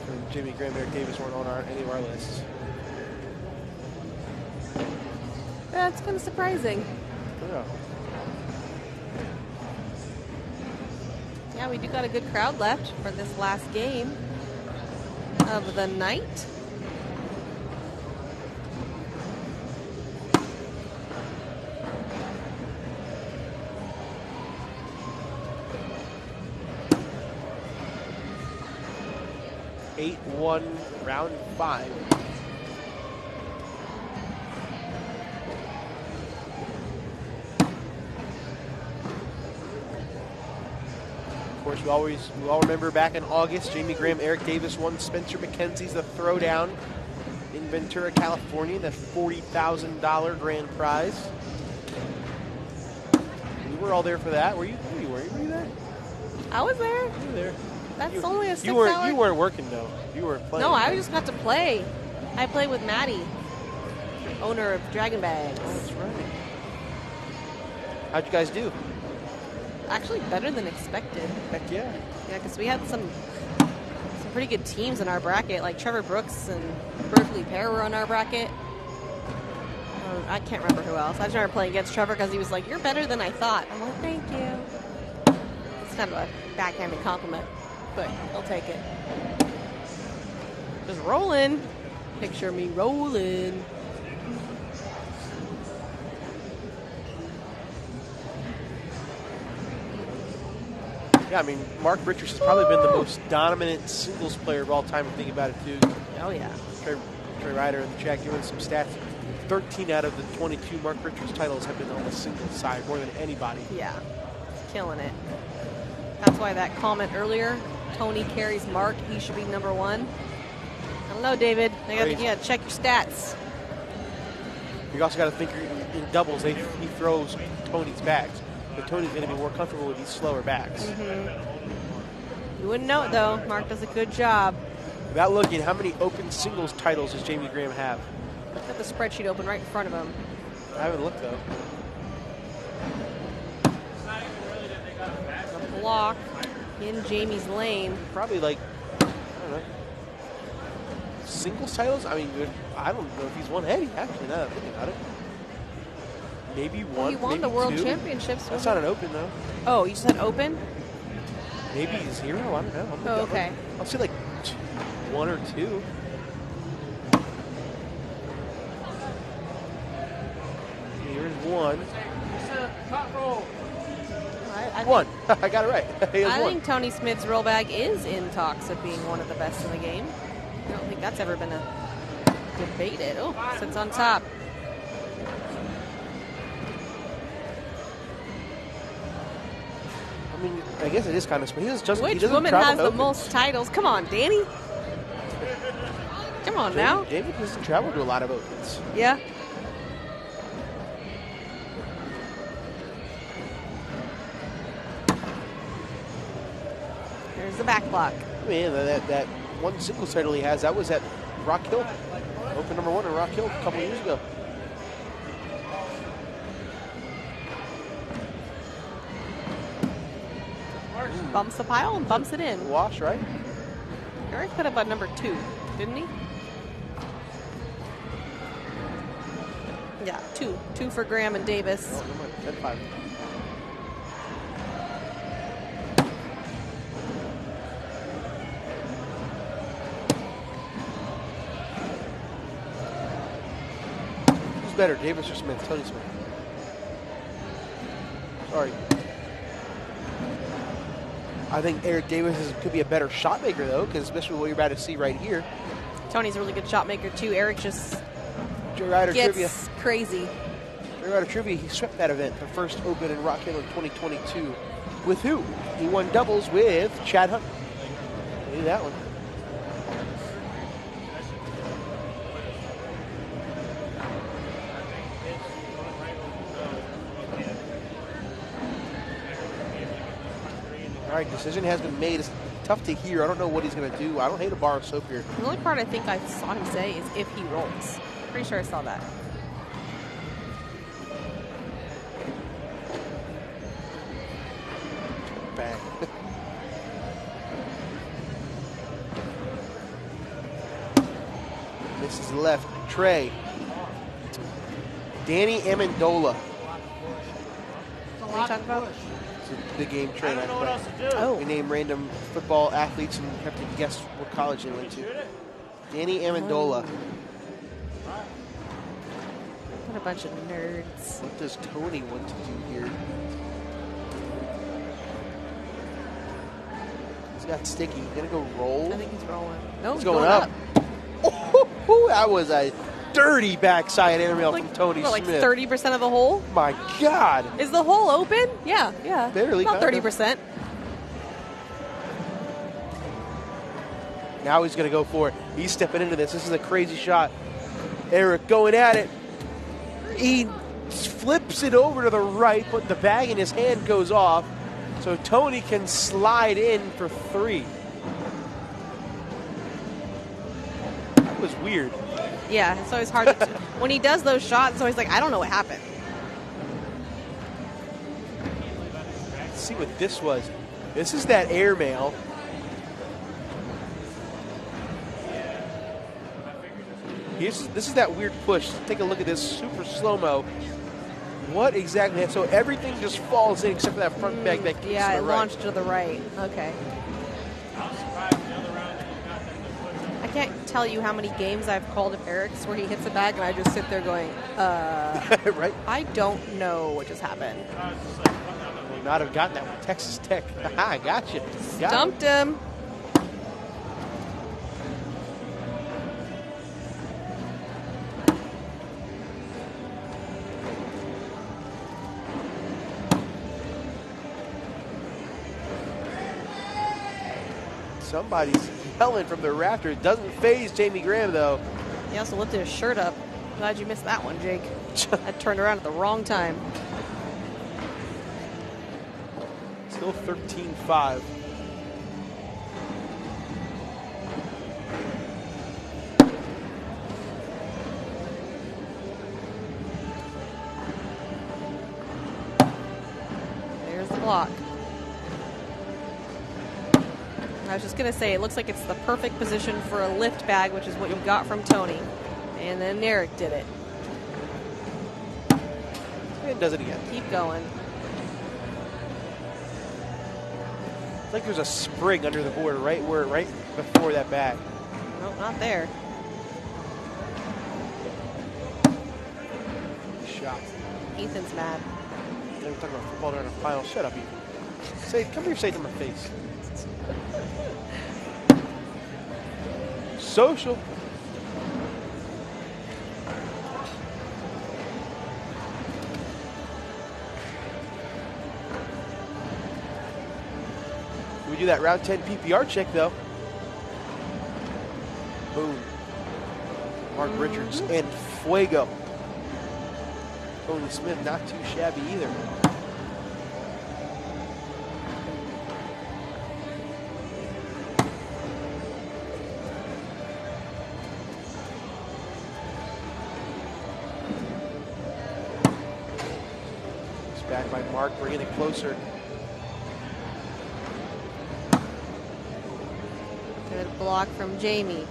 And Jimmy Graham, Eric Davis weren't on any of our lists. That's kind of surprising. Yeah. Yeah, we do got a good crowd left for this last game of the night. Eight, 1, round 5. Of course, we all remember back in August, Jamie Graham, Eric Davis won Spencer McKenzie's The Throwdown in Ventura, California, the $40,000 grand prize. We were all there for that. Were you there? I was there. You were there. That's only a 6 You hour. weren't working though. You were playing. No, I just got to play. I played with Maddie, owner of Dragon Bags. Oh, that's right. How'd you guys do? Actually, better than expected. Heck yeah. Yeah, because we had some pretty good teams in our bracket. Like Trevor Brooks and Berkeley Pear were on our bracket. I can't remember who else. I just remember playing against Trevor because he was like, "You're better than I thought." I'm like, "Thank you." It's kind of a backhanded compliment, but I'll take it. Just rolling. Picture me rolling. Yeah, I mean, Mark Richards has probably been the most dominant singles player of all time, if you think about it, too. Oh, yeah. Trey Ryder in the chat giving some stats. 13 out of the 22 Mark Richards titles have been on the singles side, more than anybody. Yeah, killing it. That's why that comment earlier, Tony carries Mark, he should be number 1. I don't know, David. You got to check your stats. You also got to think in doubles, he throws Tony's bags. But Tony's going to be more comfortable with these slower backs. You wouldn't know it, though. Mark does a good job. Without looking, how many open singles titles does Jamie Graham have? Got the spreadsheet open right in front of him. I haven't looked, though. A block in Jamie's lane. Probably like, I don't know, singles titles? I mean, I don't know if he's won any, actually, now that I'm thinking about it. Maybe one, He won maybe the World two. Championships. That's not an open, though. Oh, you said open? Maybe 0, I don't know. Oh, okay. I'll say like 1 or 2. Here's 1. I 1. I got it right. I think Tony Smith's roll bag is in talks of being one of the best in the game. I don't think that's ever been debated. Oh, sits on top. I mean, I guess it is kind of special. Which woman has the most titles? Come on, Danny. Come on now. David doesn't travel to a lot of opens. Yeah. There's the back block. Man, that one singles title he has, that was at Rock Hill. Open number 1 at Rock Hill a couple years ago. Bumps the pile and bumps it in. Wash, right? Eric put up a number 2, didn't he? Yeah, 2. 2 for Graham and Davis. Oh, never mind. 10-5. Who's better, Davis or Smith? Tony Smith. Sorry. I think Eric Davis could be a better shot maker, though, because especially what you're about to see right here. Tony's a really good shot maker, too. Eric just Rider gets Trivia. crazy. Rider Trivia, he swept that event, the first Open in Rock Hill in 2022. With who? He won doubles with Chad Hunt. Look at that one. All right, decision has been made. It's tough to hear. I don't know what he's going to do. I don't hate a bar of soap here. The only part I think I saw him say is if he rolls. Pretty sure I saw that. Bang. This is left. Trey. Danny Amendola. What are you talking about? It's a big game Trey and I play. Oh. We name random football athletes and have to guess what college they went to. Danny Amendola. What a bunch of nerds. What does Tony want to do here? He's got sticky. He's going to go roll. I think he's rolling. No, He's going up. Oh, that was a dirty backside airmail from Tony like Smith. 30% of the hole? My God. Is the hole open? Yeah. Barely, About kinda. 30%. Now he's going to go for it. He's stepping into this. This is a crazy shot. Eric going at it. He flips it over to the right, but the bag in his hand goes off. So Tony can slide in for 3. That was weird. Yeah, it's always hard to when he does those shots, it's always like, I don't know what happened. Let's see what this was. This is that airmail. This is that weird push. Take a look at this super slow-mo. What exactly? So everything just falls in except for that front bag that keeps Yeah, to it the right. launched to the right. Okay. I can't tell you how many games I've called of Eric's where he hits a bag and I just sit there going, right? I don't know what just happened. Would not have gotten that with Texas Tech. I got you. Stumped him. Somebody's yelling from the rafters. Doesn't phase Jamie Graham, though. He also lifted his shirt up. Glad you missed that one, Jake. I turned around at the wrong time. Still 13-5. There's the block. I was just going to say, it looks like it's the perfect position for a lift bag, which is what you got from Tony. And then Eric did it. And does it again. Keep going. It's like there's a spring under the board right before that bag. Nope, not there. Shot. Ethan's mad. They were talking about football during a final. Shut up, Ethan. Come here, say it to my face. Social. We do that round 10 PPR check, though. Boom. Mark Richards and Fuego. Tony Smith, not too shabby either. back by Mark, bringing it closer. Good block from Jamie.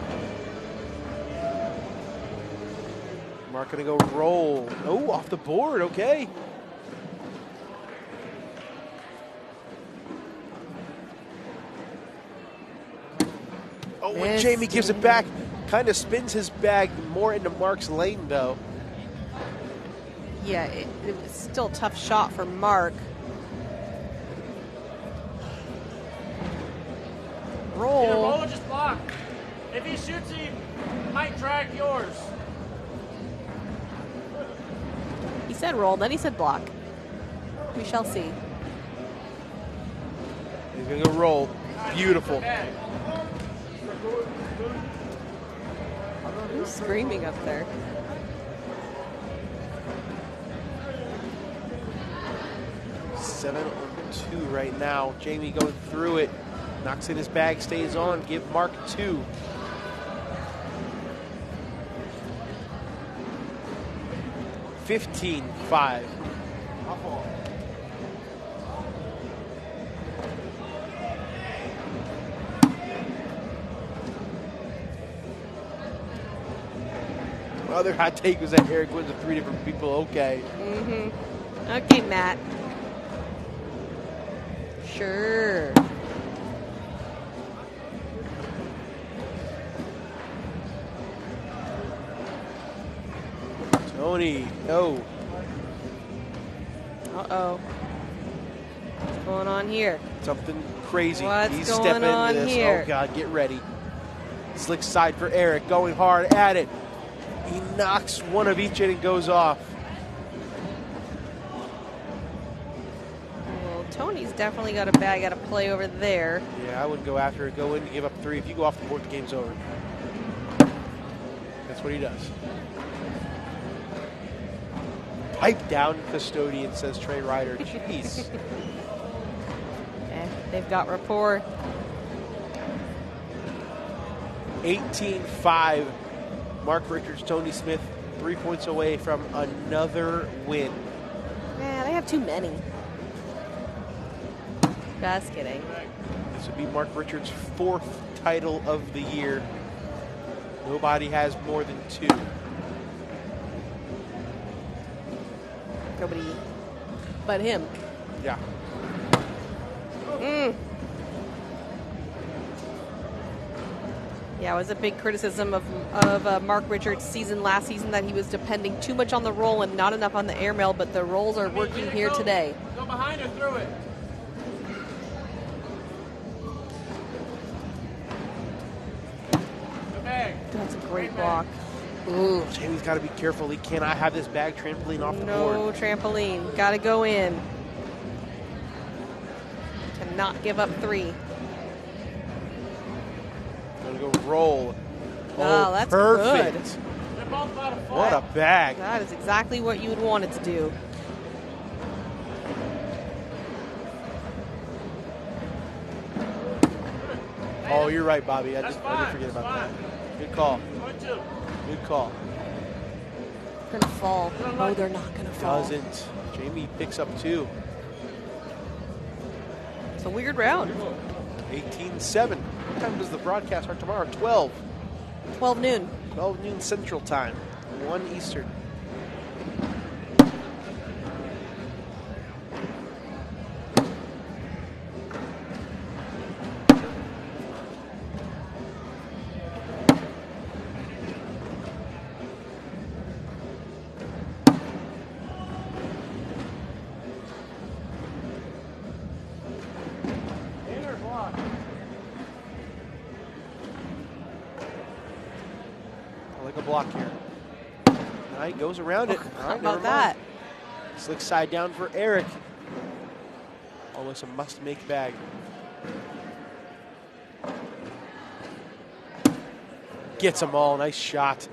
Mark gonna go roll. Oh, off the board, okay. Oh, and Jamie gives it back. Kind of spins his bag more into Mark's lane, though. Yeah, it was still a tough shot for Mark. Roll. Either roll or just block. If he shoots, he might drag yours. He said roll, then he said block. We shall see. He's going to go roll. Beautiful. Who's screaming up there? Seven on 2 right now. Jamie going through it. Knocks in his bag, stays on. Give Mark 2. $15-5. My other hot take was that Eric wins with 3 different people. Okay. Okay, Matt. Sure. Tony, no. Uh-oh. What's going on here? Something crazy. What's He's going stepping on into this. here? Oh, God, get ready. Slick side for Eric, going hard at it. He knocks one of each in and goes off. Well, Tony's definitely got a bag out of play over there. Yeah, I wouldn't go after it. Go in and give up 3. If you go off the board, the game's over. That's what he does. Pipe down, custodian, says Trey Ryder. Jeez. They've got rapport. 18-5. Mark Richards, Tony Smith, 3 points away from another win. Man, they have too many. Just kidding. This would be Mark Richards' 4th title of the year. Nobody has more than 2. Nobody but him. Yeah. Yeah, it was a big criticism of Mark Richards' season last season that he was depending too much on the roll and not enough on the airmail, but the rolls are working here today. Go behind or through it. The bag. That's a great block. Ooh, Jamie's got to be careful. He cannot have this bag trampoline off the No board. trampoline. Got to go in. Cannot give up 3. Gonna go roll. Oh, that's perfect. good. They're both about a foot. What a bag. That is exactly what you would want it to do. Oh, you're right, Bobby. I That's did fine. forget about That's that. Good call. Point 2. Good call. Gonna fall. No, they're not gonna fall. Doesn't. Jamie picks up 2. It's a weird round. 18-7. What time does the broadcast start tomorrow? 12. 12 noon. 12 noon Central Time. 1 Eastern. A block here. All right, goes around it. All How right, about never that? mind. Slick side down for Eric. Almost a must-make bag. Gets them all. Nice shot.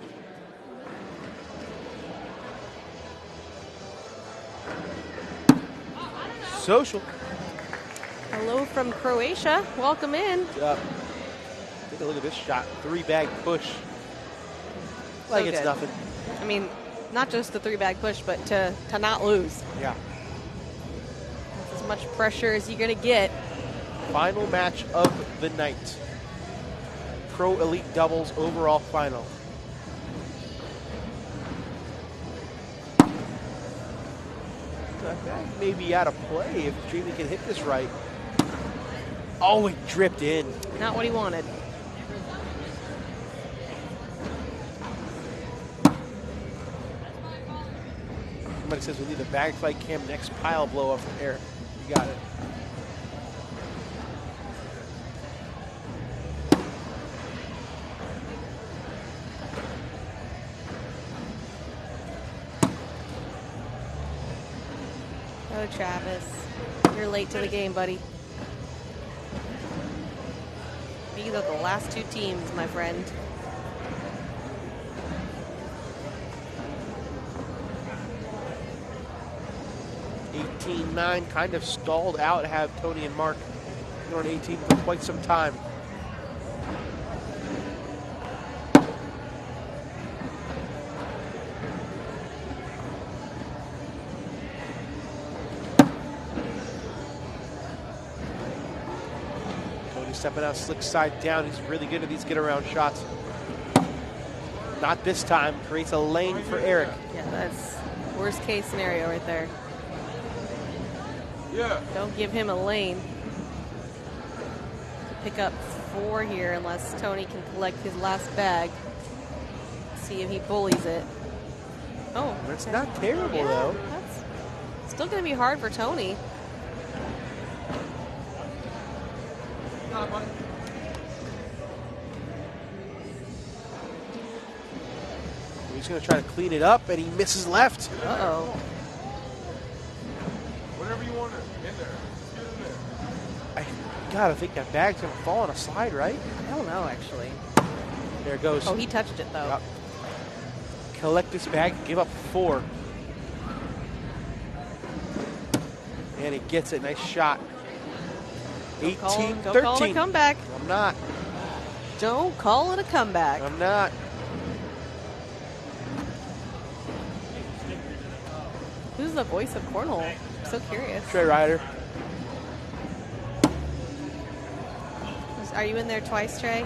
Social. Hello from Croatia. Welcome in. Take a look at this shot. 3-bag push. Like it's good. nothing. I mean, not just the 3-bag push, but to not lose. Yeah. much pressure as you're going to get. Final match of the night. Pro Elite Doubles overall final. That may be out of play if Jamie can hit this right. Oh, it dripped in. Not what he wanted. Somebody says we need a bag fight cam next pile blow up from Eric. You got it. Oh, Travis, you're late to the game, buddy. These are the last two teams, my friend. Nine kind of stalled out, have Tony and Mark on 18 for quite some time. Tony stepping out, slick side down. He's really good at these get around shots. Not this time. Creates a lane for Eric. Yeah, that's worst case scenario right there. Yeah. Don't give him a lane. Pick up 4 here unless Tony can collect his last bag. See if he bullies it. Oh, It's not terrible, though. That's still going to be hard for Tony. He's going to try to clean it up, and he misses left. Uh-oh. Whatever you want in there. Just get in there. I gotta think that bag's going to fall on a slide, right? I don't know, actually. There it goes. Oh, he touched it, though. Yep. Collect this bag, give up 4. And he gets it. Nice shot. 18-13. Don't call it a comeback. I'm not. Don't call it a comeback. I'm not. Who's the voice of cornhole? I'm so curious. Trey Ryder. Are you in there twice, Trey?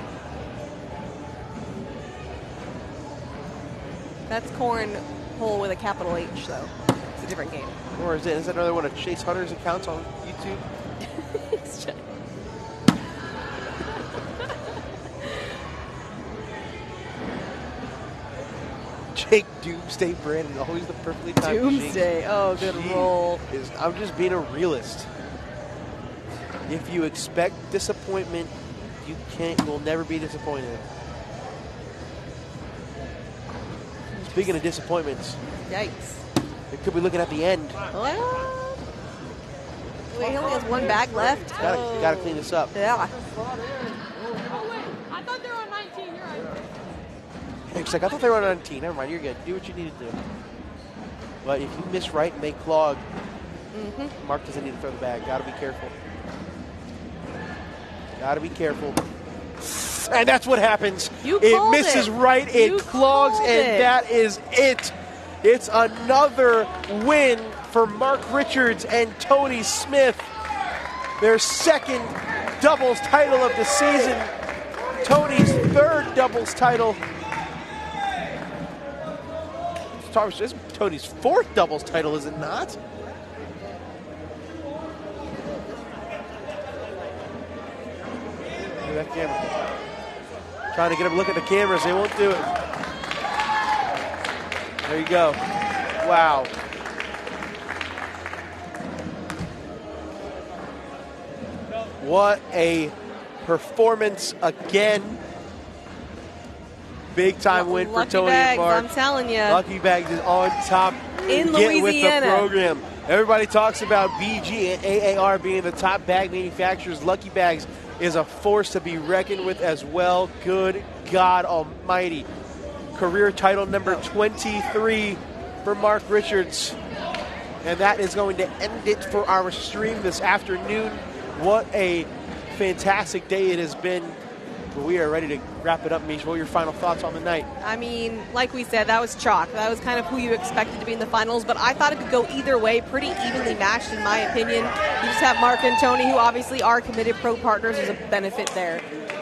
That's cornhole with a capital H, though. It's a different game. Or is it another one of Chase Hunter's accounts on YouTube? Jake Doomsday Brandon, always the perfectly timed Doomsday. Jake. Oh, good roll. I'm just being a realist. If you expect disappointment, you'll never be disappointed. Speaking of disappointments, Yikes. we could be looking at the end. What? Wait, he only has one bag left? Gotta clean this up. Yeah. Oh, wait. I thought they were on 19. You're right. It's like, I thought they were on 19. Never mind, you're good. Do what you need to do. But if you miss right and they clog, Mark doesn't need to throw the bag. Gotta be careful. Gotta be careful. And that's what happens. It misses right, it clogs, and that is it. It's another win for Mark Richards and Tony Smith. Their second doubles title of the season. Tony's third doubles title. This is Tony's fourth doubles title, is it not? Look at that camera. Trying to get him to look at the cameras. They won't do it. There you go. Wow. What a performance again. Big time win for Tony and Mark. I'm telling you. Lucky Bags is on top. In Get Louisiana. with the program. Everybody talks about BG and AAR being the top bag manufacturers. Lucky Bags is a force to be reckoned with as well. Good God Almighty. Career title number 23 for Mark Richards. And that is going to end it for our stream this afternoon. What a fantastic day it has been. But we are ready to wrap it up, Mish. What are your final thoughts on the night? I mean, like we said, that was chalk. That was kind of who you expected to be in the finals, but I thought it could go either way, pretty evenly matched in my opinion. You just have Mark and Tony, who obviously are committed pro partners. There's a benefit there.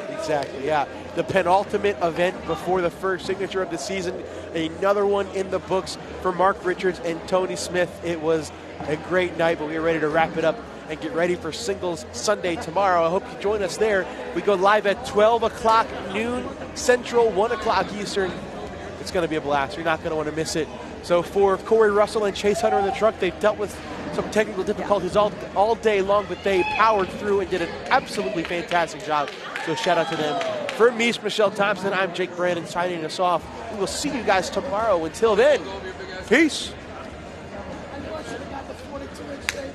Exactly, yeah. The penultimate event before the first signature of the season. Another one in the books for Mark Richards and Tony Smith. It was a great night, but we are ready to wrap it up and get ready for Singles Sunday tomorrow. I hope you join us there. We go live at 12 o'clock noon Central, 1 o'clock Eastern. It's going to be a blast. You're not going to want to miss it. So for Corey Russell and Chase Hunter in the truck, they've dealt with some technical difficulties all day long, but they powered through and did an absolutely fantastic job. So shout out to them. For Mish, Michelle Thompson, I'm Jake Brandon signing us off. We will see you guys tomorrow. Until then, peace. I knew I should have got the 42-inch tape.